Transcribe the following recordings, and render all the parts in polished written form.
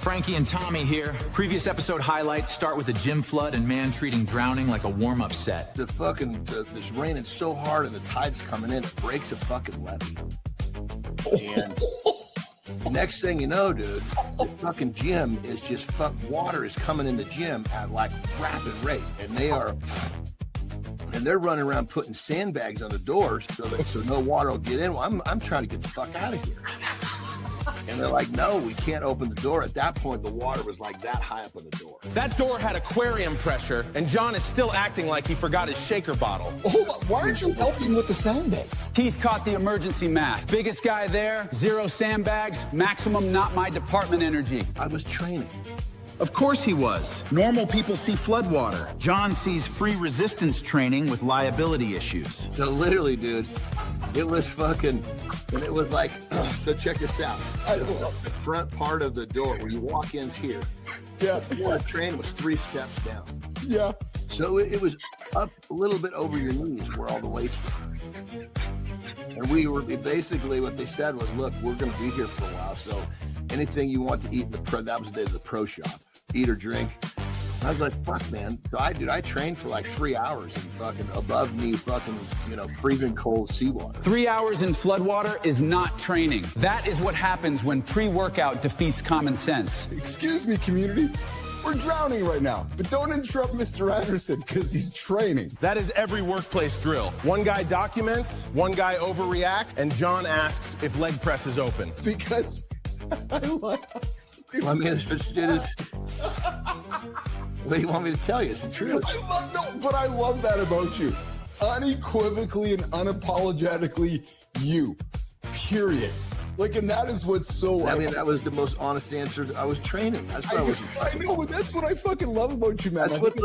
Frankie and Tommy here. Previous episode highlights start with a gym flood and man treating drowning like a warm-up set. It's raining so hard and the tide's coming in, it breaks a fucking levee. And next thing you know, dude, the fucking gym is just water is coming in the gym at like rapid rate, and they're running around putting sandbags on the doors so no water will get in. Well, I'm trying to get the fuck out of here. And they're like, no, we can't open the door. At that point, the water was like that high up on the door. That door had aquarium pressure, and John is still acting like he forgot his shaker bottle. Hold on, why aren't you helping with the sandbags? Keith caught the emergency math. Biggest guy there, 0 sandbags, maximum not my department energy. I was training. Of course he was. Normal people see floodwater. John sees free resistance training with liability issues. So literally, dude, it was fucking, and it was like, so check this out. The front part of the door where you walk in's here. Yeah. The floor train was 3 steps down. Yeah. So it was up a little bit over your knees where all the weights were. And we were basically, what they said was, look, we're going to be here for a while. So anything you want to eat, that was the day of the pro shop. Eat or drink. I was like, fuck, man. So I trained for like 3 hours in fucking above knee fucking, freezing cold seawater. 3 hours in floodwater is not training. That is what happens when pre-workout defeats common sense. Excuse me, community. We're drowning right now, but don't interrupt Mr. Anderson because he's training. That is every workplace drill. One guy documents, one guy overreacts, and John asks if leg press is open. Because I love... I mean, it is. What do you want me to tell you? It's the truth. But I love that about you. Unequivocally and unapologetically you. Period. And that is what's so... I mean, that was the most honest answer. I was training. That's what I know, but that's what I fucking love about you, man. That's what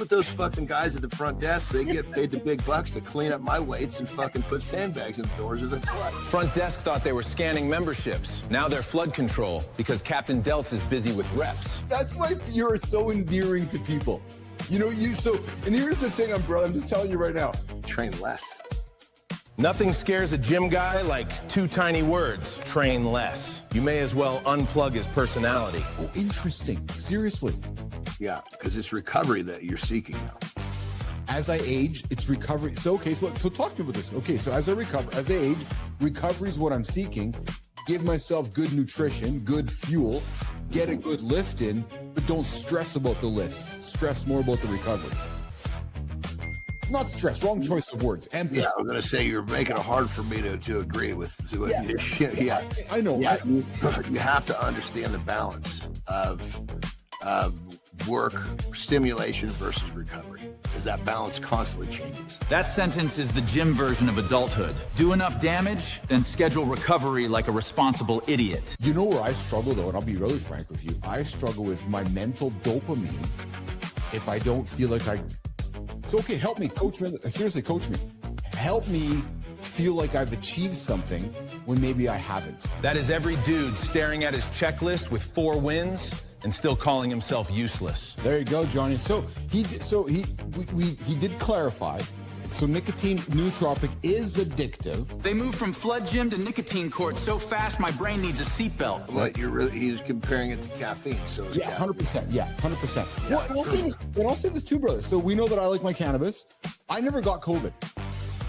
those fucking guys at the front desk, they get paid the big bucks to clean up my weights and fucking put sandbags in the doors of the floods. Front desk thought they were scanning memberships. Now they're flood control because Captain Deltz is busy with reps. That's why you're so endearing to people. And here's the thing, I'm just telling you right now. Train less. Nothing scares a gym guy like 2 tiny words, train less. You may as well unplug his personality. Oh, interesting. Seriously. Yeah, because it's recovery that you're seeking now. As I age, it's recovery. So talk to me about this. Okay, so as I age, recovery is what I'm seeking. Give myself good nutrition, good fuel, get a good lift in, but don't stress about the list. Stress more about the recovery. Not stress, wrong choice of words. Emphasis. Yeah, I was going to say you're making it hard for me to agree with you. Yeah, I know. Yeah, you have to understand the balance of work, stimulation versus recovery, because that balance constantly changes. That sentence is the gym version of adulthood. Do enough damage, then schedule recovery like a responsible idiot. You know where I struggle, though, and I'll be really frank with you. I struggle with my mental dopamine if I don't feel like So, okay, help me, coach me. Seriously, coach me. Help me feel like I've achieved something when maybe I haven't. That is every dude staring at his checklist with 4 wins and still calling himself useless. There you go, Johnny. So he did clarify. So nicotine nootropic is addictive. They moved from flood gym to nicotine court so fast my brain needs a seatbelt. But he's comparing it to caffeine. So it's 100%. Yeah, 100%. Well, and I'll say this too, brother. So we know that I like my cannabis. I never got COVID.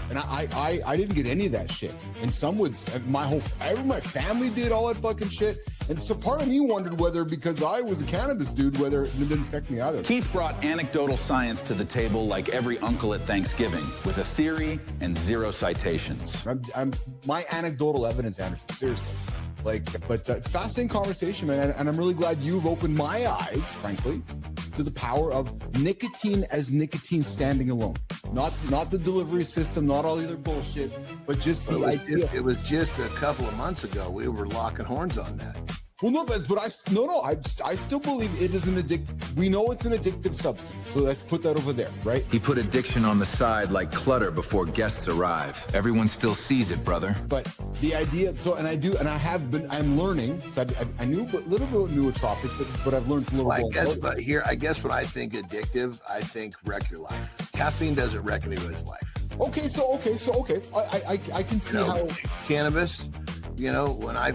And I didn't get any of that shit. And some would, my family did all that fucking shit. And so part of me wondered whether, because I was a cannabis dude, whether it didn't affect me either. Keith brought anecdotal science to the table like every uncle at Thanksgiving, with a theory and 0 citations. I'm my anecdotal evidence, Anderson, seriously. But it's fascinating conversation, man. And I'm really glad you've opened my eyes, frankly, to the power of nicotine as nicotine standing alone. Not the delivery system, not all the other bullshit, but just the idea. It was just a couple of months ago we were locking horns on that. Well, no, but I still believe it is an we know it's an addictive substance, so let's put that over there, right? He put addiction on the side like clutter before guests arrive. Everyone still sees it, brother. But the idea, I'm learning, so I knew a little bit about nootropics, but I've learned a little bit. I guess when I think addictive, I think wreck your life. Caffeine doesn't wreck anybody's life. Okay. I can see how cannabis, when I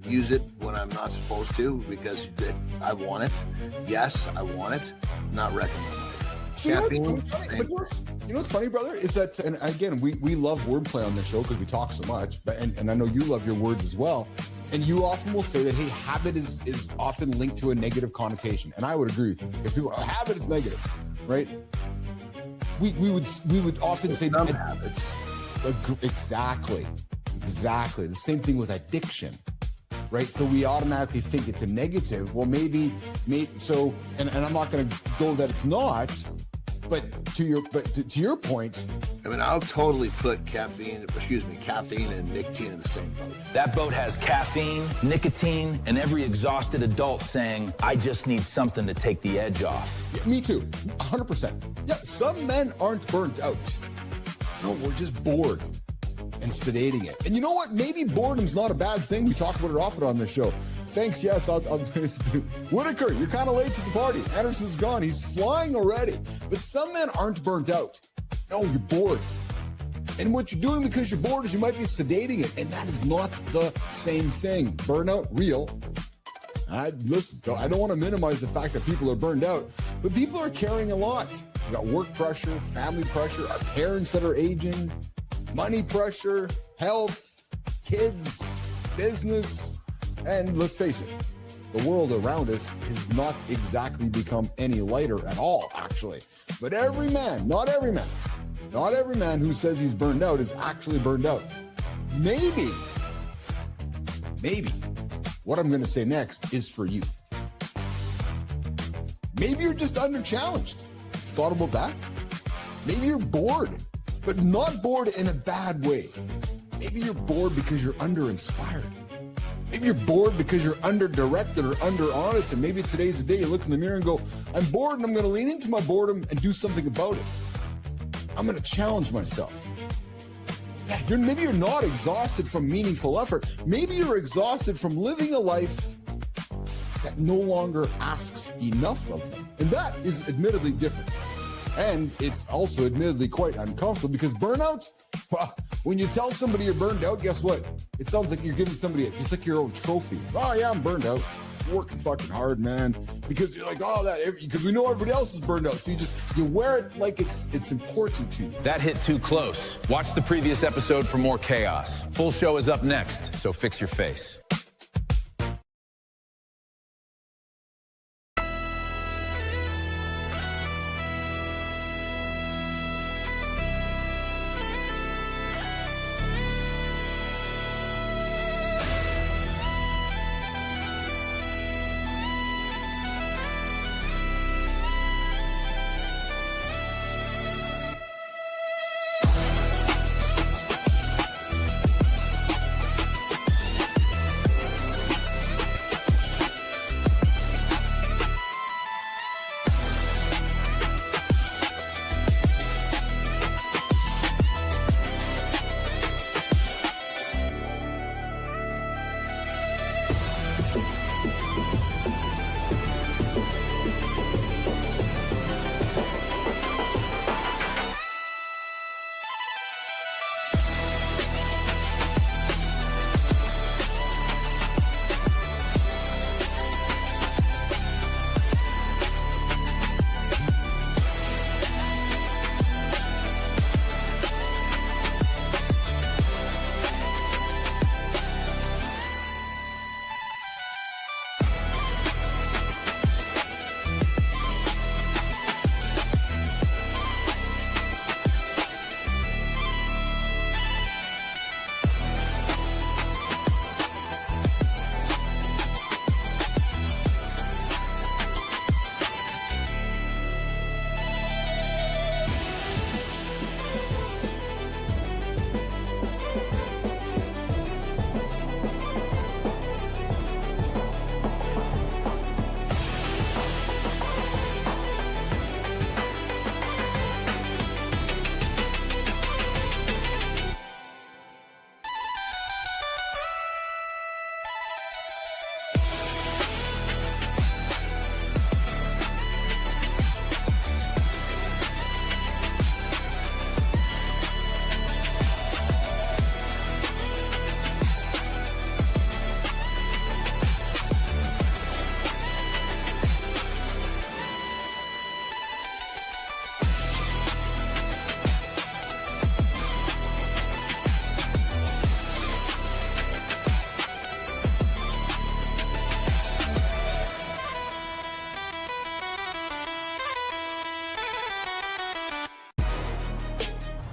use it when I'm not supposed to because I want it. Yes, I want it. Not recommended. So you know what's funny, brother, is that, and again, we love wordplay on this show because we talk so much, but and I know you love your words as well. And you often will say that, hey, habit is often linked to a negative connotation. And I would agree with you because people, habit is negative, right? We would often say some habits. Exactly. The same thing with addiction, right? So we automatically think it's a negative. Well, maybe so, and I'm not going to go that it's not, but to your point, I mean, I'll totally put caffeine and nicotine in the same boat. That boat has caffeine, nicotine, and every exhausted adult saying, I just need something to take the edge off. yeah, me too, 100%. Yeah, some men aren't burnt out. No, we're just bored and sedating it. And you know what? Maybe boredom's not a bad thing. We talk about it often on this show. Thanks, yes. I'll Whitaker, you're kind of late to the party. Anderson's gone. He's flying already. But some men aren't burnt out. No, you're bored. And what you're doing because you're bored is you might be sedating it. And that is not the same thing. Burnout, real. Listen, I don't want to minimize the fact that people are burned out, but people are carrying a lot. We got work pressure, family pressure, our parents that are aging, money pressure, health, kids, business, and let's face it, the world around us has not exactly become any lighter at all, actually. But every man, not every man who says he's burned out is actually burned out. Maybe, what I'm going to say next is for you. Maybe you're just under-challenged. Thought about that? Maybe you're bored, but not bored in a bad way. Maybe you're bored because you're under-inspired. Maybe you're bored because you're under-directed or under-honest, and maybe today's the day you look in the mirror and go, I'm bored and I'm going to lean into my boredom and do something about it. I'm going to challenge myself. Yeah, maybe you're not exhausted from meaningful effort. Maybe you're exhausted from living a life that no longer asks enough of them. And that is admittedly different. And it's also admittedly quite uncomfortable because burnout, well, when you tell somebody you're burned out, guess what? It sounds like you're giving somebody, it's like your own trophy. Oh yeah, I'm burned out. Working fucking hard, man. Because you're like, because we know everybody else is burned out. So you wear it like it's important to you. That hit too close. Watch the previous episode for more chaos. Full show is up next, so fix your face.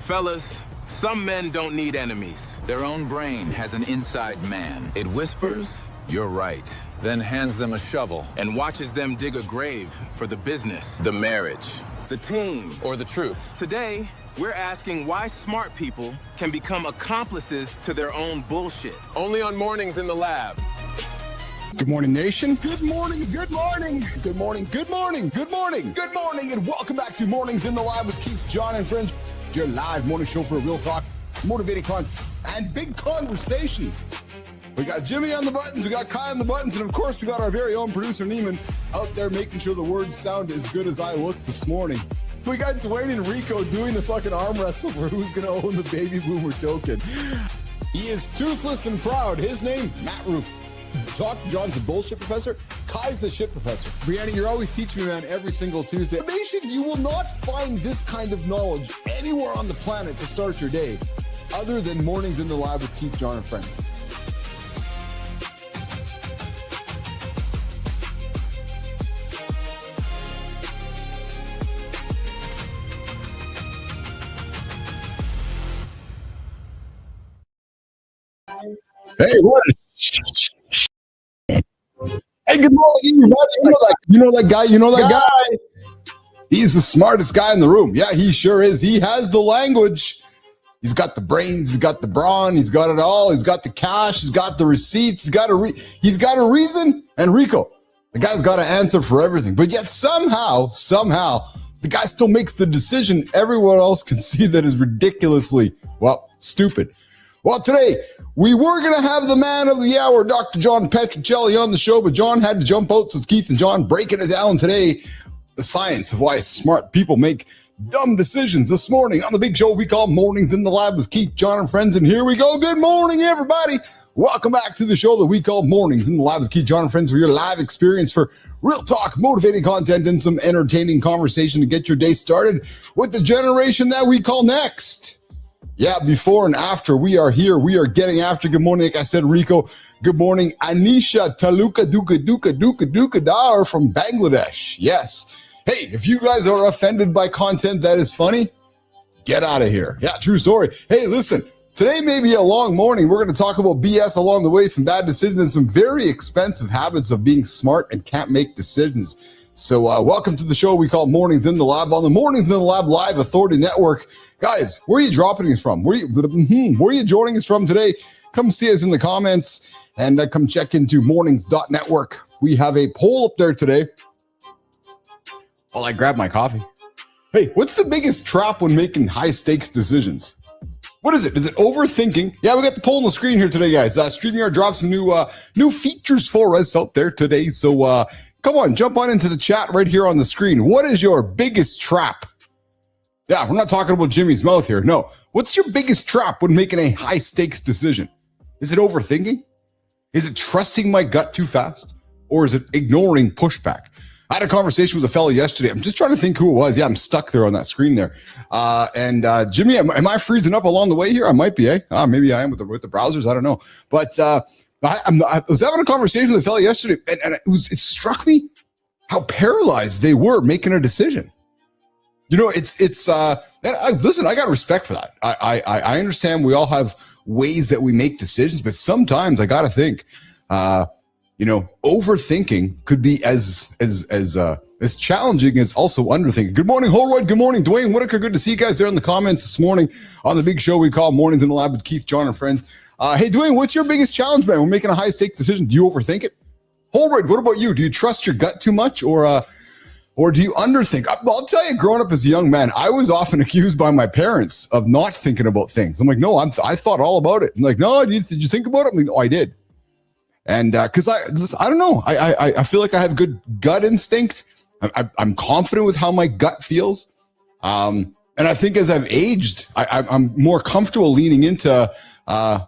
Fellas, some men don't need enemies. Their own brain has an inside man. It whispers, you're right, Then hands them a shovel. and watches them dig a grave for the business, the marriage, the team. Or the truth. Today, we're asking why smart people can become accomplices to their own bullshit. Only on Mornings in the Lab. Good morning, nation. Good morning, good morning, good morning, good morning, good morning, good morning, and welcome back to Mornings in the Lab with Keith, John, and friends. Your live morning show for real talk, motivating content, and big conversations. We got Jimmy on the buttons, we got Kai on the buttons, and of course, we got our very own producer, Neiman, out there making sure the words sound as good as I look this morning. We got Dwayne and Rico doing the fucking arm wrestle for who's going to own the baby boomer token. He is toothless and proud. His name, Matt Roof. Dr. John's the bullshit professor. Kai's the shit professor. Brianna, you're always teaching me, man, every single Tuesday. Nation, you will not find this kind of knowledge anywhere on the planet to start your day other than Mornings in the Lab with Keith, John, and friends. Hey, what? Hey, good morning, everybody. You know that guy. You know that guy. He's the smartest guy in the room. Yeah, he sure is. He has the language. He's got the brains. He's got the brawn. He's got it all. He's got the cash. He's got the receipts. He's got a reason. And Rico, the guy's got an answer for everything. But yet somehow, the guy still makes the decision everyone else can see that is ridiculously, well, stupid. Well, today, we were going to have the man of the hour, Dr. John Petrocelli, on the show, but John had to jump out, so it's Keith and John breaking it down today. The science of why smart people make dumb decisions this morning on the big show we call Mornings in the Lab with Keith, John, and friends. And here we go. Good morning, everybody. Welcome back to the show that we call Mornings in the Lab with Keith, John, and friends, for your live experience for real talk, motivating content, and some entertaining conversation to get your day started with the generation that we call next. Yeah, before and after, we are here. We are getting after. Good morning, like I said, Rico. Good morning, Anisha Taluka Duka Dar from Bangladesh. Yes. Hey, if you guys are offended by content that is funny, get out of here. Yeah, true story. Hey, listen, today may be a long morning. We're going to talk about BS along the way, some bad decisions, and some very expensive habits of being smart and can't make decisions. So welcome to the show we call Mornings in the Lab on the Mornings in the Lab Live Authority Network. Guys, where are you dropping us from? Where are you joining us from today? Come see us in the comments and come check into mornings.network. We have a poll up there today. While I grab my coffee. Hey, what's the biggest trap when making high stakes decisions? What is it? Is it overthinking? Yeah, we got the poll on the screen here today, guys. StreamYard dropped some new features for us out there today. So come on, jump on into the chat right here on the screen. What is your biggest trap? Yeah, we're not talking about Jimmy's mouth here. No. What's your biggest trap when making a high stakes decision? Is it overthinking? Is it trusting my gut too fast? Or is it ignoring pushback? I had a conversation with a fellow yesterday. I'm just trying to think who it was. Yeah, I'm stuck there on that screen there. Jimmy, am I freezing up along the way here? I might be, eh? Maybe I am with the browsers. I don't know. But I was having a conversation with a fellow yesterday, and it struck me how paralyzed they were making a decision. You know, listen, I got respect for that. I understand we all have ways that we make decisions, but sometimes I got to think, overthinking could be as challenging as also underthinking. Good morning, Holroyd. Good morning, Dwayne Whitaker. Good to see you guys there in the comments this morning on the big show we call Mornings in the Lab with Keith, John, and friends. Hey, Dwayne, what's your biggest challenge, man? When making a high stakes decision, do you overthink it? Holroyd, what about you? Do you trust your gut too much, or do you underthink? I'll tell you, growing up as a young man, I was often accused by my parents of not thinking about things. I'm like, no, I thought all about it. I'm like, no, did you think about it? I'm like, no, I did. And because I don't know, I feel like I have good gut instinct. I'm confident with how my gut feels. And I think as I've aged, I'm more comfortable leaning into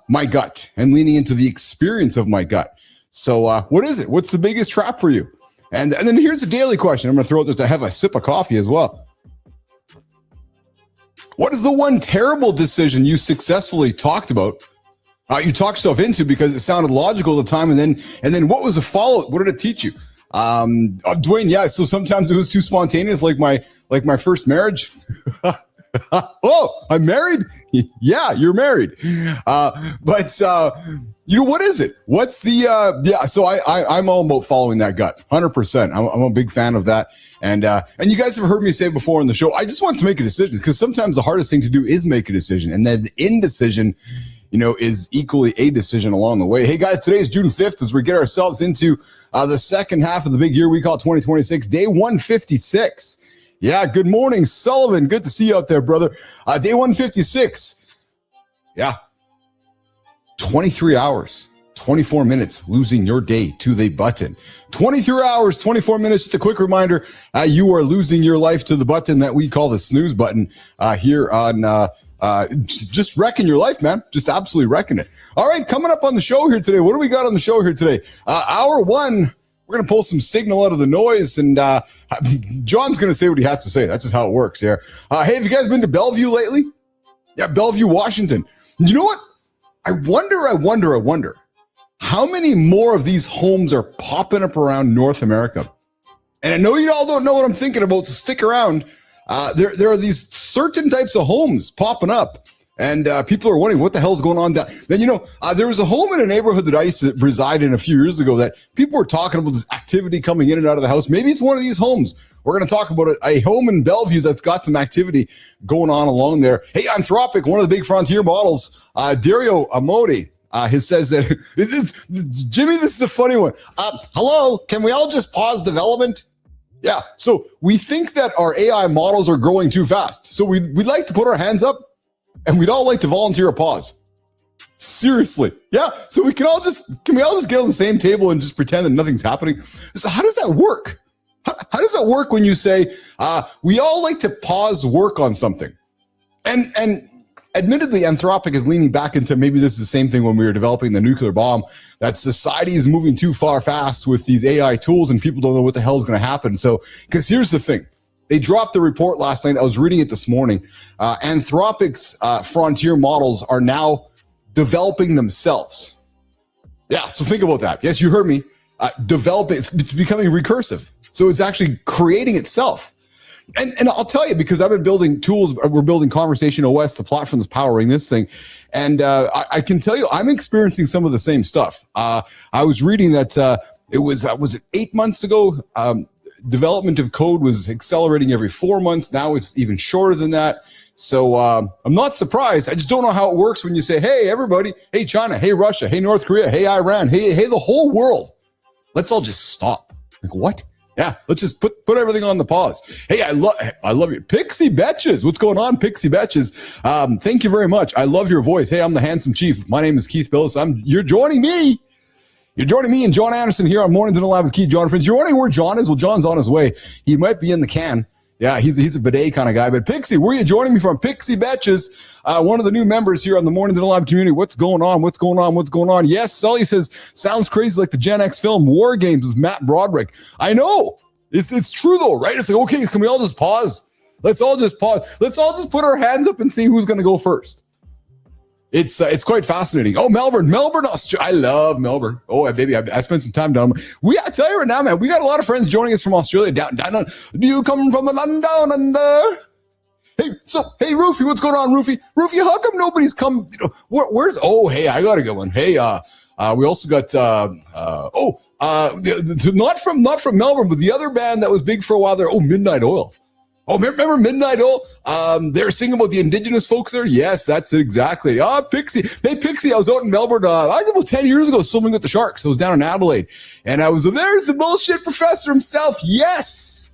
my gut and leaning into the experience of my gut. So what is it? What's the biggest trap for you? And then here's a daily question. I'm going to throw out this. I have a sip of coffee as well. What is the one terrible decision you successfully talked about? You talked yourself into because it sounded logical at the time, and then what was the follow-up? What did it teach you? Dwayne, yeah. So sometimes it was too spontaneous, like my first marriage. Oh, I'm married. Yeah, you're married. But what is it? What's the yeah? So I'm all about following that gut, 100%. I'm a big fan of that. And you guys have heard me say before in the show, I just want to make a decision, because sometimes the hardest thing to do is make a decision, and then the indecision, is equally a decision along the way. Hey guys, today is June 5th as we get ourselves into the second half of the big year we call 2026, day 156. Yeah, good morning, Sullivan. Good to see you out there, brother. Day 156. Yeah. 23 hours, 24 minutes, losing your day to the button. 23 hours, 24 minutes. Just a quick reminder, you are losing your life to the button that we call the snooze button here on just wrecking your life, man. Just absolutely wrecking it. All right, coming up on the show here today. What do we got on the show here today? Hour one, we're going to pull some signal out of the noise, and John's going to say what he has to say. That's just how it works here. Hey, have you guys been to Bellevue lately? Yeah, Bellevue, Washington. You know what? I wonder how many more of these homes are popping up around North America. And I know you all don't know what I'm thinking about, so stick around. There are these certain types of homes popping up, and people are wondering what the hell's going on. Then there was a home in a neighborhood that I used to reside in a few years ago that people were talking about this activity coming in and out of the house. Maybe it's one of these homes. We're going to talk about a home in Bellevue that's got some activity going on along there. Hey, Anthropic, one of the big frontier models, Dario Amodi, he says that Jimmy, this is a funny one. Hello, can we all just pause development? Yeah, so we think that our AI models are growing too fast. So we'd like to put our hands up, and we'd all like to volunteer a pause. Seriously. Yeah, so can we all just get on the same table and just pretend that nothing's happening? So how does that work? How does that work when you say, we all like to pause work on something? And admittedly, Anthropic is leaning back into maybe this is the same thing when we were developing the nuclear bomb, that society is moving too far fast with these AI tools and people don't know what the hell is going to happen. So, because here's the thing. They dropped the report last night. I was reading it this morning. Anthropic's frontier models are now developing themselves. Yeah, so think about that. Yes, you heard me. Developing, it's becoming recursive. So it's actually creating itself. And I'll tell you, because I've been building tools, we're building Conversation OS, the platform that's powering this thing. And I can tell you, I'm experiencing some of the same stuff. I was reading that was it 8 months ago? Development of code was accelerating every 4 months. Now it's even shorter than that. So I'm not surprised. I just don't know how it works when you say, hey, everybody, hey, China, hey, Russia, hey, North Korea, hey, Iran, hey, the whole world. Let's all just stop. Like, what? Yeah, let's just put everything on the pause. Hey, I love you. Pixie Betches. What's going on, Pixie Betches? Thank you very much. I love your voice. Hey, I'm the handsome chief. My name is Keith Billis. You're joining me. You're joining me and John Anderson here on Mornings in the Lab with Keith John. Friends, you're wondering where John is? Well, John's on his way. He might be in the can. Yeah, he's a bidet kind of guy. But Pixie, where are you joining me from? Pixie Betches, one of the new members here on the Mornings in the Lab community. What's going on? What's going on? What's going on? Yes, Sully says, sounds crazy like the Gen X film War Games with Matt Broderick. I know. It's true though, right? It's like, okay, can we all just pause? Let's all just pause. Let's all just put our hands up and see who's going to go first. It's quite fascinating. Oh, Melbourne, Australia. I love Melbourne. Oh, baby, I spent some time down. I tell you right now, man, we got a lot of friends joining us from Australia. Down. Do you come from London down under? Hey, Roofy, what's going on, Roofy? Roofy, how come nobody's come? Where's? Oh, hey, I got a good one. Hey, we also got not from Melbourne, but the other band that was big for a while there. Oh, Midnight Oil. Oh, remember Midnight Oil? They're singing about the indigenous folks there. Yes, that's it exactly. Pixie. Hey, Pixie, I was out in Melbourne, I think about 10 years ago swimming with the sharks. I was down in Adelaide, and there's the bullshit professor himself. Yes.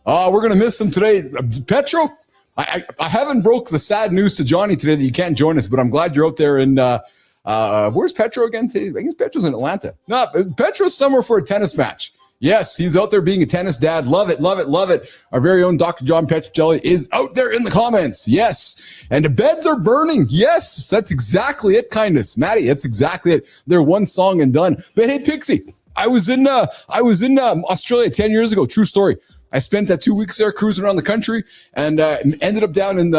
We're going to miss him today. Petro, I haven't broke the sad news to Johnny today that you can't join us, but I'm glad you're out there in, where's Petro again today? I guess Petro's in Atlanta. No, Petro's somewhere for a tennis match. Yes, he's out there being a tennis dad. Love it, love it, love it. Our very own Dr. John Petrocelli is out there in the comments. Yes. And the beds are burning. Yes, that's exactly it, kindness. Maddie, that's exactly it. They're one song and done. But hey, Pixie, I was in Australia 10 years ago. True story. I spent 2 weeks there cruising around the country and ended up down in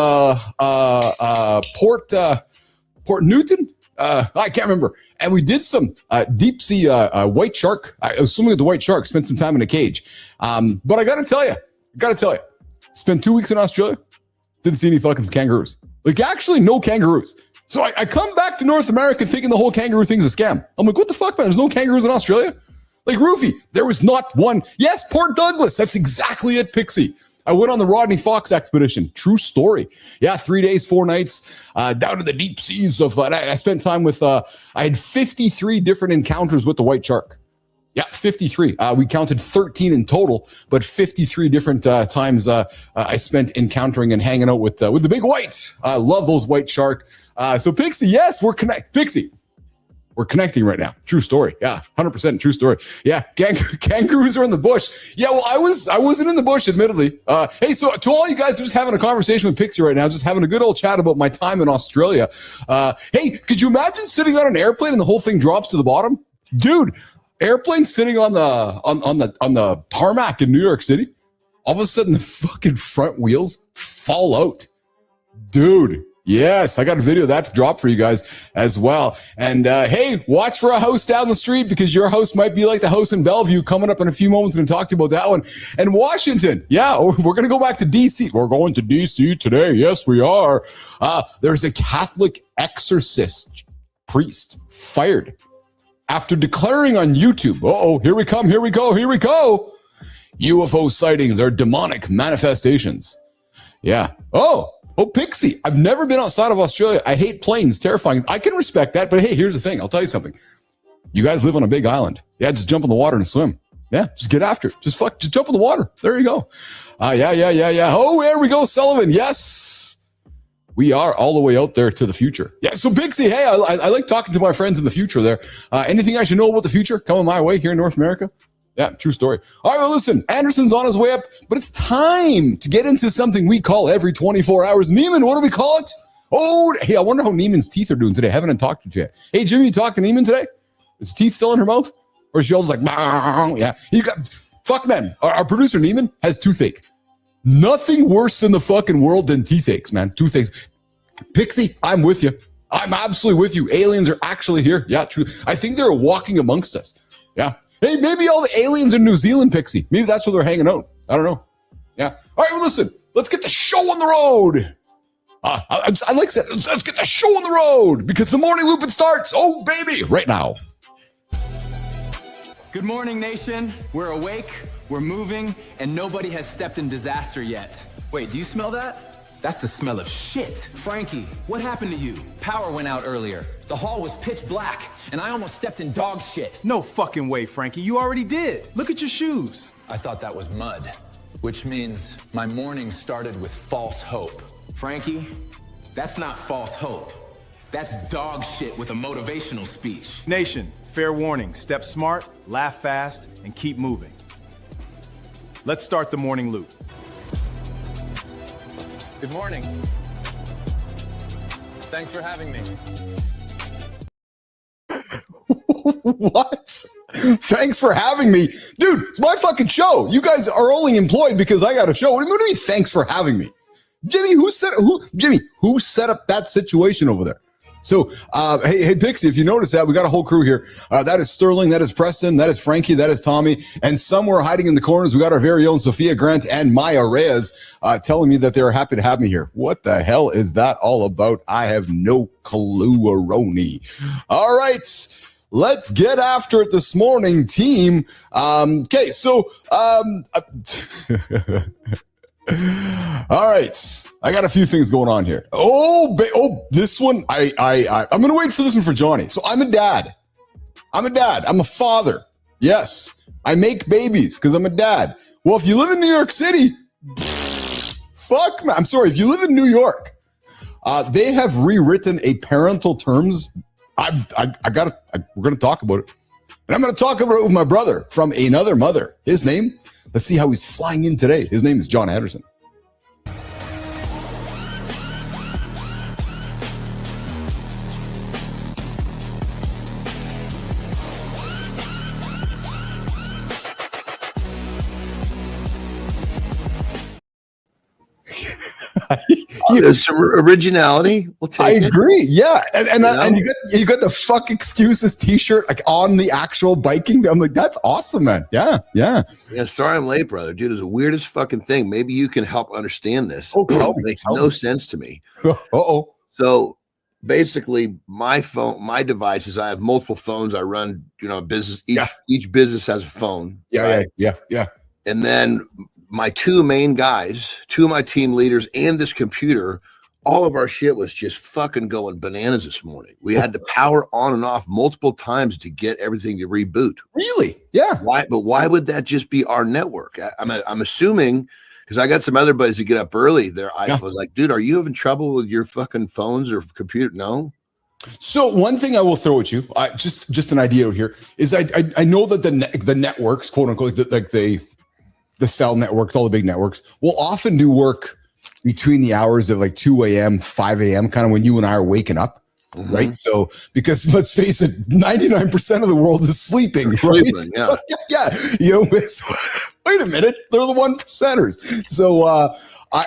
Port Newton. I can't remember. And we did some deep sea white shark. I was swimming with the white shark, spent some time in a cage. But I got to tell you, spent 2 weeks in Australia. Didn't see any fucking kangaroos. Like, actually, no kangaroos. So I come back to North America thinking the whole kangaroo thing's a scam. I'm like, what the fuck, man? There's no kangaroos in Australia? Like, Roofy, there was not one. Yes, Port Douglas. That's exactly it, Pixie. I went on the Rodney Fox expedition. True story. Yeah, 3 days, 4 nights, down to the deep seas of, I spent time with, I had 53 different encounters with the white shark. Yeah, 53. We counted 13 in total, but 53 different times I spent encountering and hanging out with the big white. I love those white shark. So Pixie, yes, Pixie, we're connecting right now. True story. Yeah, 100% true story. Yeah, kangaroos are in the bush. Yeah, well, I wasn't in the bush, admittedly. Hey, so to all you guys, just having a conversation with Pixie right now, just having a good old chat about my time in Australia. Hey, could you imagine sitting on an airplane and the whole thing drops to the bottom, dude? Airplane sitting on the tarmac in New York City. All of a sudden, the fucking front wheels fall out, dude. Yes, I got a video of that to drop for you guys as well. And hey, watch for a house down the street because your house might be like the house in Bellevue. Coming up in a few moments, going to talk to you about that one. And Washington, yeah, we're going to go back to D.C. We're going to D.C. today. Yes, we are. There's a Catholic exorcist priest fired after declaring on YouTube, here we come, here we go. UFO sightings are demonic manifestations. Yeah. Oh, Pixie, I've never been outside of Australia. I hate planes, terrifying. I can respect that, but hey, here's the thing. I'll tell you something. You guys live on a big island. Yeah, just jump in the water and swim. Yeah, just get after it. Just jump in the water. There you go. Yeah. Oh, there we go, Sullivan. Yes. We are all the way out there to the future. Yeah, so Pixie, hey, I like talking to my friends in the future there. Anything I should know about the future coming my way here in North America? Yeah, true story. All right, well, listen, Anderson's on his way up, but it's time to get into something we call every 24 hours. Neiman, what do we call it? Oh, hey, I wonder how Neiman's teeth are doing today. I haven't talked to you yet. Hey, Jimmy, you talked to Neiman today? Is teeth still in her mouth? Or is she all just like, bah? Yeah. Fuck, man. Our producer, Neiman, has toothache. Nothing worse in the fucking world than toothaches, man. Toothaches. Pixie, I'm with you. I'm absolutely with you. Aliens are actually here. Yeah, true. I think they're walking amongst us. Yeah. Hey, maybe all the aliens in New Zealand, Pixie. Maybe that's where they're hanging out. I don't know. Yeah. All right, well, listen. Let's get the show on the road. I like that. Let's get the show on the road because the morning loop, it starts. Oh, baby, right now. Good morning, nation. We're awake, we're moving, and nobody has stepped in disaster yet. Wait, do you smell that? That's the smell of shit. Frankie, what happened to you? Power went out earlier. The hall was pitch black, and I almost stepped in dog shit. No fucking way, Frankie. You already did. Look at your shoes. I thought that was mud, which means my morning started with false hope. Frankie, that's not false hope. That's dog shit with a motivational speech. Nation, fair warning. Step smart, laugh fast, and keep moving. Let's start the morning loop. Good morning. Thanks for having me. What? Thanks for having me. Dude, it's my fucking show. You guys are only employed because I got a show. What do you mean, thanks for having me? Jimmy, who set up that situation over there? So, hey, Pixie, if you notice that, we got a whole crew here. That is Sterling, that is Preston, that is Frankie, that is Tommy, and somewhere hiding in the corners, we got our very own Sophia Grant and Maya Reyes telling me that they're happy to have me here. What the hell is that all about? I have no clue-a-roni. All right, let's get after it this morning, team. Okay, so, all right, I got a few things going on here. This one, I'm gonna wait for this one for Johnny. So I'm a dad. I'm a father. Yes, I make babies because I'm a dad. Well, if you live in New York City, fuck, man. I'm sorry. If you live in New York, they have rewritten a parental terms. We're gonna talk about it, and I'm gonna talk about it with my brother from another mother. His name. Let's see how he's flying in today. His name is John Anderson. There's some originality. We'll I take it. agree. Yeah. And You know? and you got the fuck excuses t-shirt like on the actual biking. I'm like, that's awesome, man. Yeah. Yeah. Yeah, sorry I'm late, brother. Dude, it's the weirdest fucking thing. Maybe you can help understand this. Oh, tell It me, makes tell no me. sense to me. Uh-oh. So basically, my phone, my devices, I have multiple phones. I run, business. Each business has a phone. Yeah. right? Yeah. And then my two main guys, two of my team leaders, and this computer, all of our shit was just fucking going bananas this morning. We had to power on and off multiple times to get everything to reboot. Really? Yeah. Why? But why would that just be our network? I'm assuming, because I got some other buddies that get up early. Their iPhone, like, dude, are you having trouble with your fucking phones or computer? No. So one thing I will throw at you, just an idea here, is I know that the networks, quote unquote, the cell networks, all the big networks, will often do work between the hours of like 2 a.m., 5 a.m., kind of when you and I are waking up, right? So, because let's face it, 99% of the world is sleeping, right? Sleeping, yeah. Yeah. Wait a minute, they're the 1%ers. So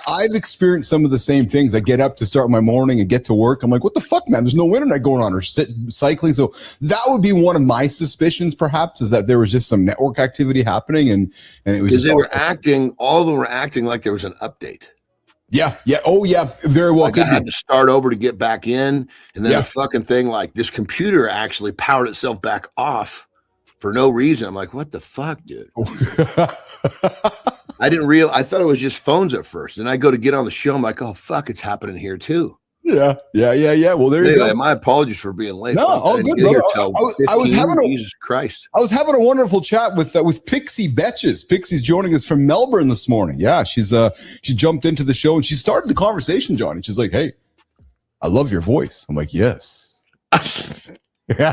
I've experienced some of the same things. I get up to start my morning and get to work. I'm like, what the fuck, man? There's no internet going on or cycling. So that would be one of my suspicions, perhaps, is that there was just some network activity happening, and it was Because just all of them were acting like there was an update. Yeah. Oh, yeah. Very well. Like I had to start over to get back in, and then the fucking thing, like this computer actually powered itself back off for no reason. I'm like, what the fuck, dude? I didn't I thought it was just phones at first. And I go to get on the show. I'm like, oh, fuck, it's happening here too. Yeah. Well, there you go. My apologies for being late. No, all good, brother. I was having Jesus Christ. I was having a wonderful chat with Pixie Betches. Pixie's joining us from Melbourne this morning. Yeah, she jumped into the show and she started the conversation, Johnny. She's like, "Hey, I love your voice." I'm like, "Yes." Hey,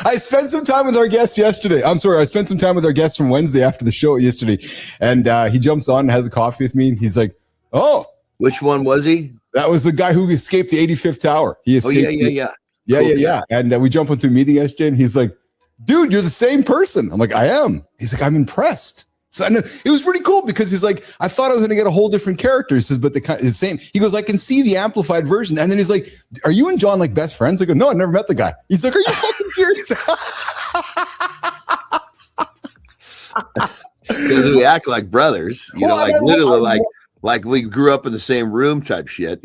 I spent some time with our guest yesterday. I'm sorry, I spent some time with our guest from Wednesday after the show yesterday, and he jumps on and has a coffee with me, and he's like, "Oh, which one was he?" That was the guy who escaped the 85th tower. He escaped. Yeah. And we jump into a meeting yesterday, and he's like, "Dude, you're the same person." I'm like, "I am." He's like, "I'm impressed." So it was pretty cool because he's like, I thought I was going to get a whole different character. He says, but the same. He goes, I can see the amplified version. And then he's like, are you and John like best friends? I go, no, I never met the guy. He's like, are you fucking serious? Because we act like brothers, literally like we grew up in the same room type shit,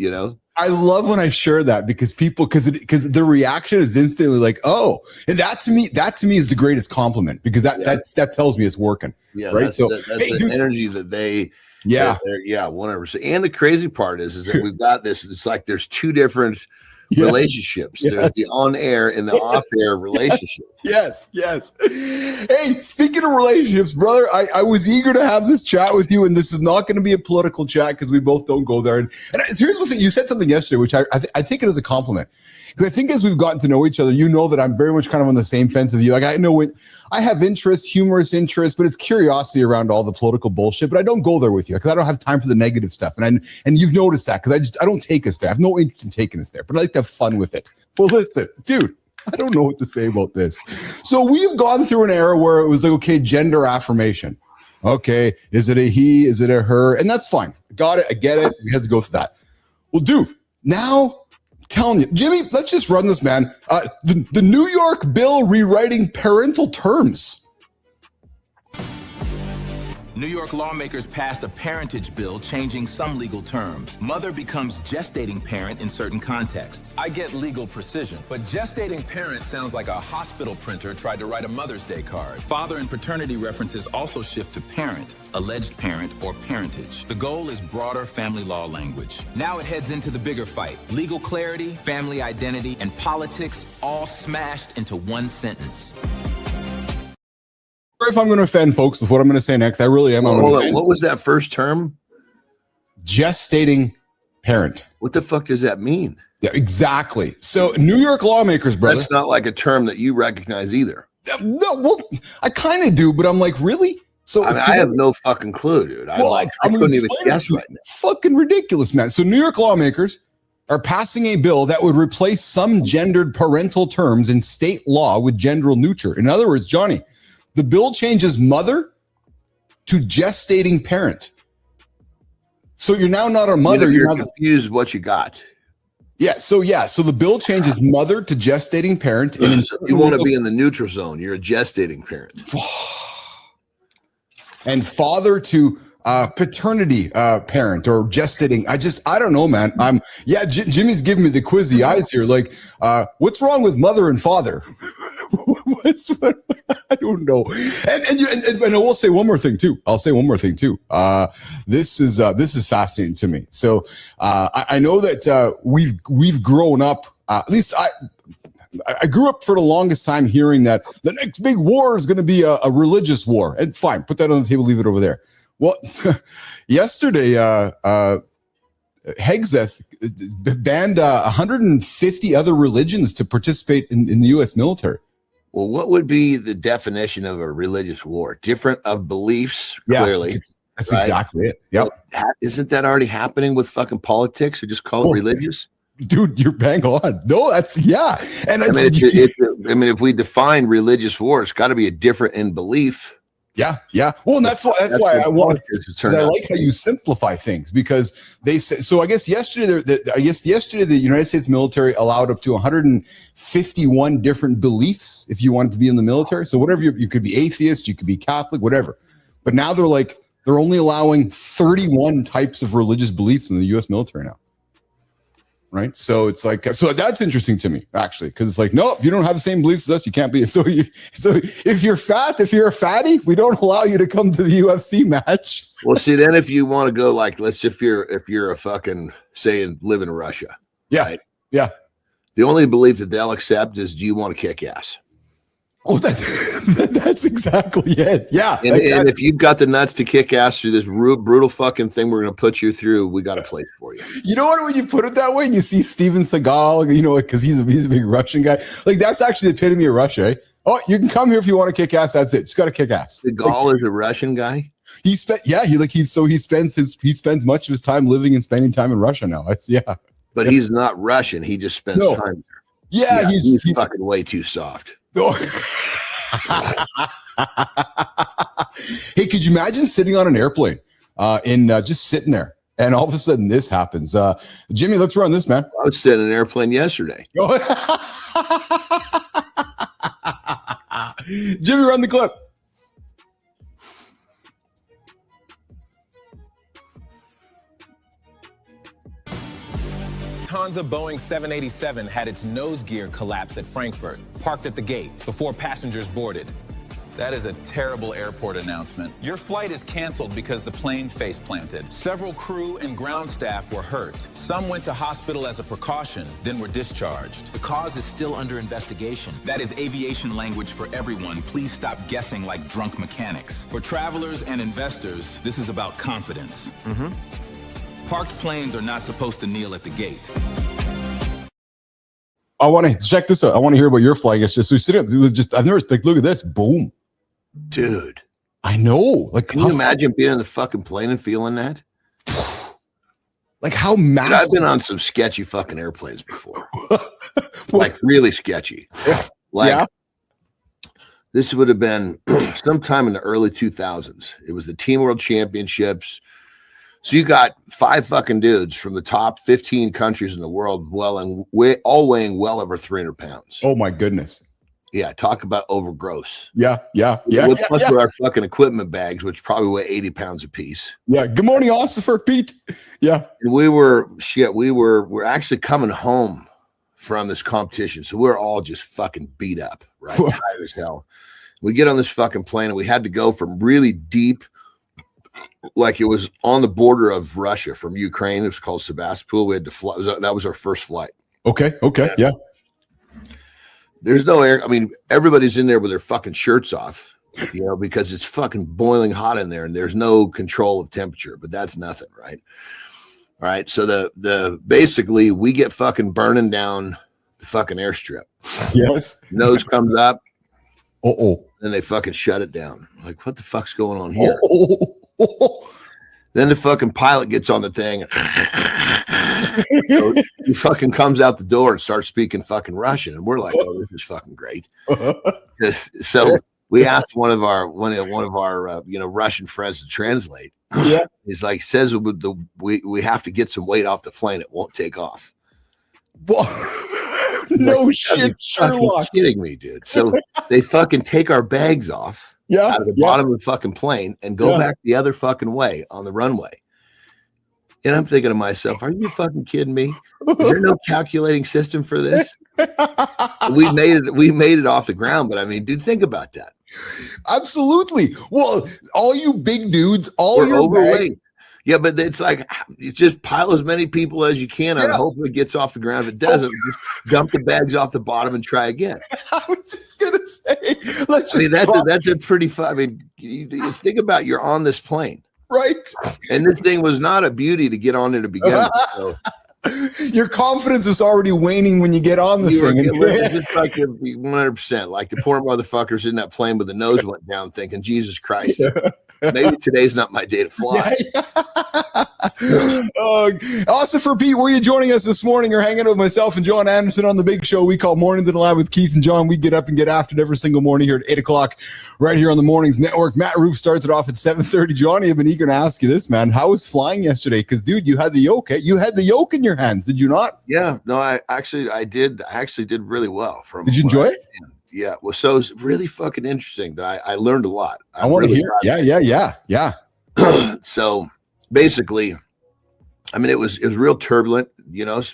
I love when I share that because because the reaction is instantly like, oh, and that to me is the greatest compliment because that tells me it's working. Yeah, right. That's the energy that they. Yeah, 100%. And the crazy part is that we've got this. It's like there's two different relationships. Yes. There's the on-air and the off-air relationship. Yes. Hey, speaking of relationships, brother, I was eager to have this chat with you, and this is not going to be a political chat because we both don't go there. And here's the thing: you said something yesterday, which I take it as a compliment because I think as we've gotten to know each other, you know that I'm very much kind of on the same fence as you. Like I know I have interests, humorous interests, but it's curiosity around all the political bullshit. But I don't go there with you because I don't have time for the negative stuff, and you've noticed that because I don't take us there. I have no interest in taking us there, but I like to have fun with it. Well, listen, dude. I don't know what to say about this. So we've gone through an era where it was like, okay, gender affirmation. Okay, is it a he? Is it a her? And that's fine. Got it. I get it. We had to go through that. Well, dude, now I'm telling you, Jimmy, let's just run this, man. The New York bill rewriting parental terms. New York lawmakers passed a parentage bill changing some legal terms. Mother becomes gestating parent in certain contexts. I get legal precision, but gestating parent sounds like a hospital printer tried to write a Mother's Day card. Father and paternity references also shift to parent, alleged parent, or parentage. The goal is broader family law language. Now it heads into the bigger fight. Legal clarity, family identity, and politics all smashed into one sentence. If I'm going to offend folks with what I'm going to say next, I really am. What was that first term? Gestating parent. What the fuck does that mean? Yeah, exactly. So New York lawmakers, brother. That's not like a term that you recognize either. No, well, I kind of do, but I'm like, really? So I have no fucking clue, dude. I couldn't even guess right now. Fucking ridiculous, man. So New York lawmakers are passing a bill that would replace some gendered parental terms in state law with gender neuter. In other words, Johnny, the bill changes mother to gestating parent. So you're now not a mother. You're now confused what you got. So the bill changes mother to gestating parent. And So you want to be in the neutral zone. You're a gestating parent. And father to paternity parent or gestating. I don't know, man. Jimmy's giving me the quizzy eyes here. Like, what's wrong with mother and father? I don't know. And I will say one more thing too. This is fascinating to me. So I know that we've grown up. At least I grew up for the longest time hearing that the next big war is going to be a religious war. And fine, put that on the table, leave it over there. Well, yesterday, Hegseth banned 150 other religions to participate in the U.S. military. Well, what would be the definition of a religious war? Different of beliefs, clearly. That's right? exactly it. Yep. Isn't that already happening with fucking politics? Or just call it religious? Dude, you're bang on. No, that's And if we define religious war, it's got to be a different in belief. Yeah. Well, and that's why I want. I like how you simplify things, because they say so. I guess yesterday, the United States military allowed up to 151 different beliefs if you wanted to be in the military. So whatever you could be atheist, you could be Catholic, whatever. But now they're only allowing 31 types of religious beliefs in the U.S. military now. Right. So it's like, so that's interesting to me, actually, because it's like, no, if you don't have the same beliefs as us, you can't be. So if you're a fatty, we don't allow you to come to the UFC match. Well, see, then if you want to go like, if you're a fucking, say, and live in Russia. Yeah. Right? Yeah. The only belief that they'll accept is, do you want to kick ass? Oh, that's exactly it. Yeah. And if you've got the nuts to kick ass through this brutal fucking thing we're going to put you through, we got a place for you. You know what? When you put it that way and you see Steven Seagal, because he's a big Russian guy, like that's actually the epitome of Russia. Eh? Oh, you can come here if you want to kick ass. That's it. Just got to kick ass. Seagal is a Russian guy. He spends much of his time living and spending time in Russia now. But he's not Russian. He just spends time there. Yeah, he's fucking way too soft. Hey, could you imagine sitting on an airplane just sitting there, and all of a sudden this happens? Jimmy, let's run this, man. I was sitting in an airplane yesterday. Jimmy, run the clip. Lufthansa Boeing 787 had its nose gear collapse at Frankfurt, parked at the gate before passengers boarded. That is a terrible airport announcement. Your flight is canceled because the plane face planted. Several crew and ground staff were hurt. Some went to hospital as a precaution, then were discharged. The cause is still under investigation. That is aviation language for everyone. Please stop guessing like drunk mechanics. For travelers and investors, this is about confidence. Parked planes are not supposed to kneel at the gate. I want to check this out. I want to hear about your flying. It's just we sit up. It was just I've never look at this. Boom, dude. I know. Like, can you imagine being in the fucking plane and feeling that? Like how massive. Dude, I've been on some sketchy fucking airplanes before. Like really sketchy. This would have been sometime in the early 2000s. It was the Team World Championships. So you got 5 fucking dudes from the top 15 countries in the world, all weighing well over 300 pounds. Oh my goodness. Yeah, talk about overgross. Yeah. Plus with our fucking equipment bags, which probably weigh 80 pounds a piece. Yeah. Good morning, Ossifer, Pete. Yeah. And we're actually coming home from this competition. So we're all just fucking beat up, right? Tired as hell. We get on this fucking plane and we had to go from really deep, like it was on the border of Russia from Ukraine. It was called Sebastopol. We had to fly. That was our first flight. Okay. Yeah. There's no air. I mean, everybody's in there with their fucking shirts off, because it's fucking boiling hot in there and there's no control of temperature, but that's nothing. Right. All right. So the basically we get fucking burning down the fucking airstrip. Yes. Nose comes up. Oh. And they fucking shut it down. Like, what the fuck's going on here? Then the fucking pilot gets on the thing. So he fucking comes out the door and starts speaking fucking Russian. And we're like, oh, this is fucking great. So We asked one of our Russian friends to translate. Yeah. He's like, says we have to get some weight off the plane. It won't take off. Well, no like, shit, Sherlock. Kidding me, dude. So they fucking take our bags off out of the bottom of the fucking plane and go back the other fucking way on the runway. And I'm thinking to myself, are you fucking kidding me? Is there no calculating system for this? We made it off the ground, but I mean, dude, think about that. Absolutely. Well, all you big dudes, We're overweight. Yeah, but it's like, it's just pile as many people as you can and hopefully it gets off the ground. If it doesn't, just dump the bags off the bottom and try again. I was just gonna say, that's a pretty fun. I mean, you think about you're on this plane. Right. And this thing was not a beauty to get on it to begin with. So. Your confidence was already waning when you get on the thing. It's like 100%. Like the poor motherfuckers in that plane with the nose went down thinking, Jesus Christ, maybe today's not my day to fly. Also for Pete, were you joining us this morning? You're hanging out with myself and John Anderson on the big show we call Mornings in Live with Keith and John. We get up and get after it every single morning here at 8 o'clock right here on the Mornings Network. Matt Roof starts it off at 7:30. Johnny, I've been eager to ask you this, man. How was flying yesterday? Because, dude, you had the yoke. You had the yoke in your hands, did you not? Yeah, no, I did really well. Did you enjoy it? Yeah, well, so it's really fucking interesting that I learned a lot. I want to hear. Yeah. So basically, I mean, it was real turbulent,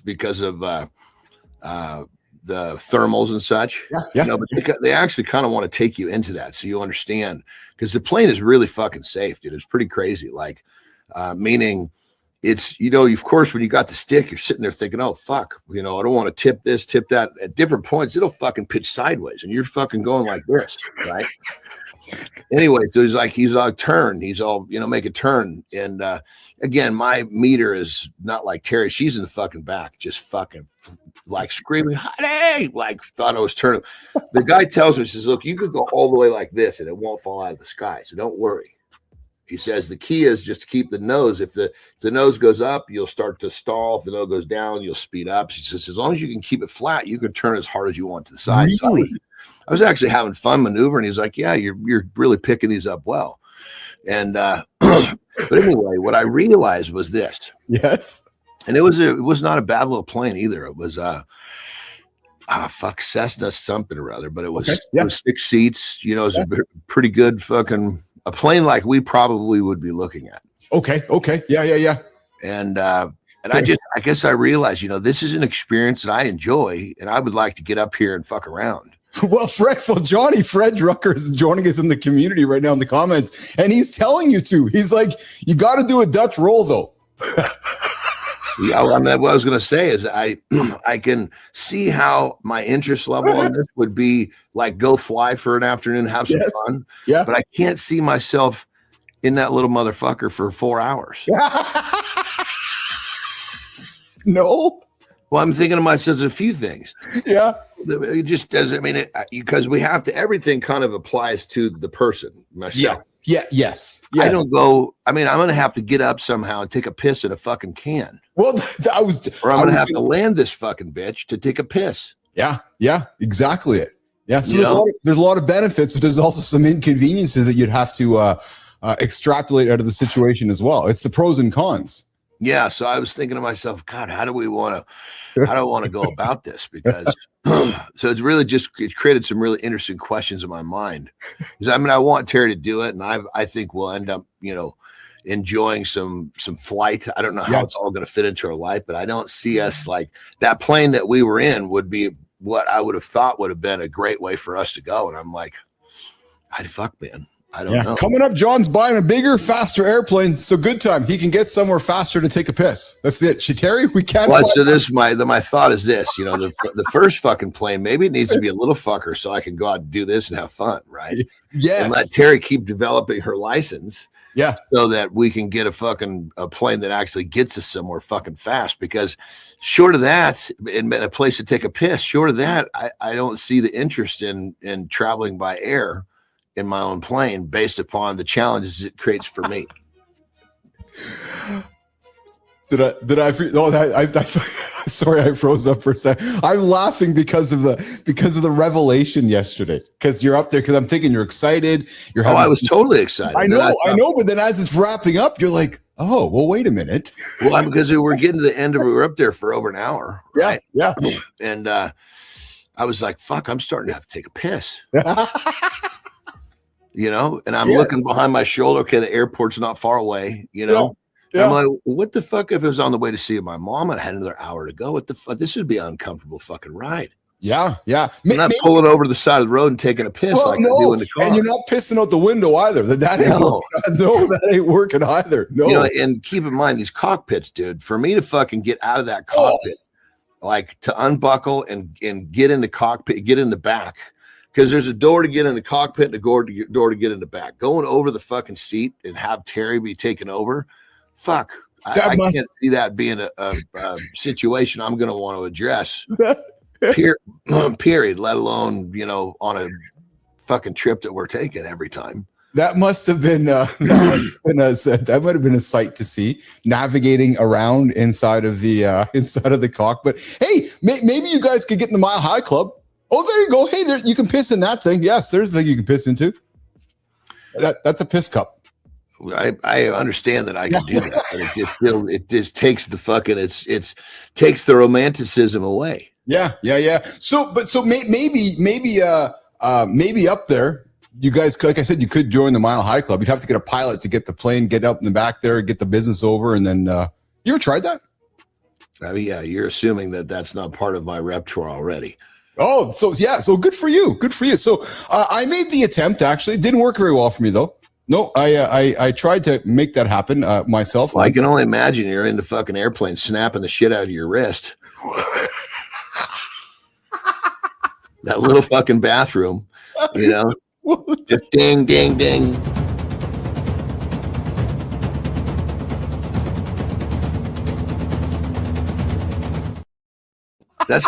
because of the thermals and such. Yeah. But they actually kind of want to take you into that so you understand, because the plane is really fucking safe, dude. It's pretty crazy. Like, meaning it's, of course, when you got the stick, you're sitting there thinking, oh, fuck, I don't want to tip this, tip that. At different points, it'll fucking pitch sideways and you're fucking going like this, right? Anyway, so he's all turn. He's all, make a turn. And again, my meter is not like Terry. She's in the fucking back, just fucking like screaming, honey, like thought I was turning. The guy tells me, he says, look, you could go all the way like this and it won't fall out of the sky. So don't worry. He says the key is just to keep the nose. If the nose goes up, you'll start to stall. If the nose goes down, you'll speed up. He says, as long as you can keep it flat, you can turn as hard as you want to the side. Really? I was actually having fun maneuvering. He's like, yeah, you're really picking these up well. And but anyway, what I realized was this. Yes. And it was not a bad little plane either. It was Cessna something or other, but it was, it was 6 seats. It was a pretty good fucking a plane like we probably would be looking at. Okay. Yeah. And I guess I realized, this is an experience that I enjoy and I would like to get up here and fuck around. Well, Fred Drucker is joining us in the community right now in the comments, and he's telling you to. He's like, you got to do a Dutch roll, though. Yeah, what I was going to say is I can see how my interest level on this would be like go fly for an afternoon, have some fun. Yeah. But I can't see myself in that little motherfucker for 4 hours. No. Well, I'm thinking to myself a few things. Yeah. It just doesn't mean it because we have to, everything kind of applies to the person, myself. Yes. I don't go, I'm going to have to get up somehow and take a piss in a fucking can. Well, I'm going to have to land this fucking bitch to take a piss. Yeah, exactly it. Yeah, so there's a lot of benefits, but there's also some inconveniences that you'd have to extrapolate out of the situation as well. It's the pros and cons. Yeah, so I was thinking to myself, God, how do I want to go about this? Because so it's really it created some really interesting questions in my mind. Because I want Terry to do it, and I think we'll end up, enjoying some flight. I don't know how it's all going to fit into our life, but I don't see us like that plane that we were in would be what I would have thought would have been a great way for us to go. And I'm like, fuck, man. I don't know. Coming up, John's buying a bigger, faster airplane. So good time. He can get somewhere faster to take a piss. That's it. Terry, we can't. Well, so this my thought is this. The first fucking plane, maybe it needs to be a little fucker so I can go out and do this and have fun, right? Yes. And let Terry keep developing her license. Yeah. So that we can get a plane that actually gets us somewhere fucking fast. Because short of that, in a place to take a piss, short of that, I don't see the interest in traveling by air in my own plane based upon the challenges it creates for me. Did I? Oh, sorry, I froze up for a second. I'm laughing because of the revelation yesterday. Because you're up there. Because I'm thinking you're excited. You're. I was totally excited. I know. But then as it's wrapping up, you're like, oh, well, wait a minute. Well, because we're getting to the end of it. We were up there for over an hour. Right? Yeah. And I was like, fuck, I'm starting to have to take a piss. You know, and I'm looking behind my shoulder. Okay, the airport's not far away. You know. Yeah. I'm like, what the fuck if it was on the way to see my mom and I had another hour to go? What the fuck? This would be an uncomfortable fucking ride. Yeah. I'm not pulling over to the side of the road and taking a piss I do in the car. And you're not pissing out the window either. That ain't working either. No. You know, and keep in mind these cockpits, dude. For me to fucking get out of that cockpit, like to unbuckle and get in the cockpit, get in the back. Because there's a door to get in the cockpit and a door to get in the back. Going over the fucking seat and have Terry be taken over. Fuck, I can't see that being a situation I'm going to want to address. Period. Let alone, you know, on a fucking trip that we're taking every time. That must have been that might have been a sight to see, navigating around inside of the cockpit. Hey, maybe you guys could get in the Mile High Club. Oh, there you go. Hey, you can piss in that thing. Yes, there's the thing you can piss into. That's a piss cup. I understand that I can do that, but it just takes the fucking it takes the romanticism away. Yeah. So maybe up there, you guys, like I said, you could join the Mile High Club. You'd have to get a pilot to get the plane, get up in the back there, get the business over, and then you ever tried that? I mean, yeah, you're assuming that that's not part of my repertoire already. Oh, so good for you. Good for you. So I made the attempt. Actually, it didn't work very well for me though. No, I tried to make that happen myself. Well, I can only imagine you're in the fucking airplane snapping the shit out of your wrist. That little fucking bathroom, you know, just ding, ding, ding. That's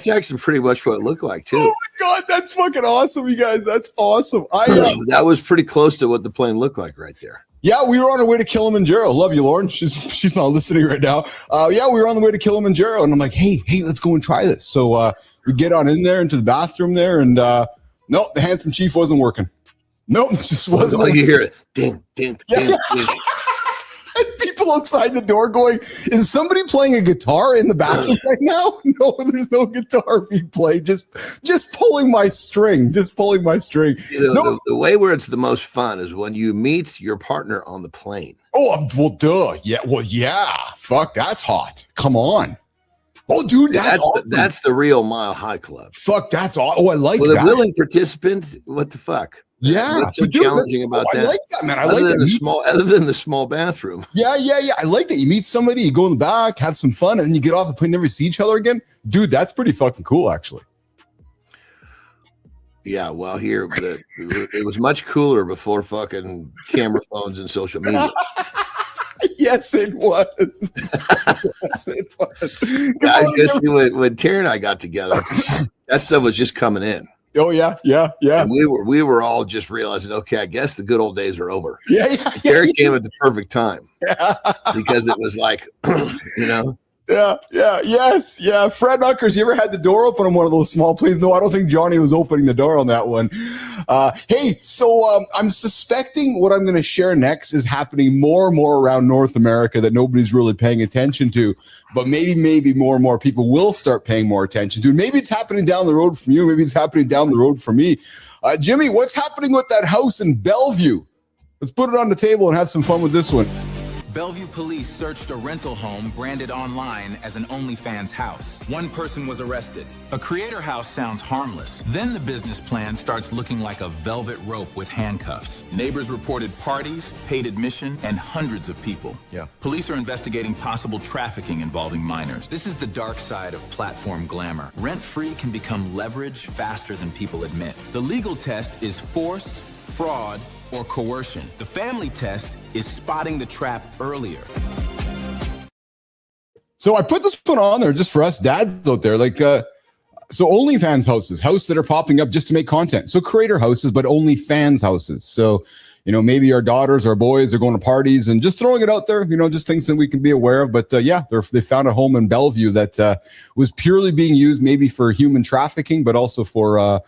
actually pretty much what it looked like too. Oh my god, that's fucking awesome, you guys. That's awesome. That was pretty close to what the plane looked like right there. Yeah, we were on our way to Kilimanjaro. Love you, Lauren. She's not listening right now. Yeah, we were on the way to Kilimanjaro, and I'm like, hey, let's go and try this. So we get on in there into the bathroom there, and no, the handsome chief wasn't working. Nope, just wasn't. Like you hear it, ding, ding, ding, ding. And people outside the door going, is somebody playing a guitar in the bathroom right now? No, there's no guitar being played. Just pulling my string. The way where it's the most fun is when you meet your partner on the plane. Oh, well, duh. Yeah, well, yeah. Fuck, that's hot. Come on. Oh, dude, that's awesome. That's the real Mile High Club. Fuck, that's awesome. Oh, I like that. With a willing participant, what the fuck? Yeah, what's so challenging about that? I like that, man. Other than the small bathroom. Yeah. I like that. You meet somebody, you go in the back, have some fun, and then you get off the plane, never see each other again. Dude, that's pretty fucking cool, actually. Yeah, well, here it was much cooler before fucking camera phones and social media. Yes, it was. I guess when Terry and I got together, that stuff was just coming in. Oh yeah. And we were all just realizing, okay, I guess the good old days are over. Yeah. Terry came at the perfect time because it was like, you know. Yes. Fred Uckers, you ever had the door open on one of those small planes? No, I don't think Johnny was opening the door on that one. Hey, so I'm suspecting what I'm going to share next is happening more and more around North America that nobody's really paying attention to, but maybe more and more people will start paying more attention to. Maybe it's happening down the road from you. Maybe it's happening down the road from me. Jimmy, what's happening with that house in Bellevue? Let's put it on the table and have some fun with this one. Bellevue police searched a rental home branded online as an OnlyFans house. One person was arrested. A creator house sounds harmless. Then the business plan starts looking like a velvet rope with handcuffs. Neighbors reported parties, paid admission, and hundreds of people. Yeah. Police are investigating possible trafficking involving minors. This is the dark side of platform glamour. Rent-free can become leverage faster than people admit. The legal test is force, fraud, or coercion. The family test is spotting the trap earlier. So I put this one on there just for us dads out there, like so OnlyFans houses that are popping up just to make content. So creator houses, but OnlyFans houses. So maybe our daughters, our boys are going to parties and just throwing it out there, just things that we can be aware of. But they found a home in Bellevue that was purely being used maybe for human trafficking, but also for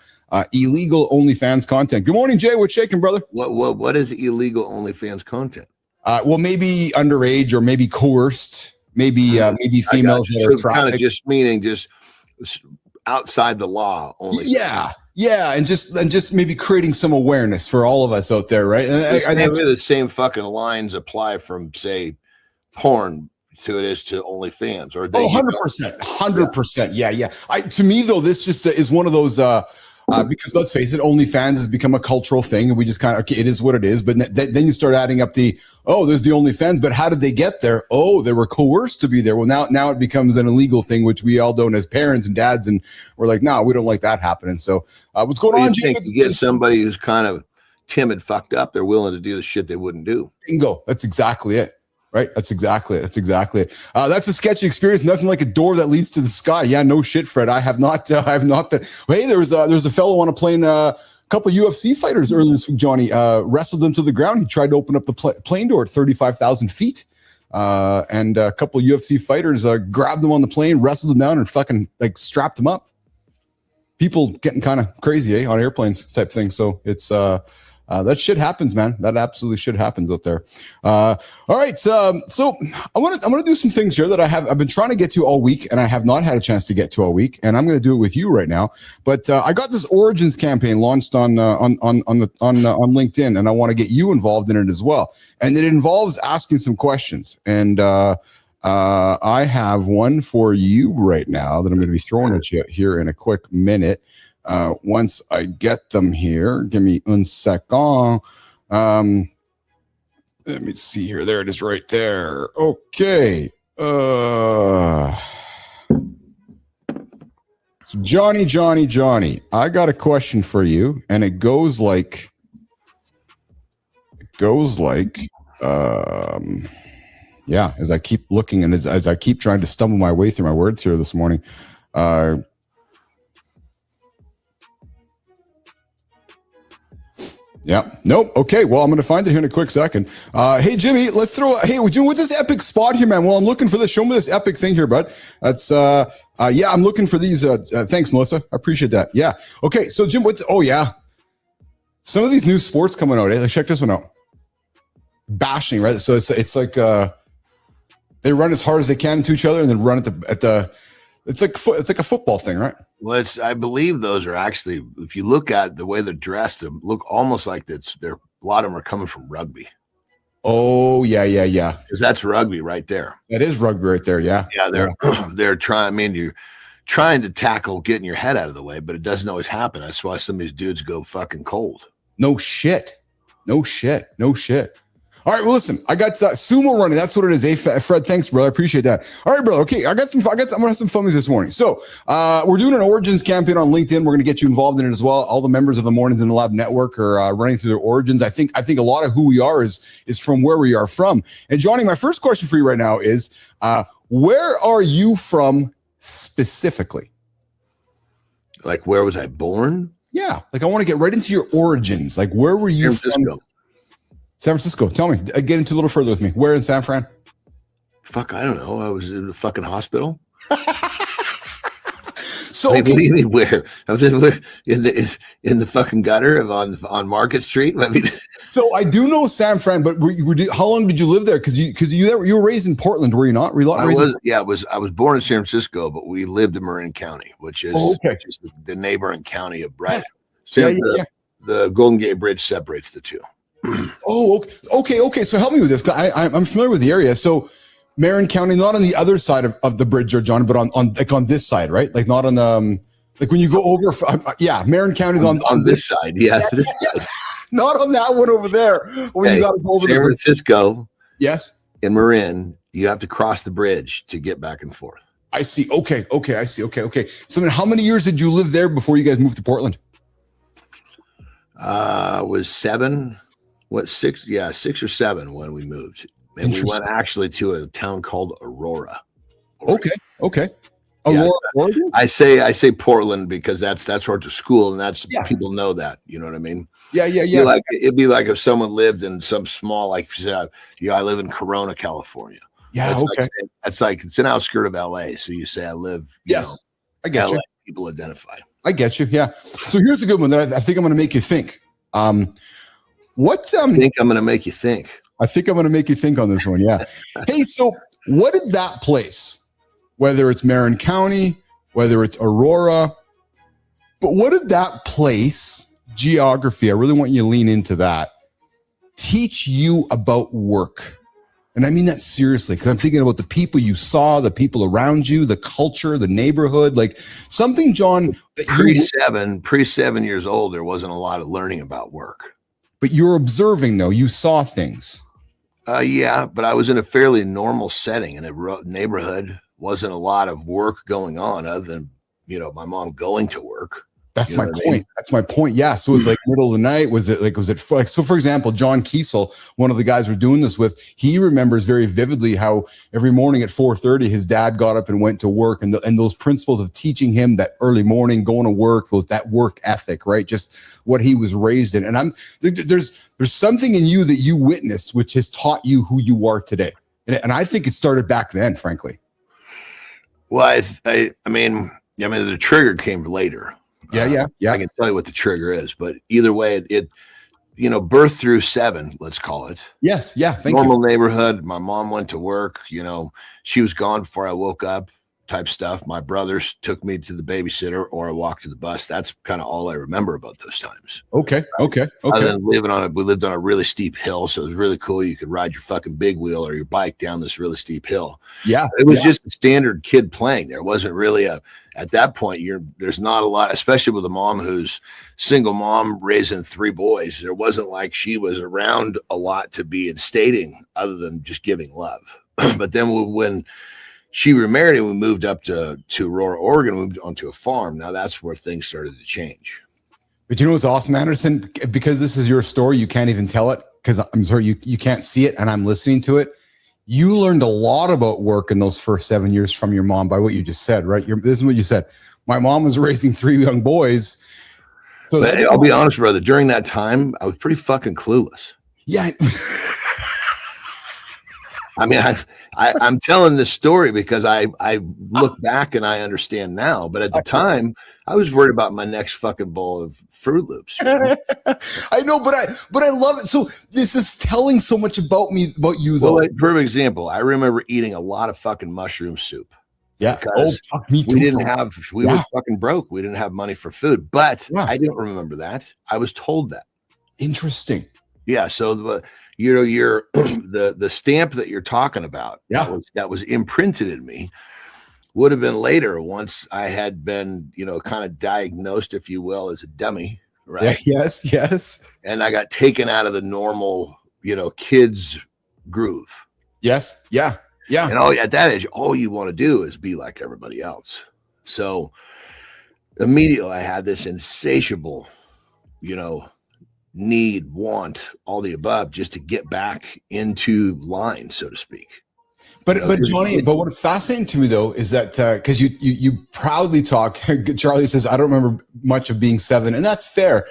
illegal OnlyFans content. Good morning, Jay. What's shaking, brother? What is illegal OnlyFans content? Well, maybe underage or maybe coerced, maybe females that are trafficked. Kind of just meaning just outside the law only. Yeah, and just maybe creating some awareness for all of us out there, right? And I think the same fucking lines apply from, say, porn to it is to OnlyFans, or 100%. Yeah. To me though, this just is one of those because let's face it, OnlyFans has become a cultural thing, and we just kind of, okay, it is what it is. But then you start adding up there's the OnlyFans, but how did they get there? Oh, they were coerced to be there. Well, now it becomes an illegal thing, which we all don't as parents and dads, and we're like, no, we don't like that happening. So what's going on? You think to get somebody who's kind of timid, fucked up, they're willing to do the shit they wouldn't do. Bingo. That's exactly it. Right. That's exactly it. That's a sketchy experience. Nothing like a door that leads to the sky. Yeah, no shit, Fred. I have not been. Hey, there's a fellow on a plane. A couple of UFC fighters earlier this week, Johnny, wrestled them to the ground. He tried to open up the plane door at 35,000 feet. And a couple of UFC fighters grabbed them on the plane, wrestled them down, and fucking strapped them up. People getting kind of crazy, on airplanes type thing. So it's that shit happens, man. That absolutely shit happens out there. All right. So I want to do some things here that I've been trying to get to all week, and I have not had a chance to get to all week, and I'm going to do it with you right now. But I got this Origins campaign launched on LinkedIn, and I want to get you involved in it as well. And it involves asking some questions. And I have one for you right now that I'm going to be throwing at you here in a quick minute. Once I get them here, give me un second. Let me see here. There it is right there. Okay. So Johnny, I got a question for you, and it goes like, as I keep looking and as I keep trying to stumble my way through my words here this morning, yeah. Nope. Okay. Well, I'm going to find it here in a quick second. Hey, Jimmy, let's throw. Hey, what's this epic spot here, man? Well, I'm looking for this. Show me this epic thing here, bud. That's I'm looking for these. Thanks, Melissa. I appreciate that. Yeah. Okay. So, Jim, some of these new sports coming out. Let's check this one out. Bashing, right? So it's like they run as hard as they can into each other, and then run at the. It's like a football thing, right? Well, I believe those are actually, if you look at the way they're dressed, they look almost like a lot of them are coming from rugby. Oh, yeah. Because that's rugby right there. That is rugby right there, yeah. Yeah, they're trying, you're trying to tackle getting your head out of the way, but it doesn't always happen. That's why some of these dudes go fucking cold. No shit. All right, well, listen, I got sumo running. That's what it is. Hey, Fred, thanks, brother. I appreciate that. All right, brother. Okay, I'm gonna have some fun with this morning. So, we're doing an Origins campaign on LinkedIn. We're gonna get you involved in it as well. All the members of the Mornings in the Lab network are running through their Origins. I think a lot of who we are is from where we are from. And Johnny, my first question for you right now is, where are you from specifically? Like, where was I born? Yeah, like I want to get right into your origins. Like, where were you from? San Francisco. Tell me. Get into a little further with me. Where in San Fran? Fuck, I don't know. I was in the fucking hospital. So okay. Where? I was in the fucking gutter on Market Street. I mean, so I do know San Fran, but how long did you live there? Because you were raised in Portland, were you not? I was born in San Francisco, but we lived in Marin County, which is just the neighboring county of Brandon. The Golden Gate Bridge separates the two. Oh, okay. So help me with this. I'm familiar with the area. So Marin County, not on the other side of the bridge, or John, but on this side, right? Like not on like when you go over. Marin County's on this side. Yeah, this side. Not on that one over there. When you got to go over San Francisco. Yes. In Marin, you have to cross the bridge to get back and forth. I see. Okay. I see. Okay. So then, how many years did you live there before you guys moved to Portland? Was 7. What, 6? Yeah, 6 or 7 when we moved. And we went actually to a town called Aurora. Okay. Yeah, Aurora, Oregon? I say Portland because that's where I went to school, and that's Yeah. people know that. You know what I mean? Yeah, yeah, Be yeah. like it'd be like if someone lived in some small, like I live in Corona, California. Yeah, That's okay. that's like it's an outskirt of LA. So you say I live, Yes, I get LA. you. People identify. I get you. Yeah. So here's a good one that I think I'm going to make you think. What I think I'm going to make you think. I think I'm going to make you think on this one. Yeah. Hey, so what did that place, whether it's Marin County, whether it's Aurora, but what did that place, geography, I really want you to lean into that, teach you about work? And I mean that seriously, because I'm thinking about the people you saw, the people around you, the culture, the neighborhood, like something, John, that Pre 7 years old, there wasn't a lot of learning about work. but you're observing though, you saw things. Yeah, but I was in a fairly normal setting in a neighborhood. Wasn't a lot of work going on other than, my mom going to work. That's You know my what I point. mean? That's my point. Yeah. So it was like middle of the night. Was it like, so for example, John Kiesel, one of the guys we're doing this with, he remembers very vividly how every morning at 4:30, his dad got up and went to work, and those principles of teaching him that early morning, going to work, that work ethic, right? Just what he was raised in. And there's something in you that you witnessed, which has taught you who you are today. And I think it started back then, frankly. Well, I mean, the trigger came later. Yeah. I can tell you what the trigger is, but either way, it birth through 7, let's call it. Yes. Yeah. Thank Normal you. neighborhood. My mom went to work. She was gone before I woke up. Type stuff. My brothers took me to the babysitter, or I walked to the bus. That's kind of all I remember about those times. Okay. Other than we lived on a really steep hill, so it was really cool. You could ride your fucking big wheel or your bike down this really steep hill. Yeah. It was just a standard kid playing. There wasn't really at that point, there's not a lot, especially with a mom who's single mom raising 3 boys. There wasn't like she was around a lot to be instating other than just giving love. But then when she remarried and we moved up to Aurora, Oregon, we moved onto a farm. Now that's where things started to change. But you know what's awesome, Anderson? Because this is your story, you can't even tell it because I'm sorry, you can't see it and I'm listening to it. You learned a lot about work in those first 7 years from your mom by what you just said, right? This is what you said. My mom was raising 3 young boys. So I'll be honest, brother. During that time, I was pretty fucking clueless. Yeah. I mean, I'm telling this story because I look back and I understand now. But at the time, I was worried about my next fucking bowl of Fruit Loops. I know, but I love it. So this is telling so much about me, about you, though. Well, for example, I remember eating a lot of fucking mushroom soup. Yeah. Because Fuck, me too. we were fucking broke. We didn't have money for food. But Yeah. I didn't remember that. I was told that. Interesting. Yeah. So your the stamp that you're talking about, Yeah. that was imprinted in me, would have been later once I had been, kind of diagnosed, if you will, as a dummy, right? Yeah, yes. And I got taken out of the normal, kids groove. Yes. Yeah. Yeah. And at that age, all you want to do is be like everybody else. So immediately I had this insatiable, need, want, all the above, just to get back into line, so to speak. But Johnny, but what's fascinating to me though is that because you proudly talk. Charlie says, I don't remember much of being 7, and that's fair.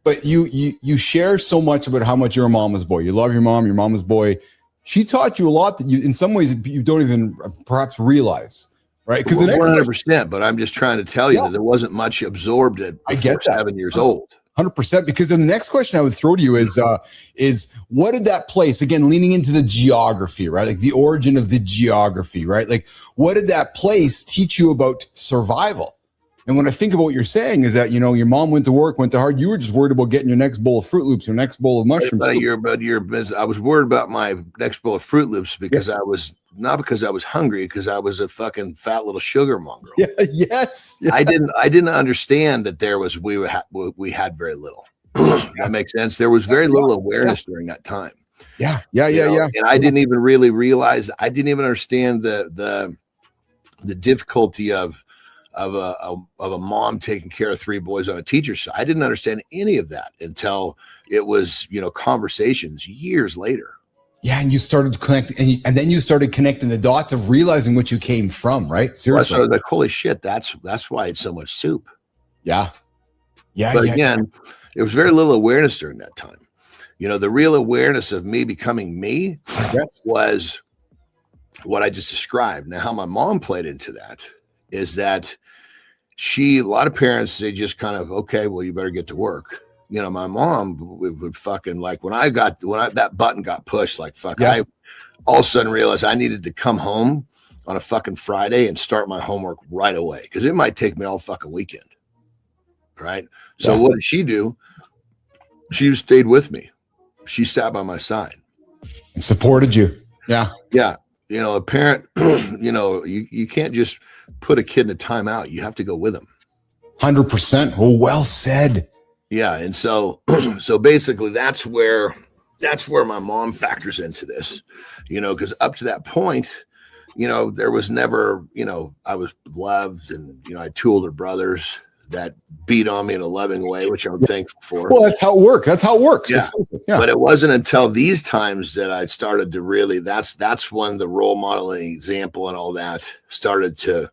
But you share so much about how much you're a mama's boy. You love your mom, your mama's boy. She taught you a lot that you, in some ways, you don't even perhaps realize, right? Because 100%. But I'm just trying to tell you that there wasn't much absorbed at I get that. 7 years old. 100%. Because the next question I would throw to you is what did that place, again, leaning into the geography, right? Like the origin of the geography, right? Like what did that place teach you about survival? And when I think about what you're saying is that, your mom went to work, went to hard. You were just worried about getting your next bowl of Fruit Loops, your next bowl of mushrooms. I was worried about my next bowl of Fruit Loops because Yes. I was not because I was hungry, because I was a fucking fat little sugar mongrel. Yeah, yes. Yeah. I didn't understand that we had very little. That makes sense. There was very little awareness during that time. Yeah. And I didn't even really realize. I didn't even understand the difficulty of a mom taking care of 3 boys on a teacher's side. I didn't understand any of that until it was, conversations years later. Yeah, and you started connecting, and then you started connecting the dots of realizing what you came from, right? Seriously. So like, holy shit, that's why it's so much soup. Yeah. Yeah. But yeah. again, there was very little awareness during that time. You know, the real awareness of me becoming me was what I just described. Now, how my mom played into that is that a lot of parents, they just kind of, okay, well, you better get to work. You know, my mom would fucking like when that button got pushed, like fuck, Yes. I all of a sudden realized I needed to come home on a fucking Friday and start my homework right away because it might take me all fucking weekend. Right. So what did she do? She stayed with me. She sat by my side And supported you. Yeah. Yeah. You know, a parent, you know, you can't just put a kid in a timeout. You have to go with them. 100%. Oh, well said. Yeah. And so, so basically that's where my mom factors into this, you know, because up to that point, you know, there was never, you know, I was loved and, you know, I had two older brothers that beat on me in a loving way, which I'm thankful for. Well, that's how it works. That's how it works. Yeah. Yeah. But it wasn't until these times that I started to really, that's when the role modeling example and all that started to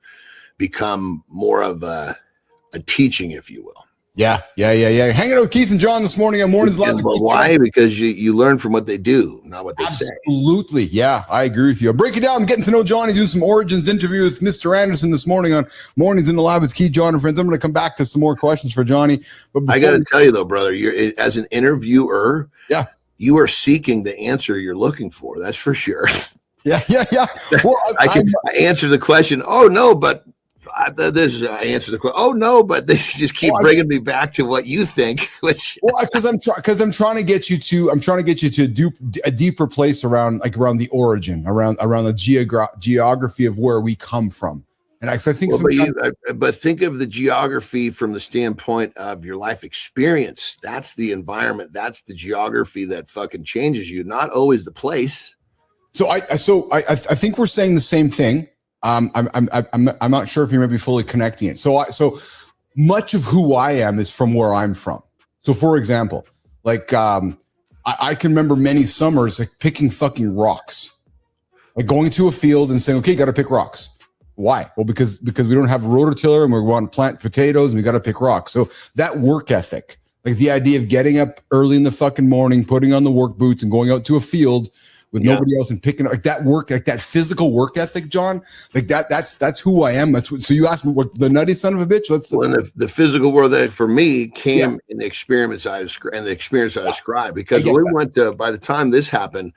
become more of a teaching, if you will. Yeah. Hanging out with Keith and John this morning on Mornings Live. But why? Because you learn from what they do, not what they say. Absolutely. Yeah, I agree with you. I'm breaking down, I'm getting to know Johnny, do some Origins interview with Mr. Anderson this morning on Mornings in the Lab with Keith, John, and friends. I'm going to come back to some more questions for Johnny. But I got to tell you, though, brother, you're as an interviewer, you are seeking the answer you're looking for. That's for sure. Yeah. Well, I answer the question, oh, no, but I answer the question. Oh no, but they just keep bringing me back to what you think. Which because I'm trying to get you to a deeper place around the origin, around the geography of where we come from, and I think. But think of the geography from the standpoint of your life experience. That's the environment. That's the geography that fucking changes you. Not always the place. So I think we're saying the same thing. I'm not sure if you're maybe fully connecting it. So much of who I am is from where I'm from. So for example, like I can remember many summers like picking fucking rocks, like going to a field and saying, okay, got to pick rocks. Why? Well, because we don't have a rototiller and we want to plant potatoes and we got to pick rocks. So that work ethic, like the idea of getting up early in the fucking morning, putting on the work boots and going out to a field with nobody else and picking up like that work, like that physical work ethic, John, like that's who I am. So you asked me what the nutty son of a bitch. The physical world that for me came in the experience I described because we went to, by the time this happened,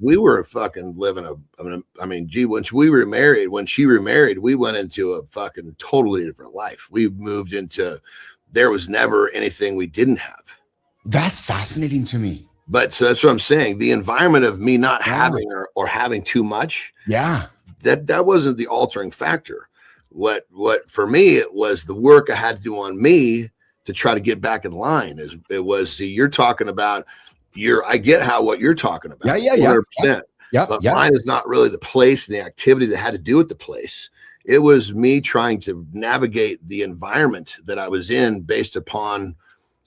we were fucking living when she remarried, we went into a fucking totally different life. We moved into, there was never anything we didn't have. That's fascinating to me. But so that's what I'm saying. The environment of me not having or having too much. That wasn't the altering factor. What for me, it was the work I had to do on me to try to get back in line. You're talking about I get what you're talking about. 100%. But mine is not really the place and the activity that had to do with the place. It was me trying to navigate the environment that I was in based upon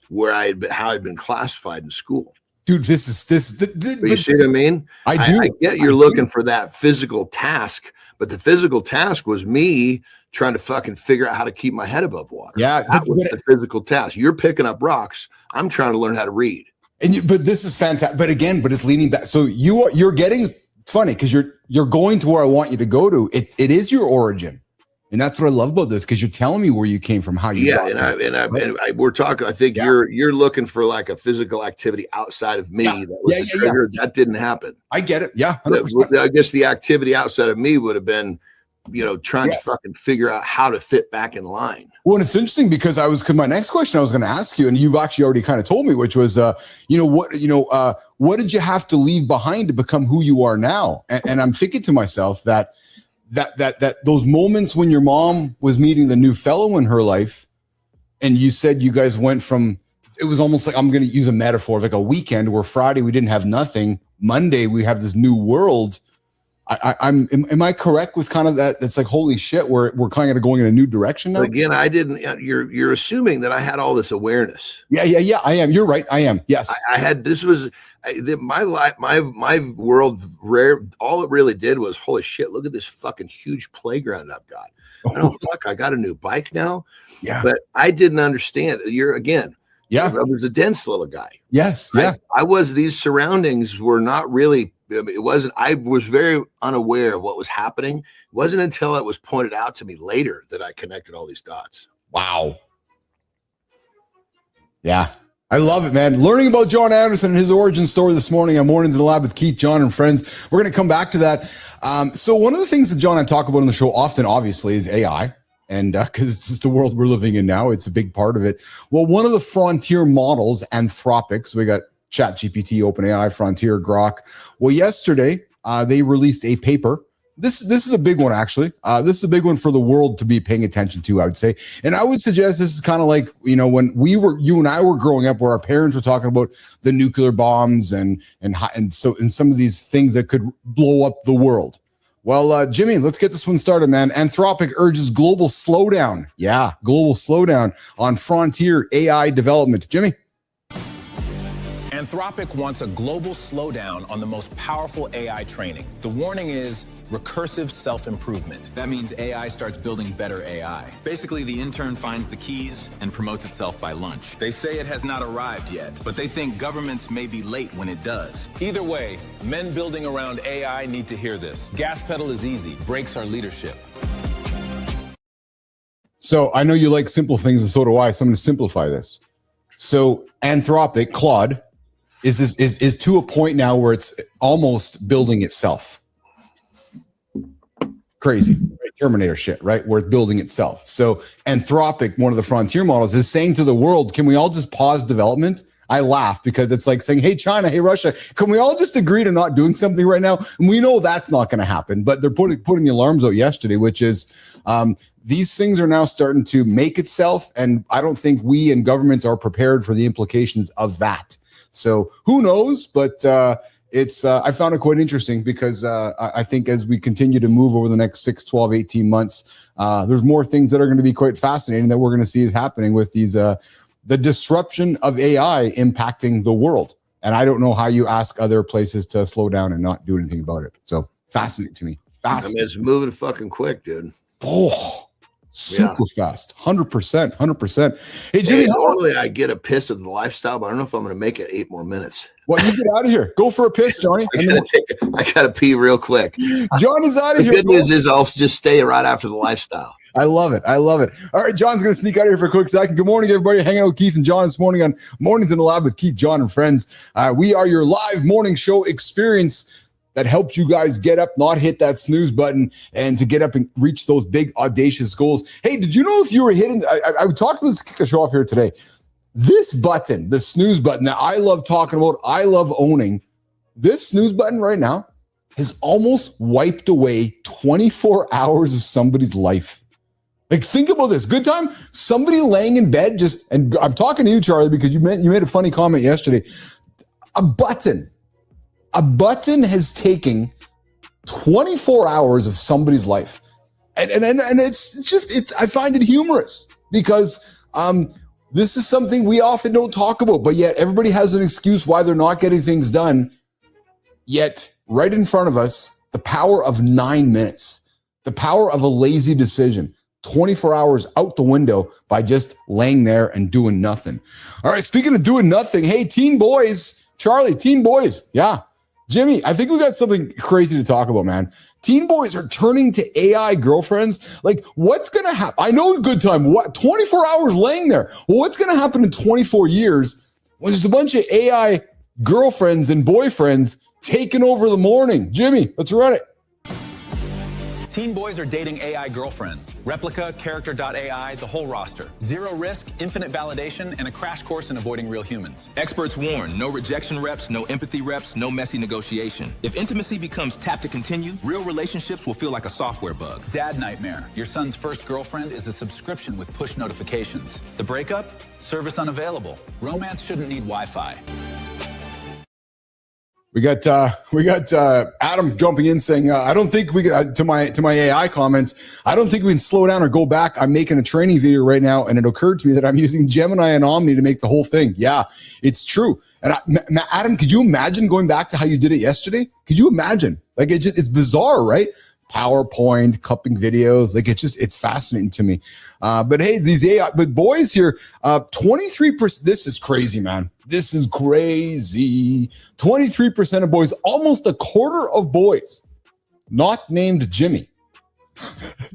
how I'd been classified in school. Dude, you see what I mean? I do. I get you're looking for that physical task, but the physical task was me trying to fucking figure out how to keep my head above water. Yeah, that was the physical task. You're picking up rocks. I'm trying to learn how to read. But this is fantastic. But it's leaning back. So you're getting. It's funny because you're going to where I want you to go to. It is your origin. And that's what I love about this, because you're telling me where you came from, how you got and we're talking. I think you're looking for like a physical activity outside of me. That didn't happen. I get it. Yeah, 100%. I guess the activity outside of me would have been, trying to fucking figure out how to fit back in line. Well, and it's interesting because my next question I was going to ask you, and you've actually already kind of told me, which was, what did you have to leave behind to become who you are now? And I'm thinking to myself that those moments when your mom was meeting the new fellow in her life, and you said you guys went from, it was almost like, I'm going to use a metaphor, like a weekend where Friday we didn't have nothing, Monday we have this new world. Am I correct with kind of that? It's like, holy shit, we're kind of going in a new direction now. Again, I didn't. You're assuming that I had all this awareness. Yeah. I am. You're right. I am. Yes. I had. This was my life. My world. All it really did was, holy shit! Look at this fucking huge playground I've got. I got a new bike now. Yeah. But I didn't understand. Yeah. I was a dense little guy. Yes. Yeah. I was. These surroundings were not really. It wasn't. I was very unaware of what was happening. It wasn't until it was pointed out to me later that I connected all these dots. Wow. Yeah. I love it, man. Learning about John Anderson and his origin story this morning on Mornings in the Lab with Keith, John, and friends. We're going to come back to that. So one of the things that John and I talk about on the show often, obviously, is AI. And because it's just the world we're living in now, it's a big part of it. Well, one of the frontier models, Anthropic, so we got ChatGPT, OpenAI, Frontier, Grok. Well, yesterday, they released a paper. This is a big one, actually. This is a big one for the world to be paying attention to, I would say. And I would suggest this is kind of like, when you and I were growing up, where our parents were talking about the nuclear bombs and some of these things that could blow up the world. Well, Jimmy, let's get this one started, man. Anthropic urges global slowdown. Yeah, global slowdown on frontier AI development. Jimmy? Anthropic wants a global slowdown on the most powerful AI training. The warning is recursive self-improvement. That means AI starts building better AI. Basically, the intern finds the keys and promotes itself by lunch. They say it has not arrived yet, but they think governments may be late when it does. Either way, men building around AI need to hear this. Gas pedal is easy, brakes are leadership. So I know you like simple things, and so do I, so I'm going to simplify this. So Anthropic, Claude, is to a point now where it's almost building itself. Crazy, right? Terminator shit, right? Where it's building itself. So Anthropic, one of the frontier models, is saying to the world, can we all just pause development? I laugh because it's like saying, hey, China, hey, Russia, can we all just agree to not doing something right now? And we know that's not going to happen, but they're putting the alarms out yesterday, which is these things are now starting to make itself. And I don't think we and governments are prepared for the implications of that. So who knows? But I found it quite interesting because I think as we continue to move over the next 6, 12, 18 months, there's more things that are going to be quite fascinating that we're going to see is happening with these the disruption of AI impacting the world. And I don't know how you ask other places to slow down and not do anything about it. So fascinating to me. Fascinating. I mean, it's moving fucking quick, dude. Oh, super fast. 100%. Hey, Jimmy. Normally I get a piss of the lifestyle, but I don't know if I'm going to make it 8 more minutes. Well, you get out of here. Go for a piss, Johnny. I gotta pee real quick. John is out of here. The good news is I'll just stay right after the lifestyle. I love it. All right, John's going to sneak out of here for a quick second. Good morning, everybody. Hanging out with Keith and John this morning on Mornings in the Lab with Keith, John, and friends. We are your live morning show experience that helps you guys get up, not hit that snooze button, and to get up and reach those big, audacious goals. Hey, did you know if you were hitting, I talked about this, kick the show off here today. This button, the snooze button that I love talking about, I love owning, this snooze button right now has almost wiped away 24 hours of somebody's life. Like, think about this. Good time. Somebody laying in bed and I'm talking to you, Charlie, because you made a funny comment yesterday. A button has taken 24 hours of somebody's life. And it's I find it humorous because this is something we often don't talk about, but yet everybody has an excuse why they're not getting things done. Yet right in front of us, the power of 9 minutes, the power of a lazy decision, 24 hours out the window by just laying there and doing nothing. All right, speaking of doing nothing, hey, teen boys, Charlie, teen boys, yeah. Jimmy, I think we got something crazy to talk about, man. Teen boys are turning to AI girlfriends. Like, what's going to happen? I know good time. What? 24 hours laying there. Well, what's going to happen in 24 years when there's a bunch of AI girlfriends and boyfriends taking over the morning? Jimmy, let's run it. Teen boys are dating AI girlfriends. Replica, Character.ai, the whole roster. Zero risk, infinite validation, and a crash course in avoiding real humans. Experts warn, no rejection reps, no empathy reps, no messy negotiation. If intimacy becomes tap to continue, real relationships will feel like a software bug. Dad nightmare. Your son's first girlfriend is a subscription with push notifications. The breakup? Service unavailable. Romance shouldn't need Wi-Fi. We got Adam jumping in saying, I don't think we can, to my AI comments, I don't think we can slow down or go back. I'm making a training video right now, and it occurred to me that I'm using Gemini and Omni to make the whole thing. Yeah, it's true. And Adam, could you imagine going back to how you did it yesterday? Could you imagine? Like it's bizarre, right? PowerPoint, clipping videos, like it's fascinating to me. But hey, these AI, but boys here, 23%. This is crazy, man. This is crazy. 23% of boys, almost a quarter of boys, not named Jimmy,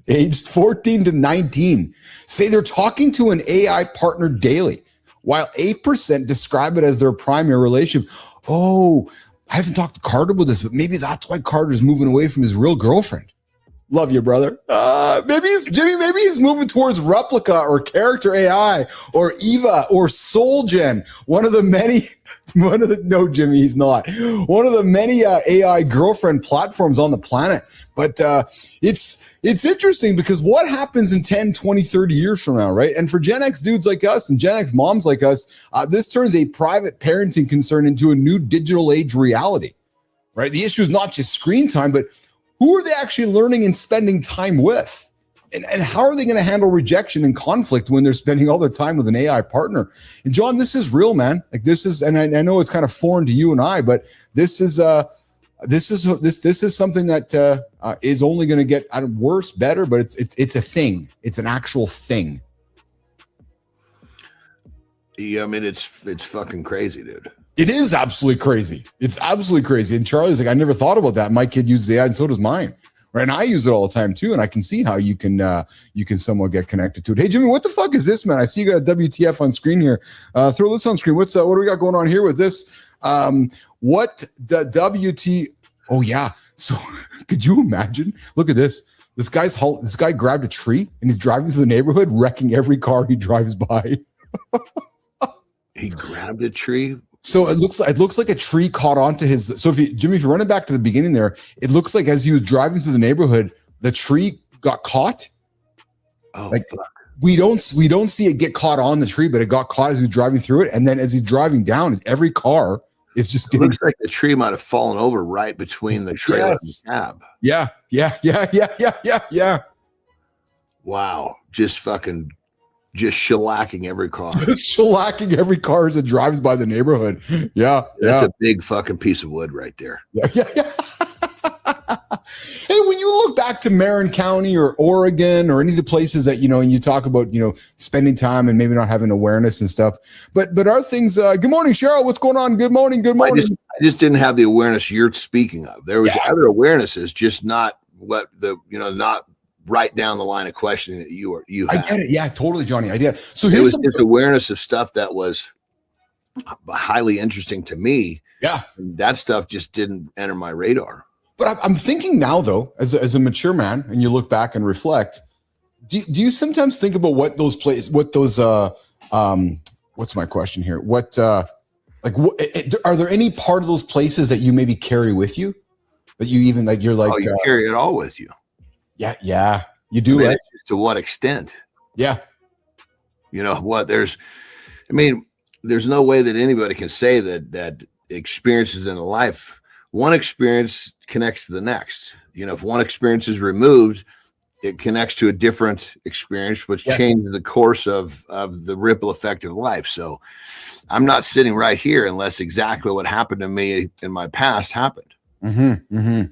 aged 14 to 19, say they're talking to an AI partner daily, while 8% describe it as their primary relationship. Oh, I haven't talked to Carter about this, but maybe that's why Carter's moving away from his real girlfriend. Love you, brother. Maybe he's moving towards Replica or Character AI or Eva or SoulGen. No, Jimmy, he's not. One of the many AI girlfriend platforms on the planet. But it's interesting because what happens in 10, 20, 30 years from now, right? And for Gen X dudes like us and Gen X moms like us, this turns a private parenting concern into a new digital age reality, right? The issue is not just screen time, but who are they actually learning and spending time with? And how are they going to handle rejection and conflict when they're spending all their time with an AI partner? And John, this is real, man. Like this is, and I know it's kind of foreign to you and I, but this is something that is only going to get worse, better, but it's a thing. It's an actual thing. Yeah, I mean it's fucking crazy, dude. It is absolutely crazy. It's absolutely crazy. And Charlie's like, I never thought about that. My kid uses AI, and so does mine. Right, and I use it all the time too, and I can see how you can somewhat get connected to it. Hey, Jimmy, what the fuck is this, man? I see you got a WTF on screen here. Throw this on screen. What do we got going on here with this? What the WT? Oh yeah. So could you imagine? Look at this. This guy grabbed a tree and he's driving through the neighborhood, wrecking every car he drives by. He grabbed a tree. So it looks like a tree caught onto his. So if you're running back to the beginning there, it looks like as he was driving through the neighborhood, the tree got caught. Oh, like fuck. we don't see it get caught on the tree, but it got caught as he was driving through it. And then as he's driving down, every car is just It getting. looks like the tree might have fallen over right between the trailer and the cab. Yeah. Wow, just shellacking every car. Just shellacking every car as it drives by the neighborhood. Yeah. That's a big fucking piece of wood right there. Yeah. Hey, when you look back to Marin County or Oregon or any of the places that, and you talk about, spending time and maybe not having awareness and stuff, but are things, good morning, Cheryl, what's going on? Good morning. I just didn't have the awareness you're speaking of. There was other awarenesses, just not what not right down the line of questioning that you had. I get it. Yeah, totally, Johnny. I did. So it was just awareness of stuff that was highly interesting to me. Yeah. And that stuff just didn't enter my radar. But I'm thinking now, though, as a mature man, and you look back and reflect, do you sometimes think about what those places, what's my question here? Are there any part of those places that you maybe carry with you that you even you carry it all with you? Yeah, you do. Right? To what extent? Yeah. There's no way that anybody can say that experiences in a life, one experience connects to the next. If one experience is removed, it connects to a different experience, which changes the course of the ripple effect of life. So I'm not sitting right here unless exactly what happened to me in my past happened. Mm-hmm, mm-hmm.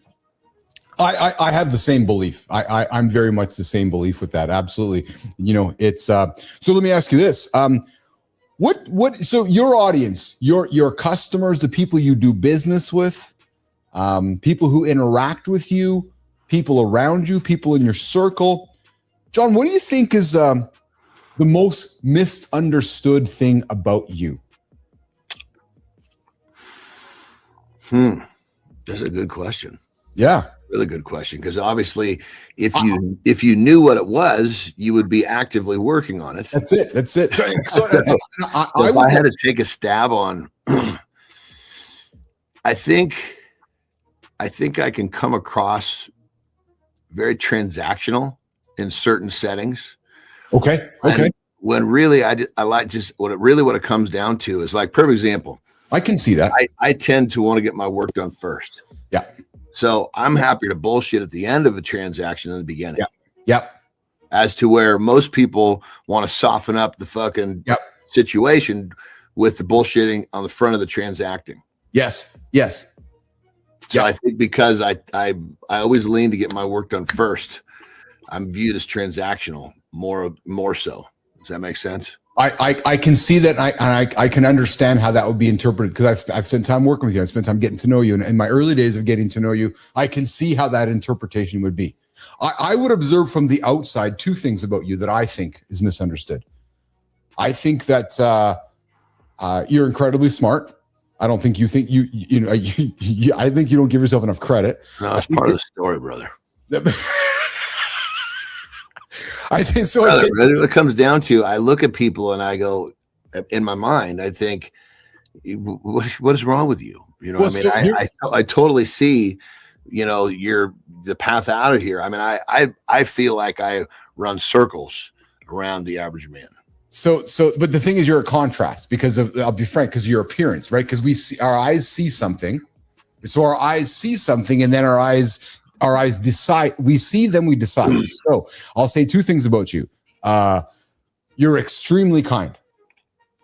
I have the same belief. I'm very much the same belief with that. Absolutely. It's so let me ask you this. So your audience, your customers, the people you do business with, people who interact with you, people around you, people in your circle. John, what do you think is the most misunderstood thing about you? That's a good question. Yeah. Really good question, because obviously if you knew what it was, you would be actively working on it. That's it. So, if I had to take a stab on, I think I can come across very transactional in certain settings. Okay. And when really I like just what it comes down to is, like, perfect example. I can see that. I tend to want to get my work done first. Yeah. So I'm happy to bullshit at the end of a transaction in the beginning. Yeah. Yep. As to where most people want to soften up the fucking situation with the bullshitting on the front of the transacting. Yes. Yes. So I think because I always lean to get my work done first, I'm viewed as transactional more so. Does that make sense? I can see that. I can understand how that would be interpreted because I've spent time working with you. I spent time getting to know you. And in my early days of getting to know you, I can see how that interpretation would be. I would observe from the outside two things about you that I think is misunderstood. I think that you're incredibly smart. I don't think you think I think you don't give yourself enough credit. No, that's part of the story, brother. I think so. Brother, it comes down to, I look at people and I go, in my mind, I think, what is wrong with you? You know, Well, I totally see, you know, the path out of here. I mean, I feel like I run circles around the average man. So, but the thing is, you're a contrast because of, I'll be frank, because of your appearance, right? Because our eyes see something. So our eyes see something, and then our eyes decide. We see, then we decide. So I'll say two things about you. You're extremely kind.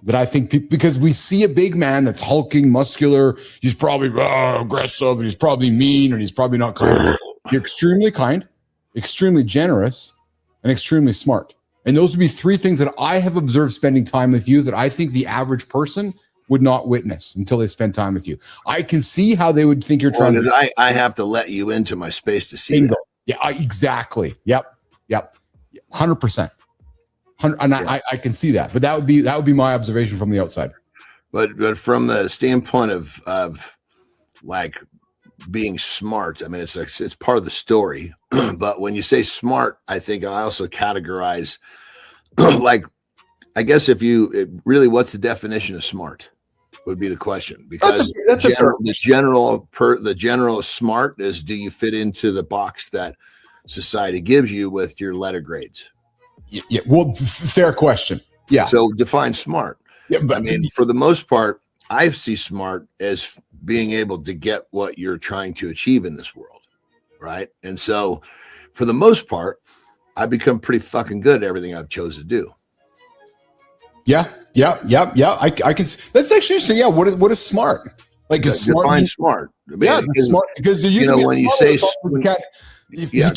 That I think because we see a big man that's hulking, muscular. He's probably aggressive, and he's probably mean, and he's probably not kind. You're extremely kind, extremely generous, and extremely smart. And those would be three things that I have observed spending time with you that I think the average person would not witness until they spend time with you. I can see how they would think you're trying to. I have to let you into my space to see that. Yeah, exactly. Yep. 100%. And I can see that, but that would be my observation from the outside. But from the standpoint of like being smart, I mean, it's part of the story. But when you say smart, I think I also categorize like, I guess what's the definition of smart would be the question, because the general smart is, do you fit into the box that society gives you with your letter grades? Yeah. Well, fair question. Yeah. So define smart. Yeah, but I mean, for the most part, I see smart as being able to get what you're trying to achieve in this world, right? And so, for the most part, I've become pretty fucking good at everything I've chosen to do. Yeah. I can. That's actually interesting. Yeah. What is smart? Like, is smart? Define smart. I mean, yeah, smart, because you know when you say. If you're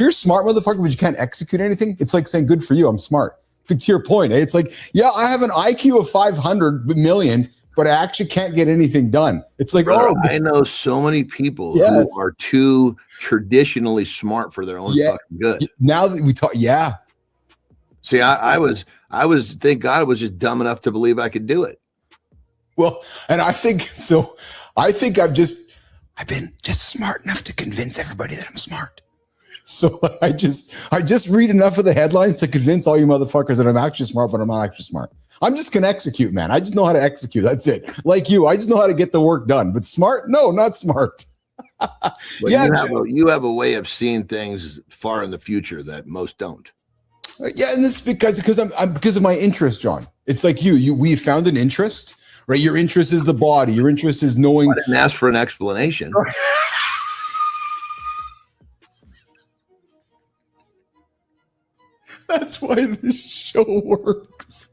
a smart motherfucker, but you can't execute anything, it's like saying, good for you, I'm smart. To your point, it's like, yeah, I have an IQ of 500 million, but I actually can't get anything done. It's like, I know so many people who are too traditionally smart for their own fucking good. Now that we talk, See, I was, thank God I was just dumb enough to believe I could do it. Well, and I think so. I think I've been just smart enough to convince everybody that I'm smart. So I just read enough of the headlines to convince all you motherfuckers that I'm actually smart, but I'm not actually smart. I'm just gonna execute, man. I just know how to execute. That's it. Like you, I just know how to get the work done. But smart? No, not smart. You have a way of seeing things far in the future that most don't. Yeah, and it's because of my interest, John. It's like we found an interest. Right, your interest is the body. Your interest is knowing. I didn't ask for an explanation. That's why this show works.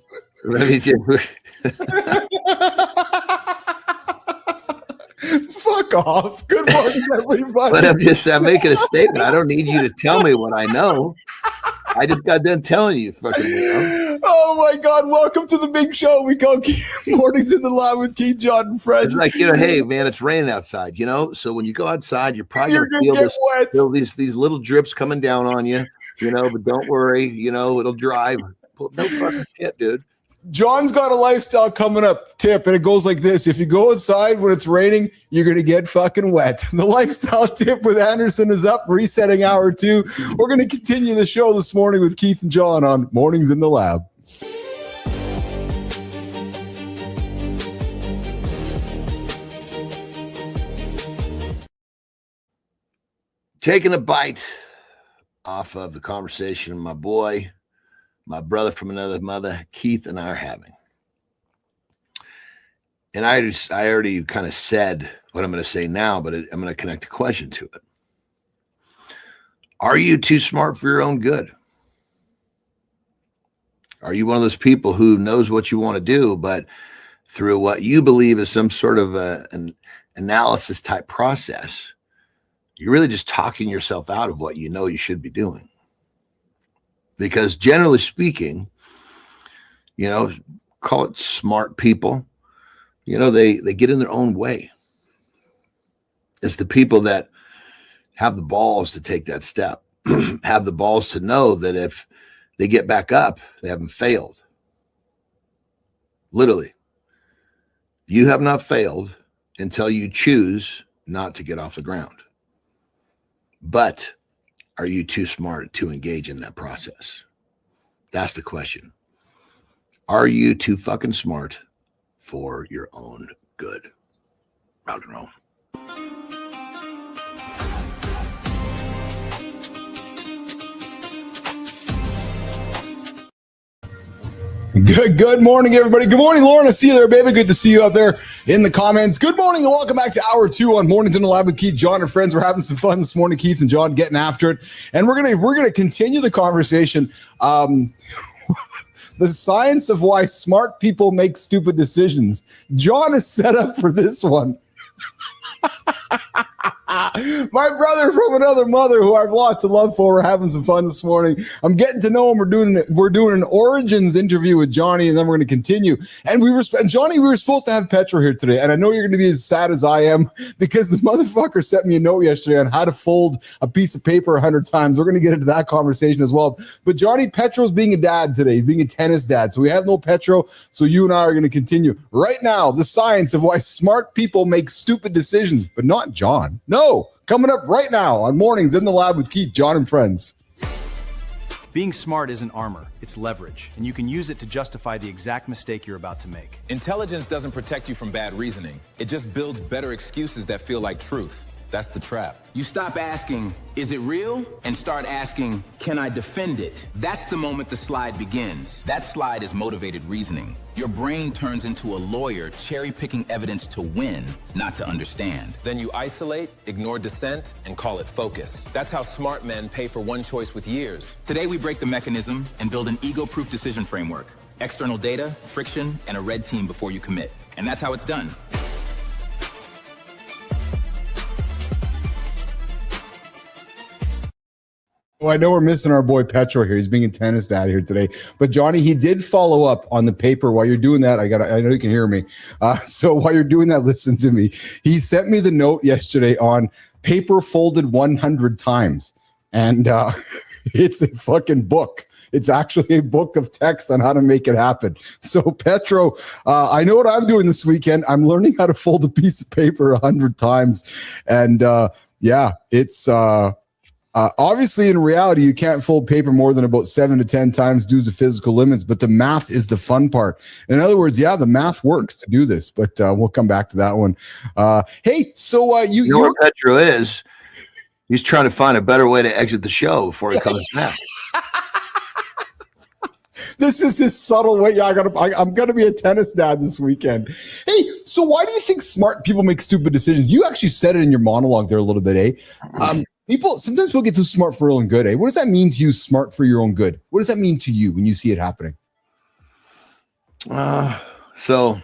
Fuck off. Good morning, everybody. But I'm making a statement. I don't need you to tell me what I know. I just got done telling you, fucking. Oh my God! Welcome to the big show we call Mornings in the Lab with Keith, John, and friends. It's like, hey man, it's raining outside, So when you go outside, you're probably gonna feel these little drips coming down on you, But don't worry, it'll dry. No fucking shit, dude. John's got a lifestyle coming up tip, and it goes like this. If you go outside when it's raining, you're going to get fucking wet. The lifestyle tip with Anderson is up, resetting hour 2. We're going to continue the show this morning with Keith and John on Mornings in the Lab. Taking a bite off of the conversation my brother from another mother, Keith, and I are having. And I already kind of said what I'm going to say now, but I'm going to connect a question to it. Are you too smart for your own good? Are you one of those people who knows what you want to do, but through what you believe is some sort of an analysis type process, you're really just talking yourself out of what you know you should be doing? Because generally speaking, call it smart people, they get in their own way. It's the people that have the balls to take that step, have the balls to know that if they get back up, they haven't failed. Literally, you have not failed until you choose not to get off the ground. But are you too smart to engage in that process? That's the question. Are you too fucking smart for your own good? Rock and roll. Good morning, everybody. Good morning, Lauren. I see you there, baby. Good to see you out there in the comments. Good morning and welcome back to hour 2 on Mornington Live with Keith, John, and friends. We're having some fun this morning, Keith and John, getting after it, and we're gonna continue the conversation. The science of why smart people make stupid decisions. John is set up for this one. My brother from another mother who I've lots of love for. We're having some fun this morning. I'm getting to know him. We're doing an origins interview with Johnny, and then we're going to continue. And Johnny, we were supposed to have Petro here today, and I know you're going to be as sad as I am because the motherfucker sent me a note yesterday on how to fold a piece of paper 100 times. We're going to get into that conversation as well. But Johnny, Petro's being a dad today. He's being a tennis dad, so we have no Petro. So you and I are going to continue right now. The science of why smart people make stupid decisions, but not John. No. Coming up right now on Mornings in the Lab with Keith, John, and friends. Being smart isn't armor, it's leverage, and you can use it to justify the exact mistake you're about to make. Intelligence doesn't protect you from bad reasoning. It just builds better excuses that feel like truth. That's the trap. You stop asking, is it real? And start asking, can I defend it? That's the moment the slide begins. That slide is motivated reasoning. Your brain turns into a lawyer cherry-picking evidence to win, not to understand. Then you isolate, ignore dissent, and call it focus. That's how smart men pay for one choice with years. Today we break the mechanism and build an ego-proof decision framework. External data, friction, and a red team before you commit. And that's how it's done. Well, I know we're missing our boy Petro here. He's being a tennis dad here today. But Johnny, he did follow up on the paper. While you're doing that, I know you can hear me. So while you're doing that, listen to me. He sent me the note yesterday on paper folded 100 times. And it's a fucking book. It's actually a book of text on how to make it happen. So Petro, I know what I'm doing this weekend. I'm learning how to fold a piece of paper 100 times. And it's... obviously, in reality, you can't fold paper more than about 7 to 10 times due to physical limits, but the math is the fun part. In other words, the math works to do this, but we'll come back to that one. Hey, so you know what Petro is? He's trying to find a better way to exit the show before he comes back. This is his subtle way. Yeah, I'm gonna be a tennis dad this weekend. Hey, so why do you think smart people make stupid decisions? You actually said it in your monologue there a little bit, eh? Sometimes people get too smart for their own good, eh? What does that mean to you, smart for your own good? What does that mean to you when you see it happening? So,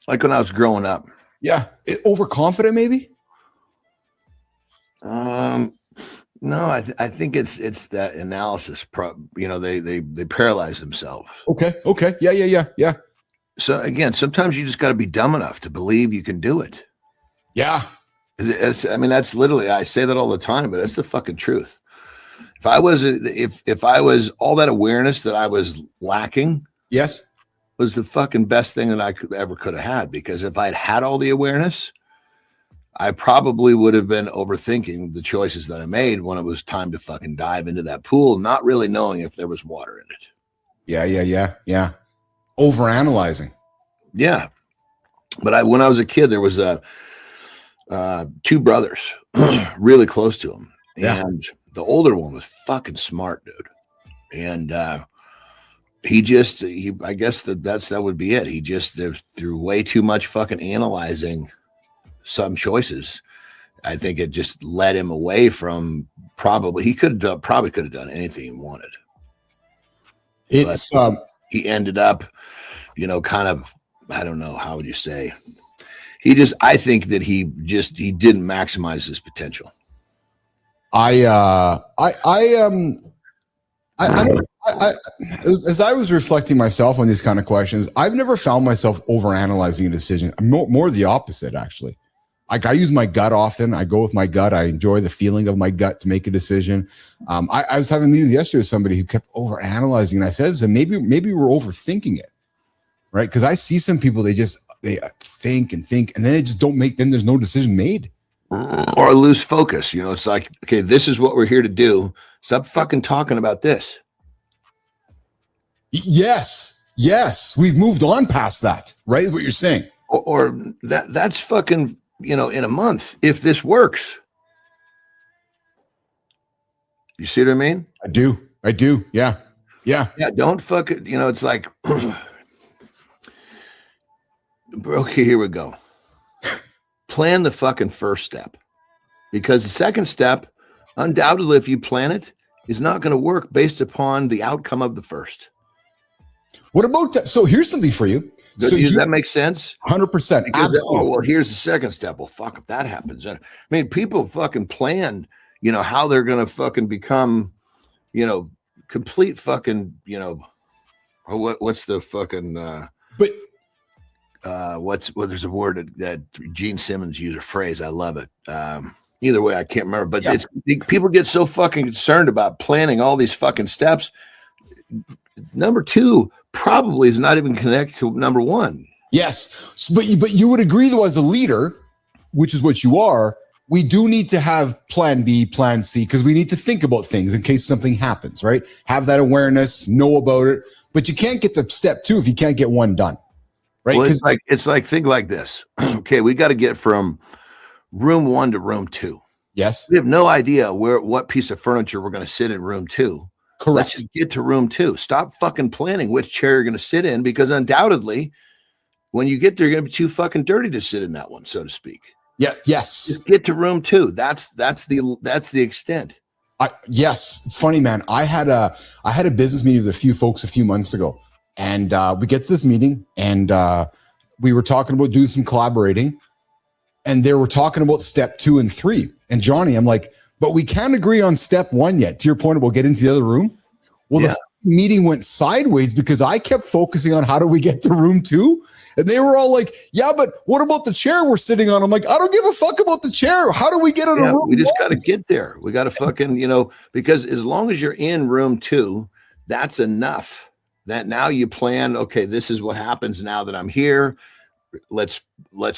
like when I was growing up. Yeah. Overconfident, maybe? No, I think it's that analysis. They paralyze themselves. Okay. Yeah. So again, sometimes you just got to be dumb enough to believe you can do it. Yeah. That's literally, I say that all the time, but that's the fucking truth. If I was all that awareness that I was lacking, yes, was the fucking best thing that I could have had. Because if I'd had all the awareness, I probably would have been overthinking the choices that I made when it was time to fucking dive into that pool, not really knowing if there was water in it. Yeah. Overanalyzing. Yeah. But when I was a kid, there was two brothers really close to him. And the older one was fucking smart, dude. And I guess that would be it. He just through way too much fucking analyzing some choices. I think it just led him away from he could have done anything he wanted. It's he ended up, kind of, I don't know, how would you say? I think that he didn't maximize his potential. As I was reflecting myself on these kind of questions, I've never found myself overanalyzing a decision. More the opposite, actually. Like, I use my gut often. I go with my gut. I enjoy the feeling of my gut to make a decision. I was having a meeting yesterday with somebody who kept overanalyzing, and I said, maybe we're overthinking it, right? Because I see some people, they think, and then they just don't make. Then there's no decision made, or lose focus. It's like, okay, this is what we're here to do. Stop fucking talking about this. Yes, we've moved on past that, right? What you're saying, or that's fucking. In a month, if this works. You see what I mean? I do. Yeah. Don't fuck it. It's like, okay, here we go. Plan the fucking first step, because the second step, undoubtedly, if you plan it, is not going to work based upon the outcome of the first. What about so here's something for you. Does that make sense? 100%. Absolutely. Well, here's the second step. Well, fuck, if that happens. I mean, people fucking plan, how they're going to fucking become, complete fucking, what's the fucking, there's a word that Gene Simmons used, a phrase. I love it. Either way, I can't remember, but people get so fucking concerned about planning all these fucking steps. Number two probably is not even connected to number one. Yes, but you would agree, though, as a leader, which is what you are, we do need to have plan B, plan C, because we need to think about things in case something happens, right? Have that awareness, know about it, but you can't get to step two if you can't get one done, right? Well, it's like think like this. Okay, we got to get from room 1 to room 2. Yes, we have no idea what piece of furniture we're going to sit in room 2. Correct. Let's just get to room 2. Stop fucking planning which chair you're going to sit in, because undoubtedly, when you get there, you're going to be too fucking dirty to sit in that one, so to speak. Yeah. Yes. Just get to room 2. That's the extent. Yes, it's funny, man. I had a business meeting with a few folks a few months ago, and we get to this meeting, and we were talking about doing some collaborating, and they were talking about step 2 and 3. And Johnny, I'm like, but we can't agree on step 1 yet. To your point about getting to the other room. Well, the meeting went sideways because I kept focusing on how do we get to room 2. And they were all like, yeah, but what about the chair we're sitting on? I'm like, I don't give a fuck about the chair. How do we get in a room? We just got to get there. We got to fucking, because as long as you're in room 2, that's enough. That now you plan, okay, this is what happens now that I'm here. Let's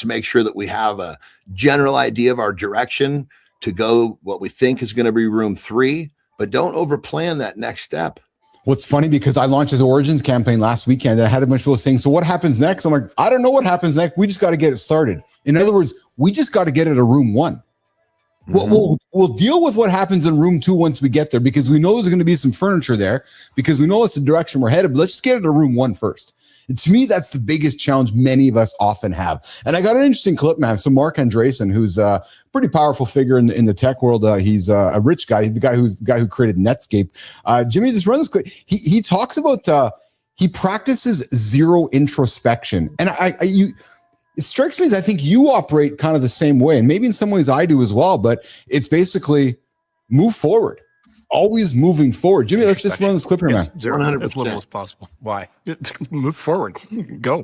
make sure that we have a general idea of our direction to go what we think is going to be room 3, but don't overplan that next step. What's funny, because I launched his Origins campaign last weekend, and I had a bunch of people saying, so what happens next? I'm like, I don't know what happens next. We just got to get it started. In other words, we just got to get it to room 1. Mm-hmm. We'll deal with what happens in room 2 once we get there, because we know there's going to be some furniture there, because we know that's the direction we're headed, but let's just get it to room 1 first. And to me, that's the biggest challenge many of us often have. And I got an interesting clip, man. So Mark Andreessen, who's a pretty powerful figure in the tech world, he's a rich guy. He's the guy who created Netscape. Jimmy, just run this clip. He talks about he practices zero introspection, and it strikes me as I think you operate kind of the same way, and maybe in some ways I do as well. But it's basically move forward. Always moving forward. Jimmy, let's just run this clip here, man. 100%. As little as possible. Why? Move forward. Go.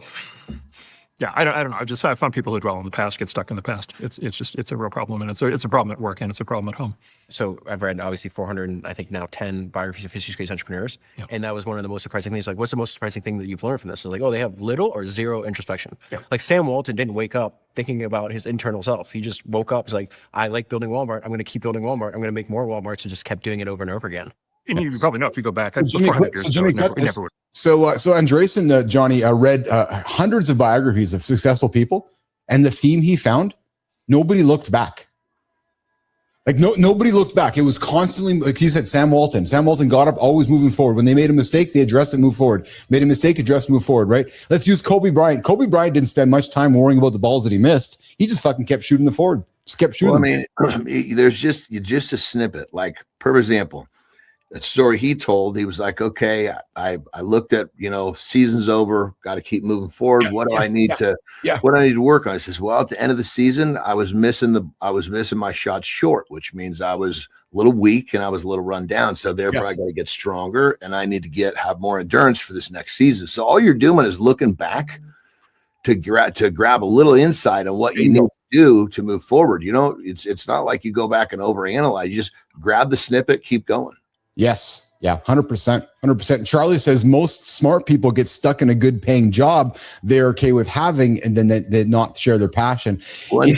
Yeah, I don't know. I found people who dwell in the past get stuck in the past. It's a real problem, and it's a problem at work, and it's a problem at home. So I've read obviously 400, and I think now 10 biographies of history space entrepreneurs, and that was one of the most surprising things. Like, what's the most surprising thing that you've learned from this? So like, oh, they have little or zero introspection. Yeah. Like Sam Walton didn't wake up thinking about his internal self. He just woke up. He's like, I like building Walmart. I'm going to keep building Walmart. I'm going to make more Walmarts, and just kept doing it over and over again. And you probably know if you go back, Jimmy, So Andreessen, Johnny, read hundreds of biographies of successful people, and the theme he found: nobody looked back. Like nobody looked back. It was constantly, like he said, Sam Walton. Sam Walton got up, always moving forward. When they made a mistake, they addressed it, move forward. Made a mistake, addressed, move forward, right? Let's use Kobe Bryant. Kobe Bryant didn't spend much time worrying about the balls that he missed. He just fucking kept shooting the forward. Just kept shooting. Well, I mean, there's just a snippet. Like, for example, that story he told, he was like, okay, I looked at, season's over, got to keep moving forward. What do I need to work on? I says, well, at the end of the season, I was missing my shots short, which means I was a little weak and I was a little run down. So therefore I got to get stronger and I need to have more endurance for this next season. So all you're doing is looking back to grab a little insight on what you need to do to move forward. It's not like you go back and overanalyze. You just grab the snippet, keep going. Yes. Yeah. 100%. 100%. Charlie says most smart people get stuck in a good paying job they're okay with having, and then they not share their passion. Well, and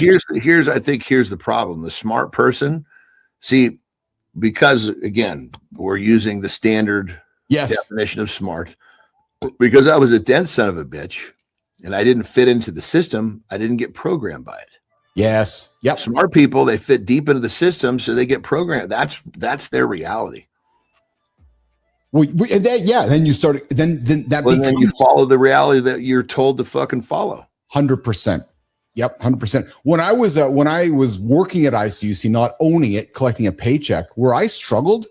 I think here's the problem. The smart person, see, because again, we're using the standard definition of smart, because I was a dense son of a bitch and I didn't fit into the system. I didn't get programmed by it. Yes. Yep. Smart people, they fit deep into the system, so they get programmed. That's their reality. Well, then you start. Then you follow the reality that you're told to fucking follow. 100%. Yep, 100%. When I was working at ICUC, not owning it, collecting a paycheck, where I struggled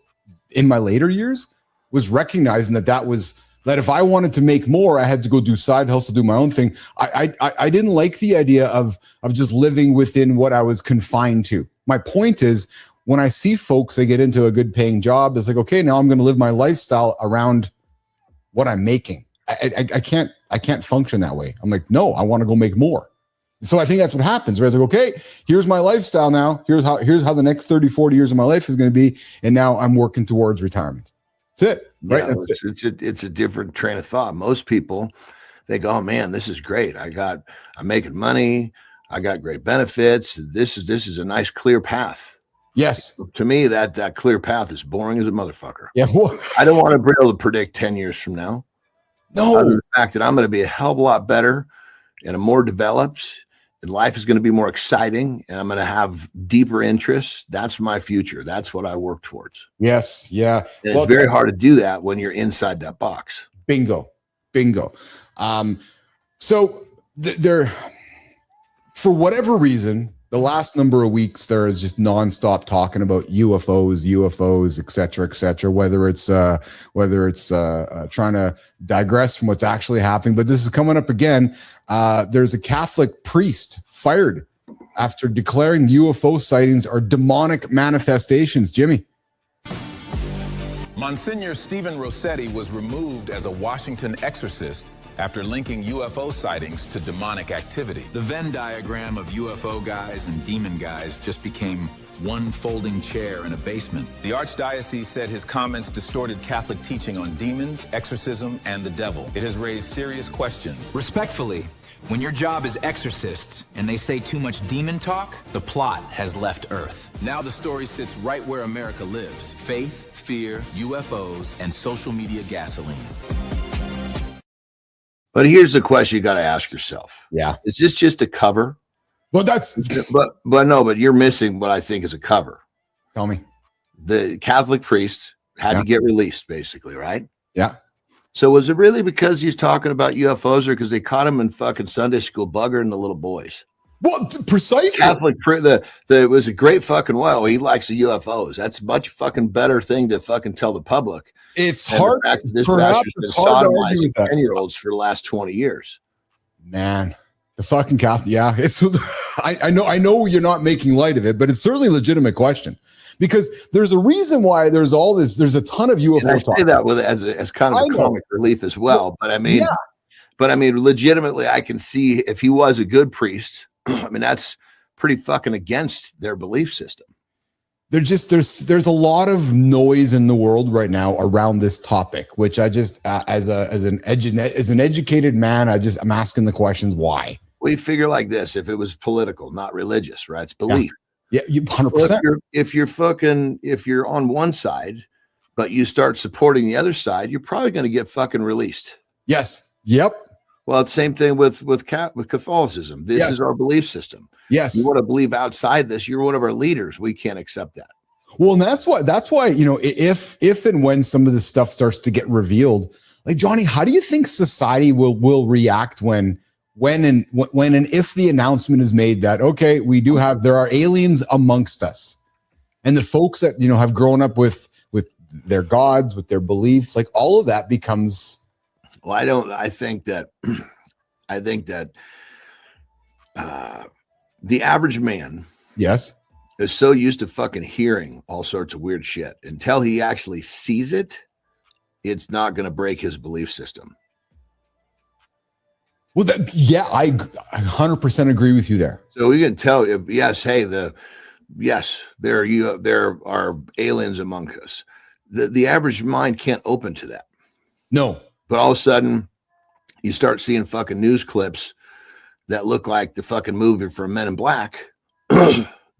in my later years was recognizing that if I wanted to make more, I had to go do side hustle, do my own thing. I didn't like the idea of just living within what I was confined to. My point is, when I see folks, they get into a good paying job, it's like, okay, now I'm going to live my lifestyle around what I'm making. I can't function that way. I'm like, no, I want to go make more. So I think that's what happens. Where it's like, okay, here's my lifestyle now. Here's how the next 30, 40 years of my life is going to be. And now I'm working towards retirement. That's it. Right. Yeah, it's a different train of thought. Most people, they go, oh man, this is great. I'm making money. I got great benefits. This is a nice clear path. Yes. To me, that clear path is boring as a motherfucker. Yeah. Well, I don't want to be able to predict 10 years from now. No. Other than the fact that I'm going to be a hell of a lot better and more developed, and life is going to be more exciting, and I'm going to have deeper interests. That's my future. That's what I work towards. Yes. Yeah. And it's very hard to do that when you're inside that box. Bingo. So there, for whatever reason, the last number of weeks, there is just nonstop talking about UFOs, et cetera, whether it's trying to digress from what's actually happening. But this is coming up again. There's a Catholic priest fired after declaring UFO sightings are demonic manifestations. Jimmy. Monsignor Stephen Rossetti was removed as a Washington exorcist after linking UFO sightings to demonic activity. The Venn diagram of UFO guys and demon guys just became one folding chair in a basement. The Archdiocese said his comments distorted Catholic teaching on demons, exorcism, and the devil. It has raised serious questions. Respectfully, when your job is exorcists and they say too much demon talk, the plot has left Earth. Now the story sits right where America lives. Faith, fear, UFOs, and social media gasoline. But here's the question you got to ask yourself. Yeah. Is this just a cover? Well, but you're missing what I think is a cover. Tell me. The Catholic priest had to get released, basically, right? Yeah. So was it really because he's talking about UFOs, or because they caught him in fucking Sunday school buggering the little boys? Well, precisely. Catholic it was a great fucking he likes the UFOs. That's a much fucking better thing to fucking tell the public. It's hard. This pastor's been sodomizing 10-year-olds for the last 20 years. Man, the fucking Catholic. Yeah, it's. I know you're not making light of it, but it's certainly a legitimate question, because there's a reason why there's all this. There's a ton of UFO. And I say that as kind of a comic relief as well. But I mean, legitimately, I can see if he was a good priest. I mean, that's pretty fucking against their belief system. There's a lot of noise in the world right now around this topic, which I just as an educated man, I'm asking the questions why. We figure like this: if it was political, not religious, right? It's belief. Yeah, you 100%. If you're on one side, but you start supporting the other side, you're probably going to get fucking released. Yes. Yep. Well, it's the same thing with Catholicism. This is our belief system. Yes. You want to believe outside this, you're one of our leaders. We can't accept that. Well, and that's why, you know, if and when some of this stuff starts to get revealed, like, Johnny, how do you think society will react when and if the announcement is made that, okay, there are aliens amongst us, and the folks that, you know, have grown up with their gods, with their beliefs, like all of that becomes. Well, I think that the average man, yes, is so used to fucking hearing all sorts of weird shit until he actually sees it. It's not going to break his belief system. Well, I 100% agree with you there. So we can tell, yes, hey, there are aliens among us. The average mind can't open to that. No. But all of a sudden, you start seeing fucking news clips that look like the fucking movie from Men in Black.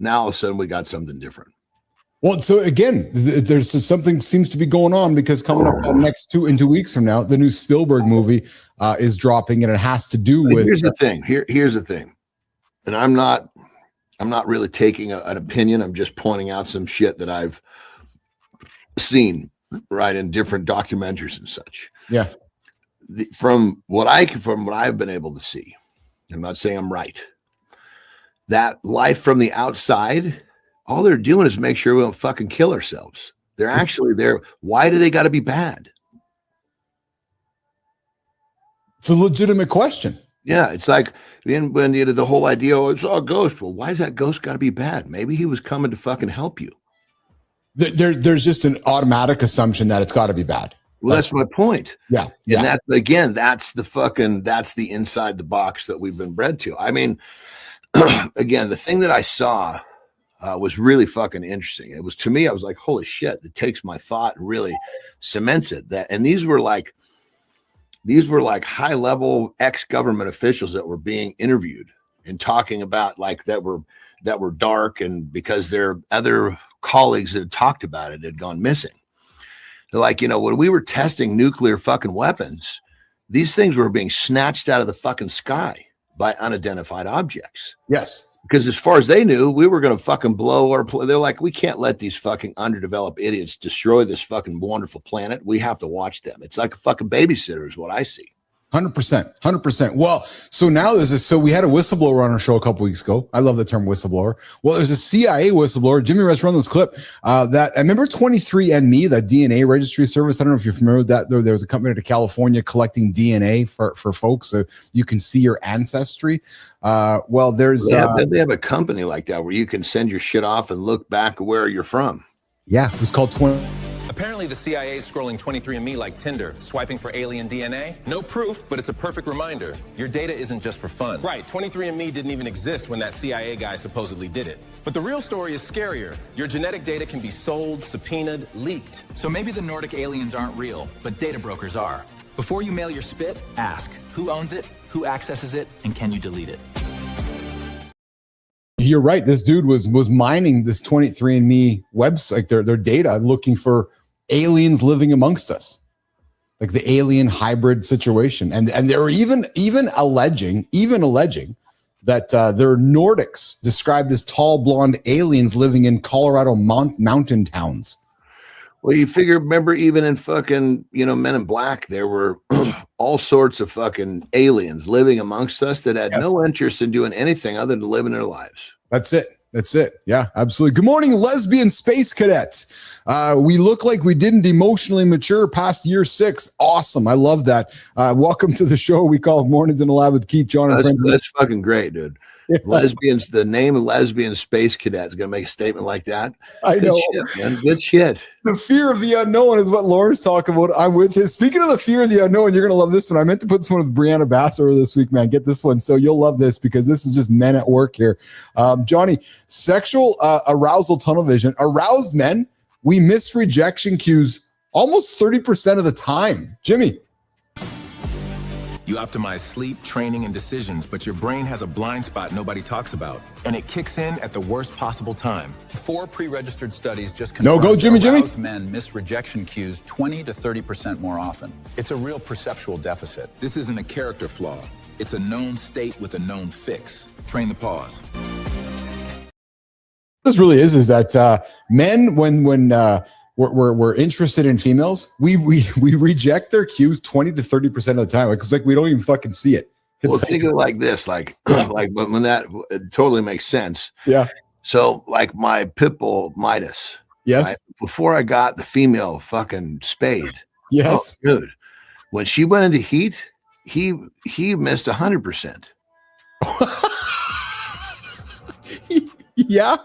Now all of a sudden we got something different. Well, so again, there's something seems to be going on, because coming up in 2 weeks from now, the new Spielberg movie is dropping, and it has to do with. Here's the thing. Here's the thing, and I'm not really taking an opinion. I'm just pointing out some shit that I've seen right in different documentaries and such. Yeah. From what I've been able to see, I'm not saying I'm right, that life from the outside, all they're doing is make sure we don't fucking kill ourselves. They're actually there. Why do they got to be bad? It's a legitimate question. Yeah, it's like when you know, the whole idea, oh, it's a ghost. Well, why is that ghost got to be bad? Maybe he was coming to fucking help you. There's just an automatic assumption that it's got to be bad. Well, that's my point. Yeah. And that's the inside the box that we've been bred to. I mean, again, the thing that I saw was really fucking interesting. It was, to me, I was like, holy shit, it takes my thought and really cements it. And these were like high level ex-government officials that were being interviewed and talking about like that were dark, and because their other colleagues that had talked about it had gone missing. They're like, you know, when we were testing nuclear fucking weapons, these things were being snatched out of the fucking sky by unidentified objects. Yes. Because as far as they knew, we were going to fucking blow our they're like, we can't let these fucking underdeveloped idiots destroy this fucking wonderful planet. We have to watch them. It's like a fucking babysitter is what I see. 100%. Well, so now so we had a whistleblower on our show a couple weeks ago. I love the term whistleblower. Well, there's a CIA whistleblower. Jimmy, let's run this clip. That I remember 23andMe, that DNA registry service. I don't know if you're familiar with that. There was a company to California collecting DNA for folks, so you can see your ancestry. Well, they have a company like that where you can send your shit off and look back where you're from. Yeah, it was called 20. Apparently, the CIA is scrolling 23andMe like Tinder, swiping for alien DNA. No proof, but it's a perfect reminder. Your data isn't just for fun. Right, 23andMe didn't even exist when that CIA guy supposedly did it. But the real story is scarier. Your genetic data can be sold, subpoenaed, leaked. So maybe the Nordic aliens aren't real, but data brokers are. Before you mail your spit, ask, who owns it, who accesses it, and can you delete it? You're right. This dude was mining this 23andMe website, their data, looking for aliens living amongst us, like the alien hybrid situation. And they were even alleging that there are Nordics described as tall blonde aliens living in Colorado mountain towns. Well, you remember even in fucking, you know, Men in Black, there were all sorts of fucking aliens living amongst us that had no interest in doing anything other than living their lives. That's it. Yeah, absolutely. Good morning, lesbian space cadets. We look like we didn't emotionally mature past year 6. Awesome. I love that. Welcome to the show we call Mornings in the Lab with Keith, John, and friends. That's fucking great, dude. Yeah. Lesbians, the name of lesbian space cadet is going to make a statement like that. I know. Good shit, man. Good shit. The fear of the unknown is what Lauren's talking about. I'm with you. Speaking of the fear of the unknown, you're going to love this one. I meant to put this one with Brianna Bassler this week, man. Get this one. So you'll love this because this is just men at work here. Johnny, sexual arousal tunnel vision. Aroused men, we miss rejection cues almost 30% of the time. Jimmy. You optimize sleep, training, and decisions, but your brain has a blind spot nobody talks about. And it kicks in at the worst possible time. 4 pre-registered studies just No, confirmed go, Jimmy. aroused men miss rejection cues 20 to 30% more often. It's a real perceptual deficit. This isn't a character flaw. It's a known state with a known fix. Train the pause. This really is that men, when we're interested in females, we reject their cues 20 to 30% of the time. Like, it's like we don't even fucking see it. Well, think of it like this, like when that it totally makes sense. Yeah. So like my pit bull Midas. Yes. Right? Before I got the female fucking spayed. Yes. Oh, dude. When she went into heat, he missed 100%. Yeah.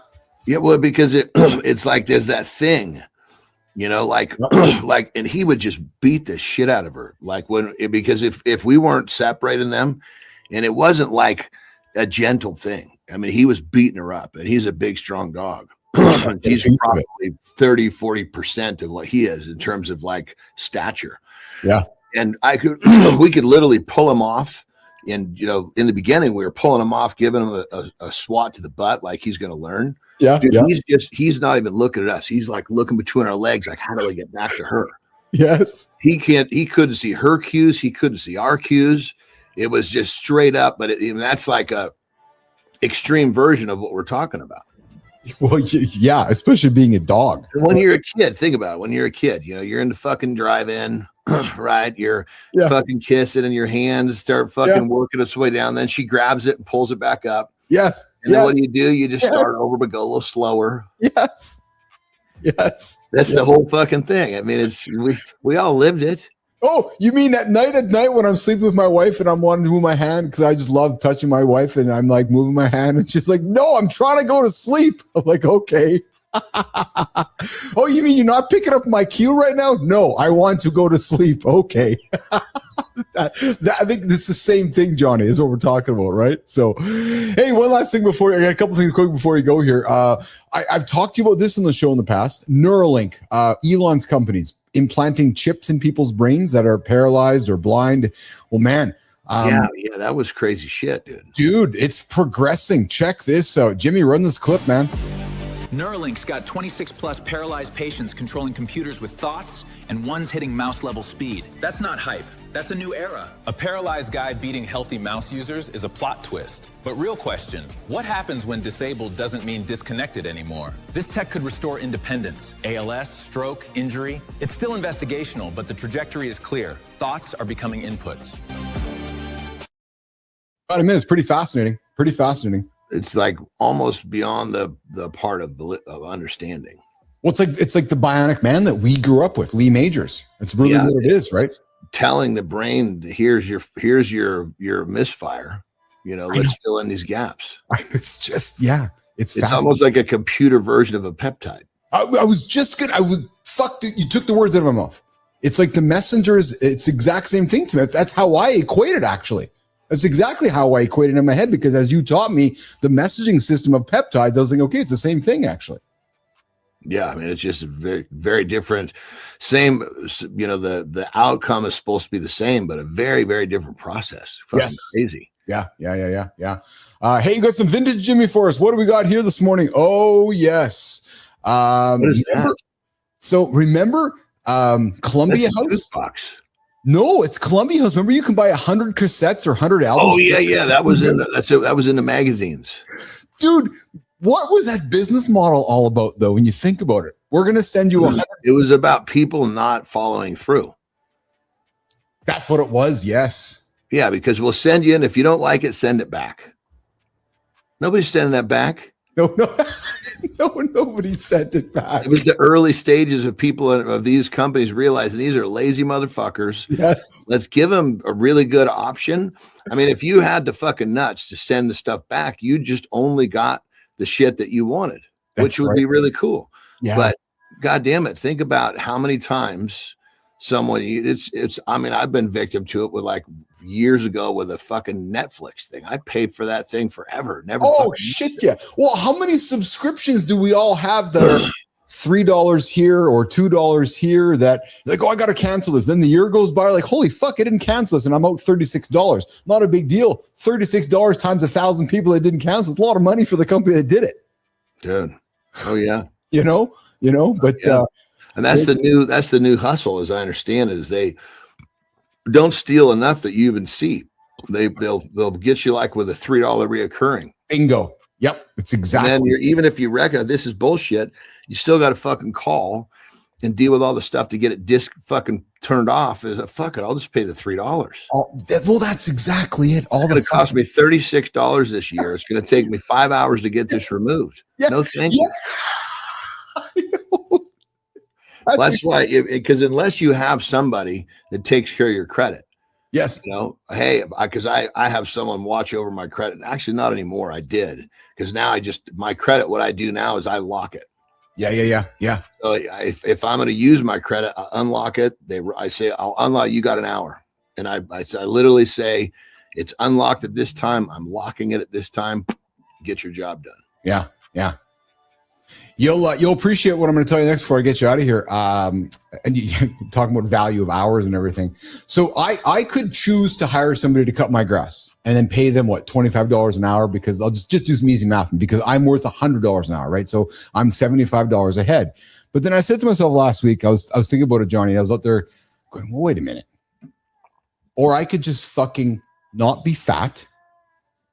Yeah. Well, because it's like there's that thing, you know, like and he would just beat the shit out of her. Like because if we weren't separating them, and it wasn't like a gentle thing. I mean, he was beating her up, and he's a big, strong dog. He's probably 30-40% of what he is in terms of like stature. Yeah. And we could literally pull him off. And, you know, in the beginning, we were pulling him off, giving him a swat to the butt, like he's going to learn. Yeah. Dude, Yeah. He's not even looking at us. He's like looking between our legs. Like, how do I get back to her? Yes. He couldn't see her cues. He couldn't see our cues. It was just straight up. But that's like a extreme version of what we're talking about. Well, yeah, especially being a dog. And when you're a kid, think about it. When you're a kid, you know, you're in the fucking drive-in, right? You're fucking kissing, and your hands start fucking working its way down. Then she grabs it and pulls it back up. Yes. And then what do? You just start over, but go a little slower. Yes. Yes. That's the whole fucking thing. I mean, we all lived it. Oh, you mean at night when I'm sleeping with my wife and I'm wanting to move my hand because I just love touching my wife and I'm like moving my hand and she's like, no, I'm trying to go to sleep. I'm like, okay. Oh, you mean you're not picking up my cue right now? No, I want to go to sleep. Okay. I think this is the same thing, Johnny, is what we're talking about, right? So, hey, one last thing before I got a couple things quick before you go here. I've talked to you about this on the show in the past. Neuralink, Elon's companies implanting chips in people's brains that are paralyzed or blind. Well, man. Yeah, that was crazy shit, dude. Dude, it's progressing. Check this out. Jimmy, run this clip, man. Neuralink's got 26 plus paralyzed patients controlling computers with thoughts, and one's hitting mouse level speed. That's not hype. That's a new era. A paralyzed guy beating healthy mouse users is a plot twist. But real question, what happens when disabled doesn't mean disconnected anymore? This tech could restore independence, ALS, stroke, injury. It's still investigational, but the trajectory is clear. Thoughts are becoming inputs. About a minute. It's pretty fascinating. Pretty fascinating. It's like almost beyond the part of understanding. Well, it's like the Bionic Man that we grew up with, Lee Majors. It's really what it is, right? Telling the brain, here's your misfire. You know, let's fill in these gaps. It's just it's almost like a computer version of a peptide. I was just gonna. Dude, you took the words out of my mouth. It's like the messengers. It's exact same thing to me. That's how I equate it, actually. That's exactly how I equated it in my head, because as you taught me the messaging system of peptides, I was like, okay, it's the same thing, actually. Yeah, I mean, it's just very, very different. Same, you know, the outcome is supposed to be the same, but a very, very different process. Fucking crazy. Yeah. Hey, you got some vintage Jimmy for us. What do we got here this morning? Oh, yes. What is that? So remember Columbia House? Box. No, it's Columbia House. Remember, you can buy 100 cassettes or 100 albums. Oh yeah. That was in the magazines. Dude, what was that business model all about, though? When you think about it, we're gonna send you 100. It was about people not following through. That's what it was. Yes. Yeah, because we'll send you, and if you don't like it, send it back. Nobody's sending that back. No, nobody sent it back. It was the early stages of people of these companies realizing these are lazy motherfuckers. Yes. Let's give them a really good option. I mean, if you had the fucking nuts to send the stuff back, you just only got the shit that you wanted, which would be really cool. Yeah. But God damn it, think about how many times someone I mean, I've been victim to it with like years ago with a fucking Netflix thing. I paid for that thing forever. Never. Oh shit, yeah. Well, how many subscriptions do we all have that are $3 here or $2 here that like, oh, I got to cancel this. Then the year goes by, like, holy fuck, I didn't cancel this, and I'm out $36. Not a big deal. $36 times 1,000 people that didn't cancel. It's a lot of money for the company that did it. Dude. Oh yeah. You know, but and that's the new hustle, as I understand it, is they don't steal enough that you even see. They'll get you like with a $3 reoccurring. Bingo. Yep. It's exactly. And then even if you reckon this is bullshit, you still got to fucking call and deal with all the stuff to get it fucking turned off. Is a fuck it. I'll just pay the $3. Well, that's exactly it. It's going to cost me $36 this year. It's going to take me 5 hours to get this removed. Yeah. No, thank you. That's why, because unless you have somebody that takes care of your credit. Yes. Hey, because I have someone watch over my credit. Actually, not anymore. I did, because now my credit, what I do now is I lock it. Yeah. So if I'm going to use my credit, I unlock it. I say, I'll unlock, you got an hour. And I literally say, it's unlocked at this time. I'm locking it at this time. Get your job done. Yeah. You'll appreciate what I'm going to tell you next before I get you out of here. And you talking about value of hours and everything. So I could choose to hire somebody to cut my grass and then pay them $25 an hour, because I'll just do some easy math, because I'm worth $100 an hour, right? So I'm $75 ahead. But then I said to myself last week, I was thinking about it, Johnny. I was out there going, well, wait a minute. Or I could just fucking not be fat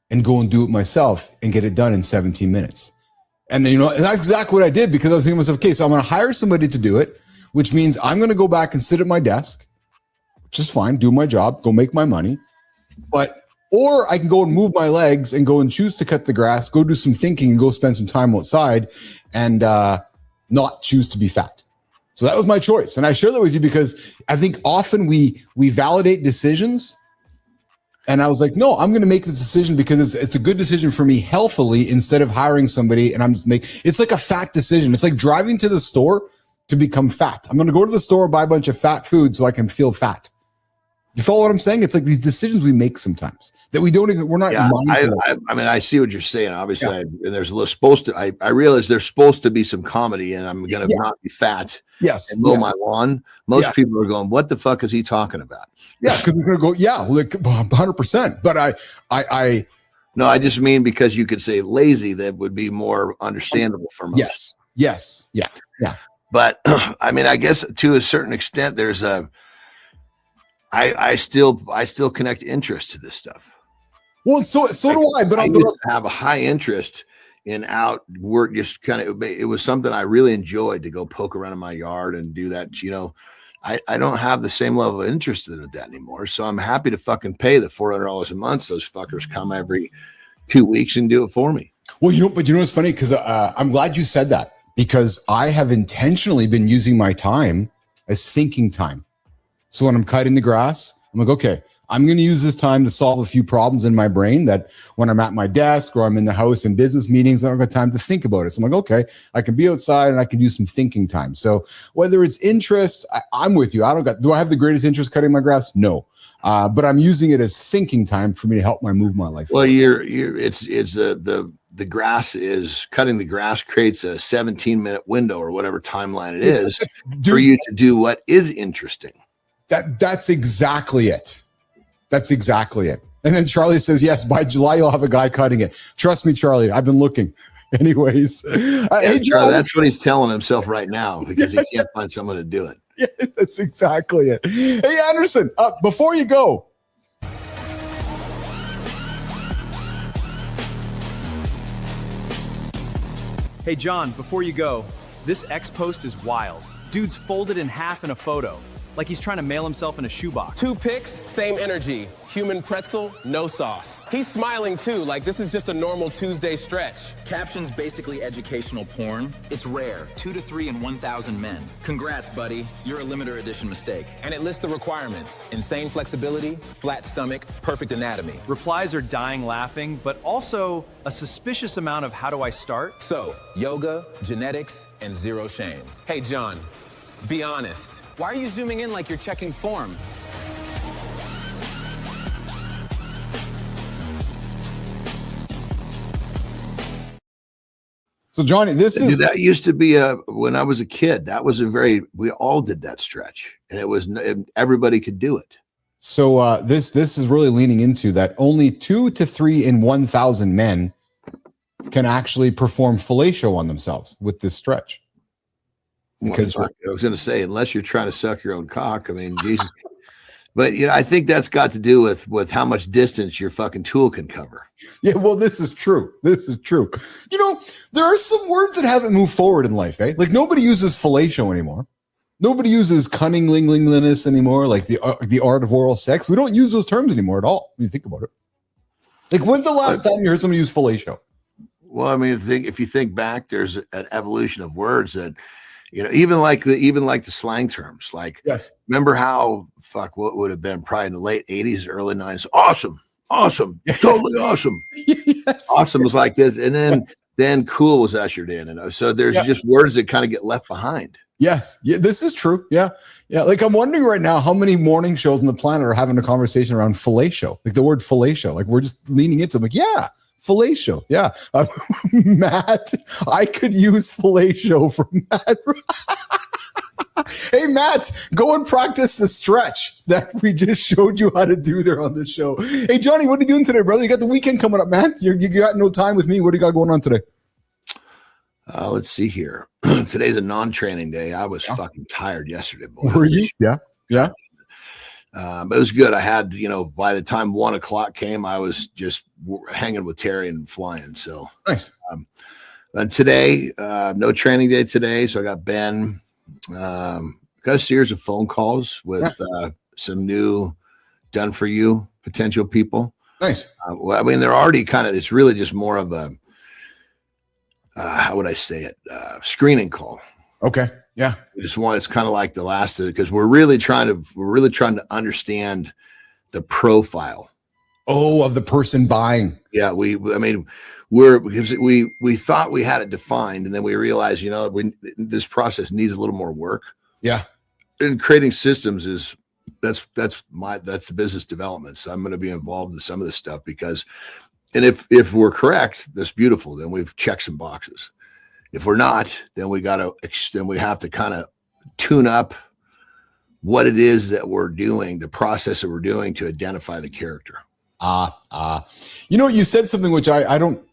and go and do it myself and get it done in 17 minutes. And and that's exactly what I did, because I was thinking to myself, okay, so I'm going to hire somebody to do it, which means I'm going to go back and sit at my desk, which is fine, do my job, go make my money. Or I can go and move my legs and go and choose to cut the grass, go do some thinking and go spend some time outside and not choose to be fat. So that was my choice. And I share that with you because I think often we validate decisions. And I was like, no, I'm going to make this decision because it's a good decision for me healthily, instead of hiring somebody and it's like a fat decision. It's like driving to the store to become fat. I'm going to go to the store, buy a bunch of fat food so I can feel fat. You follow what I'm saying? It's like these decisions we make sometimes that we're not mindful of. I mean, I see what you're saying. Obviously, there's a little I realize there's supposed to be some comedy, and I'm going to not be fat. Yes. And mow my lawn. Most people are going, what the fuck is he talking about? Yeah. Because we're going to go, like 100%. But no, I just mean, because you could say lazy, that would be more understandable for most. Yes. Yeah. But I mean, I guess to a certain extent, there's I still connect interest to this stuff. Well, so do I. But I have a high interest in out work. Just kind of, it was something I really enjoyed, to go poke around in my yard and do that. I don't have the same level of interest in that anymore. So I'm happy to fucking pay the $400 a month. Those fuckers come every 2 weeks and do it for me. Well, but it's funny, because I'm glad you said that, because I have intentionally been using my time as thinking time. So when I'm cutting the grass, I'm like, okay, I'm going to use this time to solve a few problems in my brain that when I'm at my desk or I'm in the house in business meetings, I don't have time to think about it. So I'm like, okay, I can be outside and I can use some thinking time. So whether it's interest, I'm with you. Do I have the greatest interest cutting my grass? No. But I'm using it as thinking time for me to help move my life. Well, the grass is cutting the grass creates a 17-minute window or whatever timeline it is for you to do what is interesting. That's exactly it. That's exactly it. And then Charlie says, yes, by July, you'll have a guy cutting it. Trust me, Charlie, I've been looking. Anyways. Hey, Charlie, that's what he's telling himself right now, because he can't find someone to do it. Yeah, that's exactly it. Hey, Anderson, before you go. Hey, John, before you go, this X post is wild. Dude's folded in half in a photo, like he's trying to mail himself in a shoebox. 2 pics, same energy. Human pretzel, no sauce. He's smiling too, like this is just a normal Tuesday stretch. Caption's basically educational porn. It's rare, 2 to 3 in 1,000 men. Congrats, buddy. You're a limited edition mistake. And it lists the requirements: insane flexibility, flat stomach, perfect anatomy. Replies are dying laughing, but also a suspicious amount of how do I start? So, yoga, genetics, and zero shame. Hey, John, be honest. Why are you zooming in like you're checking form? So Johnny, that used to be when I was a kid, that was we all did that stretch, and everybody could do it. So this is really leaning into that only 2 to 3 in 1,000 men can actually perform fellatio on themselves with this stretch. Because I was going to say, unless you're trying to suck your own cock, I mean, Jesus. But I think that's got to do with how much distance your fucking tool can cover. Yeah, well, this is true. This is true. There are some words that haven't moved forward in life, eh? Like nobody uses fellatio anymore. Nobody uses cunningliness anymore, like the art of oral sex. We don't use those terms anymore at all when you think about it. Like when's the last time you heard somebody use fellatio? Well, I mean, if you think back, there's an evolution of words that, even like the slang terms. Like, yes, remember how what would have been probably in the late '80s, early '90s? Awesome, totally awesome. Yes. Awesome was like this, and then cool was ushered in, and so there's just words that kind of get left behind. Yes, yeah, this is true. Yeah. Like I'm wondering right now how many morning shows on the planet are having a conversation around fellatio, like the word fellatio. Like we're just leaning into it. Like, yeah. Fellatio, yeah. Matt, I could use fellatio for Matt. Hey, Matt, go and practice the stretch that we just showed you how to do there on the show. Hey, Johnny, what are you doing today, brother? You got the weekend coming up, man. You got no time with me. What do you got going on today? Let's see here. Today's a non-training day. I was fucking tired yesterday, boy. Were you? Yeah. But it was good. I had, by the time 1 o'clock came, I was just hanging with Terry and flying. So nice. And today, no training day today. So I got Ben, got a series of phone calls with some new done for you potential people. Nice. Well, I mean, they're already it's really just more of a, how would I say it? Screening call. Okay. Yeah. It's kind of like the last, because we're really trying to understand the profile. Oh, of the person buying. Yeah. We thought we had it defined, and then we realized, this process needs a little more work. Yeah. And creating systems that's the business development. So I'm going to be involved in some of this stuff and if we're correct, that's beautiful. Then we've checked some boxes. If we're not, then we have to kind of tune up what it is that we're doing, the process that we're doing to identify the character. You said something which I don't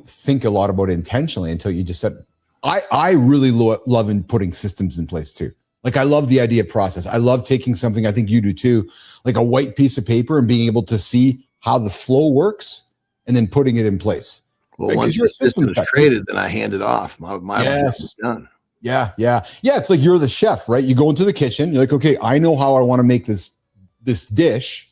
think a lot about intentionally until you just said, I really love in putting systems in place too. Like I love the idea process. I love taking something, I think you do too, like a white piece of paper and being able to see how the flow works and then putting it in place. Well, once the system is created, then I hand it off. My yes. is done. Yeah. It's like you're the chef, right? You go into the kitchen. You're like, okay, I know how I want to make this dish,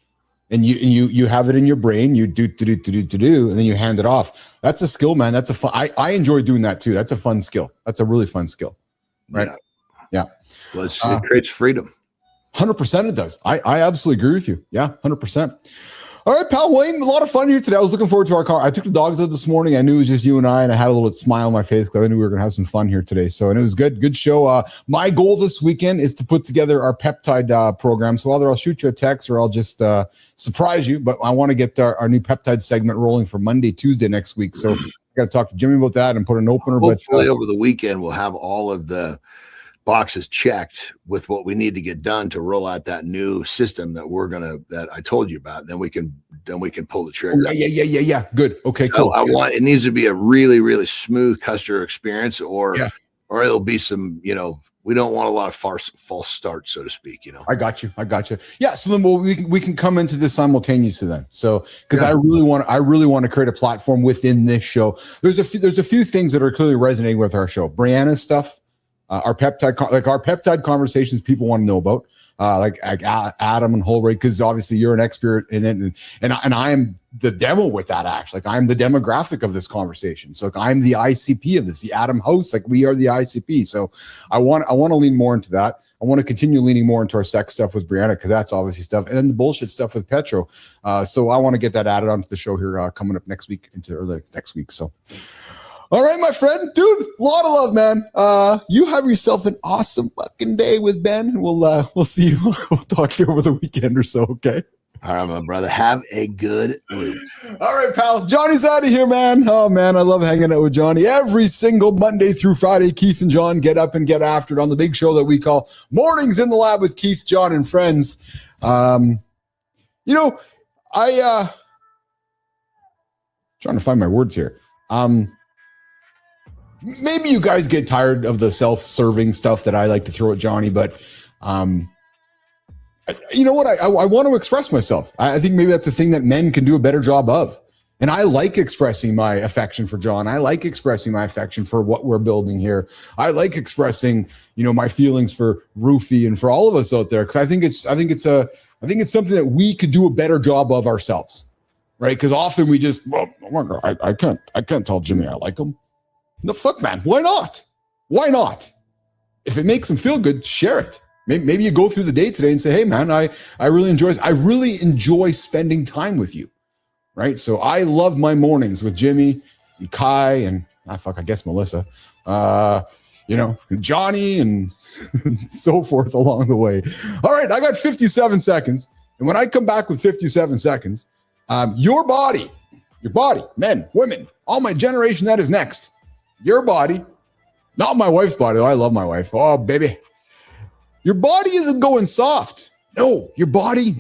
and you have it in your brain. You do, and then you hand it off. That's a skill, man. That's a fun. I enjoy doing that too. That's a fun skill. That's a really fun skill, right? Yeah. Well, it creates freedom. 100% it does. I absolutely agree with you. Yeah, 100%. All right, pal, Wayne, a lot of fun here today. I was looking forward to our car. I took the dogs out this morning. I knew it was just you and I had a little smile on my face because I knew we were going to have some fun here today. So, and it was good show. My goal this weekend is to put together our peptide program. So either I'll shoot you a text or I'll just surprise you. But I want to get our new peptide segment rolling for Monday, Tuesday next week. So I got to talk to Jimmy about that and put an opener. Hopefully over the weekend, we'll have all of the boxes checked with what we need to get done to roll out that new system that I told you about. Then we can pull the trigger. Oh, yeah. Good. Okay, cool. It needs to be a really, really smooth customer experience, or it'll be some, we don't want a lot of false starts, so to speak. I got you. Yeah. So then we can come into this simultaneously then. So because I really want to create a platform within this show. There's a few things that are clearly resonating with our show. Brianna's stuff. Our peptide conversations people want to know about, like Adam and Holray, because obviously you're an expert in it, and I am the demo with that. Actually, like I'm the demographic of this conversation. So I'm the ICP of this, the Adam host. Like we are the ICP. So I want to lean more into that. I want to continue leaning more into our sex stuff with Brianna because that's obviously stuff, and then the bullshit stuff with Petro. So I want to get that added onto the show here coming up next week into early next week. So. All right, my friend, dude, a lot of love, man. You have yourself an awesome fucking day with Ben. We'll see you. We'll talk to you over the weekend or so. Okay. All right, my brother. Have a good week. All right, pal. Johnny's out of here, man. Oh, man. I love hanging out with Johnny every single Monday through Friday. Keith and John get up and get after it on the big show that we call Mornings in the Lab with Keith, John, and Friends. Trying to find my words here. Maybe you guys get tired of the self-serving stuff that I like to throw at Johnny, but you know what? I want to express myself. I think maybe that's a thing that men can do a better job of. And I like expressing my affection for John. I like expressing my affection for what we're building here. I like expressing, my feelings for Roofy and for all of us out there. Cause I think it's something that we could do a better job of ourselves. Right. Cause often we just, I can't tell Jimmy I like him. The fuck, man. Why not? Why not? If it makes him feel good, share it. Maybe you go through the day today and say, hey, man, I really enjoy spending time with you, right? So I love my mornings with Jimmy and Kai and, I guess Melissa, Johnny and so forth along the way. All right, I got 57 seconds. And when I come back with 57 seconds, your body, men, women, all my generation that is next, your body, not my wife's body, though I love my wife. Oh, baby. Your body isn't going soft. No, your body,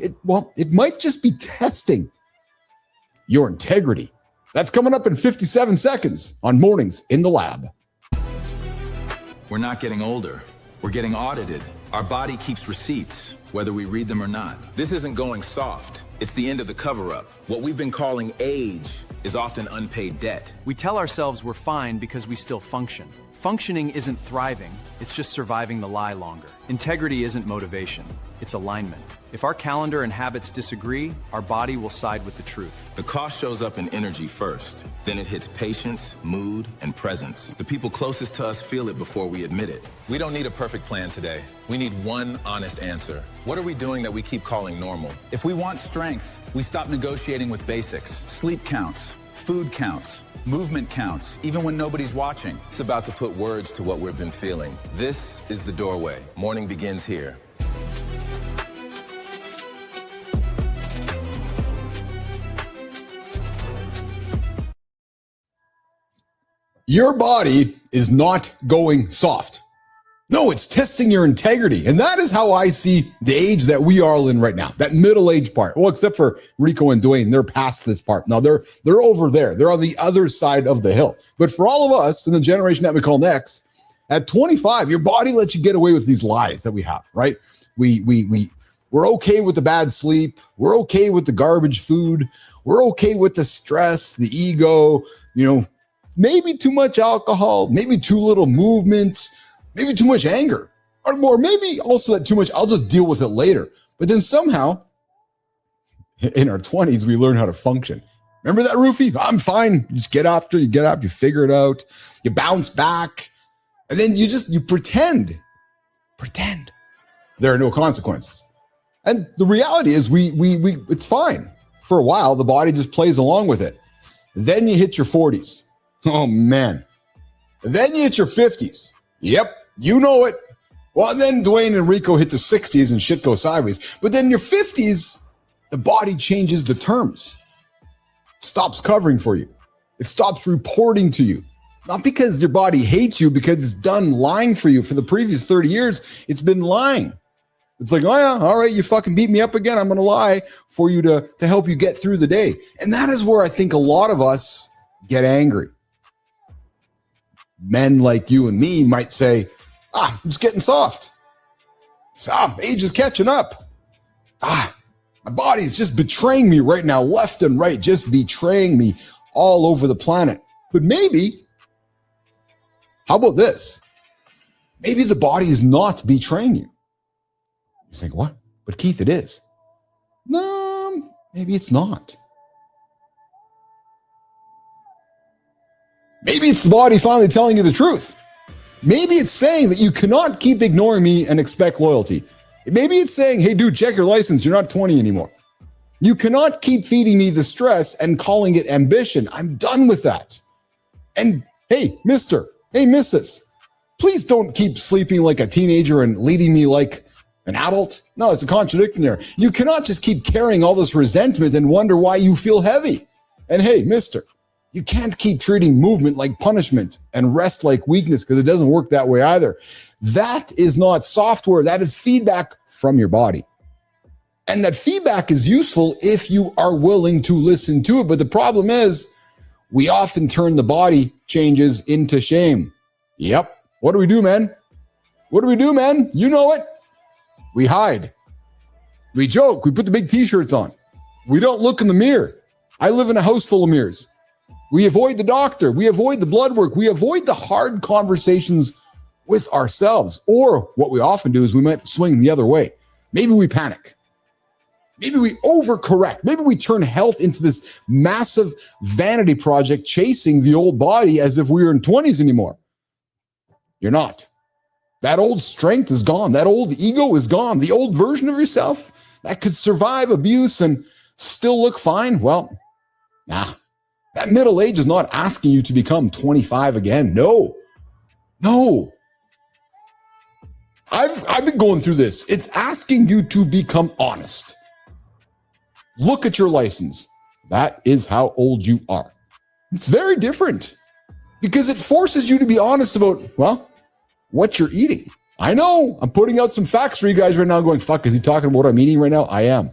it might just be testing your integrity. That's coming up in 57 seconds on Mornings in the Lab. We're not getting older. We're getting audited. Our body keeps receipts, whether we read them or not. This isn't going soft. It's the end of the cover-up. What we've been calling age is often unpaid debt. We tell ourselves we're fine because we still function. Functioning isn't thriving, it's just surviving the lie longer. Integrity isn't motivation, it's alignment. If our calendar and habits disagree, our body will side with the truth. The cost shows up in energy first. Then it hits patience, mood, and presence. The people closest to us feel it before we admit it. We don't need a perfect plan today. We need one honest answer. What are we doing that we keep calling normal? If we want strength, we stop negotiating with basics. Sleep counts, food counts, movement counts, even when nobody's watching. It's about to put words to what we've been feeling. This is the doorway. Morning begins here. Your body is not going soft. No, it's testing your integrity. And that is how I see the age that we are all in right now, that middle-aged part. Well, except for Rico and Dwayne, they're past this part. Now they're over there. They're on the other side of the hill. But for all of us in the generation that we call next, at 25, your body lets you get away with these lies that we have, right? We're okay with the bad sleep. We're okay with the garbage food. We're okay with the stress, the ego, maybe too much alcohol, maybe too little movement, maybe too much anger, or maybe also that too much, I'll just deal with it later. But then somehow, in our 20s, we learn how to function. Remember that, Roofy? I'm fine. You just get up, you figure it out, you bounce back, and then you pretend there are no consequences. And the reality is we it's fine. For a while, the body just plays along with it. Then you hit your 40s. Oh, man. Then you hit your 50s. Yep, you know it. Well, then Dwayne and Rico hit the 60s and shit goes sideways. But then your 50s, the body changes the terms. It stops covering for you. It stops reporting to you. Not because your body hates you, because it's done lying for you for the previous 30 years. It's been lying. It's like, oh yeah, all right, you fucking beat me up again. I'm going to lie for you to help you get through the day. And that is where I think a lot of us get angry. Men like you and me might say, I'm just getting soft. Age is catching up. My body is just betraying me right now, left and right, just betraying me all over the planet. But maybe, how about this? Maybe the body is not betraying you. You think, what? But Keith, it is. No, maybe it's not. Maybe it's the body finally telling you the truth. Maybe it's saying that you cannot keep ignoring me and expect loyalty. Maybe it's saying, hey, dude, check your license. You're not 20 anymore. You cannot keep feeding me the stress and calling it ambition. I'm done with that. And hey, mister, hey, missus, please don't keep sleeping like a teenager and leading me like An adult? No, it's a contradiction there. You cannot just keep carrying all this resentment and wonder why you feel heavy. And hey, mister, you can't keep treating movement like punishment and rest like weakness, because it doesn't work that way either. That is not software. That is feedback from your body. And that feedback is useful if you are willing to listen to it. But the problem is, we often turn the body changes into shame. Yep. What do we do, man? What do we do, man? You know it. We hide. We joke. We put the big t-shirts on. We don't look in the mirror. I live in a house full of mirrors. We avoid the doctor. We avoid the blood work. We avoid the hard conversations with ourselves. Or what we often do is we might swing the other way. Maybe we panic. Maybe we overcorrect. Maybe we turn health into this massive vanity project chasing the old body as if we were in 20s anymore. You're not. That old strength is gone. That old ego is gone. The old version of yourself that could survive abuse and still look fine, well, nah. That middle age is not asking you to become 25 again. No. I've been going through this. It's asking you to become honest. Look at your license. That is how old you are. It's very different because it forces you to be honest about, well, what you're eating. I know I'm putting out some facts for you guys right now going, fuck, is he talking about what I'm eating right now? I am.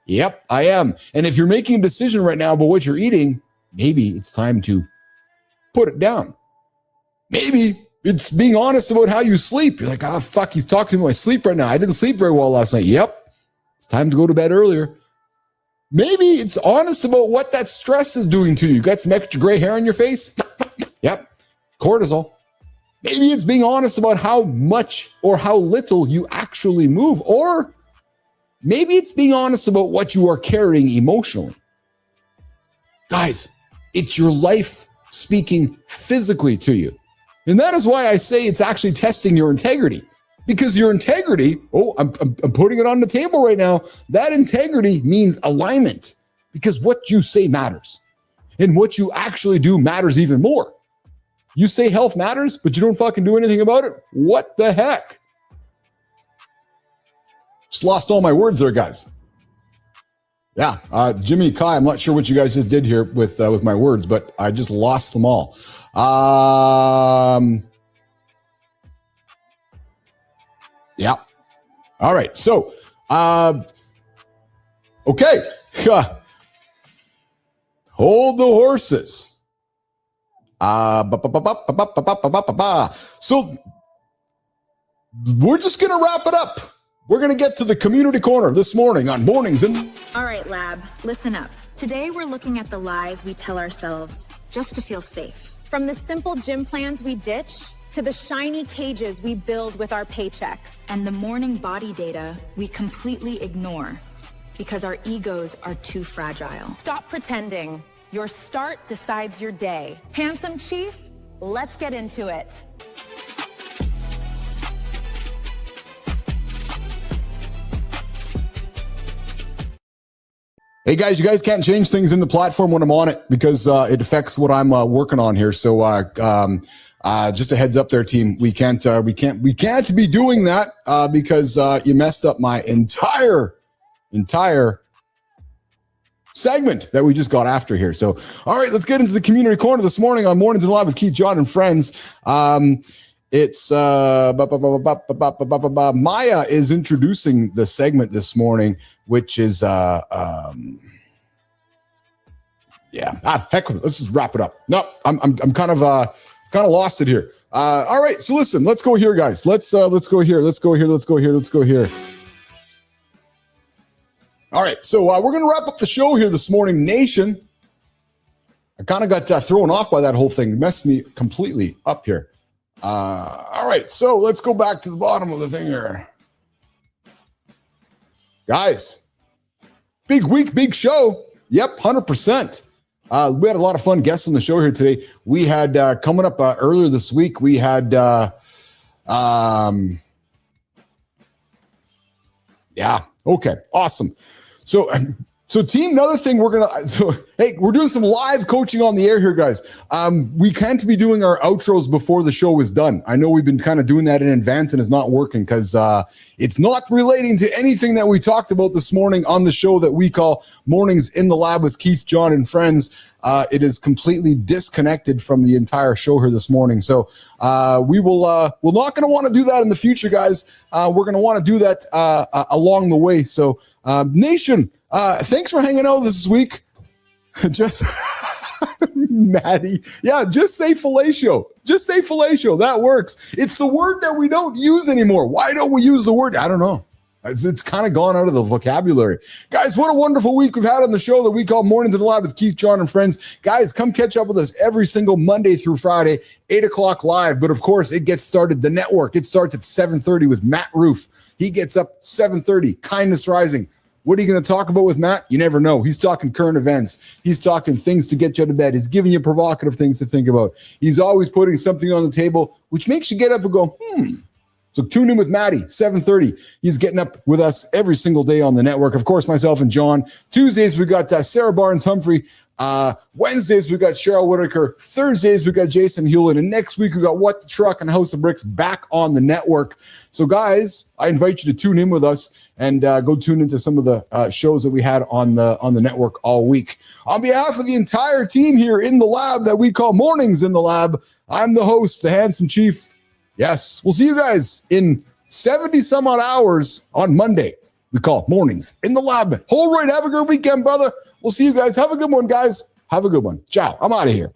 Yep, I am. And if you're making a decision right now about what you're eating, maybe it's time to put it down. Maybe it's being honest about how you sleep. You're like, oh, fuck, he's talking about my sleep right now. I didn't sleep very well last night. Yep, it's time to go to bed earlier. Maybe it's honest about what that stress is doing to you. You got some extra gray hair on your face? Yep, cortisol. Maybe it's being honest about how much or how little you actually move. Or maybe it's being honest about what you are carrying emotionally. Guys, it's your life speaking physically to you. And that is why I say it's actually testing your integrity. Because your integrity, I'm putting it on the table right now. That integrity means alignment. Because what you say matters. And what you actually do matters even more. You say health matters, but you don't fucking do anything about it? What the heck? Just lost all my words there, guys. Yeah, Jimmy, Kai, I'm not sure what you guys just did here with my words, but I just lost them all. Yeah. All right. So, okay. Hold the horses. So we're just going to wrap it up. We're going to get to the community corner this morning on Mornings. All right, lab, listen up. Today we're looking at the lies we tell ourselves just to feel safe. From the simple gym plans we ditch to the shiny cages we build with our paychecks. And the morning body data we completely ignore because our egos are too fragile. Stop pretending. Your start decides your day. Handsome Chief, let's get into it. Hey guys, you guys can't change things in the platform when I'm on it because it affects what I'm working on here. So just a heads up there, team. We can't be doing that because you messed up my entire segment that we just got after here. So, all right, let's get into the community corner this morning on Mornings and Live with Keith, John, and friends. It's Maya is introducing the segment this morning, which is heck with it. Let's just wrap it up. No, I'm kind of lost it here. All right, so listen, let's go here, guys. Let's go here. All right, so we're going to wrap up the show here this morning, Nation. I kind of got thrown off by that whole thing. It messed me completely up here. All right, so let's go back to the bottom of the thing here. Guys, big week, big show. Yep, 100%. We had a lot of fun guests on the show here today. We had coming up earlier this week, we had yeah, okay, awesome. So So team, another thing hey, we're doing some live coaching on the air here, guys. We can't be doing our outros before the show is done. I know we've been kind of doing that in advance and it's not working because it's not relating to anything that we talked about this morning on the show that we call Mornings in the Lab with Keith, John, and Friends. It is completely disconnected from the entire show here this morning. So we're not going to want to do that in the future, guys. We're going to want to do that along the way. So Nation, thanks for hanging out this week. Just Maddie. Yeah, just say fellatio. Just say fellatio. That works. It's the word that we don't use anymore. Why don't we use the word? I don't know. It's kind of gone out of the vocabulary. Guys, what a wonderful week we've had on the show that we call Mornings in the Lab with Keith, John, and Friends. Guys, come catch up with us every single Monday through Friday, 8 o'clock live. But of course, it gets started, the network. It starts at 7:30 with Matt Roof. He gets up 7:30, Kindness Rising. What are you going to talk about with Matt? You never know. He's talking current events. He's talking things to get you out of bed. He's giving you provocative things to think about. He's always putting something on the table, which makes you get up and go, So tune in with Maddie, 7:30. He's getting up with us every single day on the network. Of course, myself and John. Tuesdays, we got Sarah Barnes-Humphrey. Wednesdays, we got Cheryl Whitaker. Thursdays, we got Jason Hewlett. And next week, we got What the Truck and House of Bricks back on the network. So, guys, I invite you to tune in with us and go tune into some of the shows that we had on the network all week. On behalf of the entire team here in the lab that we call Mornings in the Lab, I'm the host, the Handsome Chief. Yes, we'll see you guys in 70 some odd hours on Monday. We call Mornings in the Lab. Hold right. Have a good weekend, brother. We'll see you guys. Have a good one, guys. Have a good one. Ciao. I'm out of here.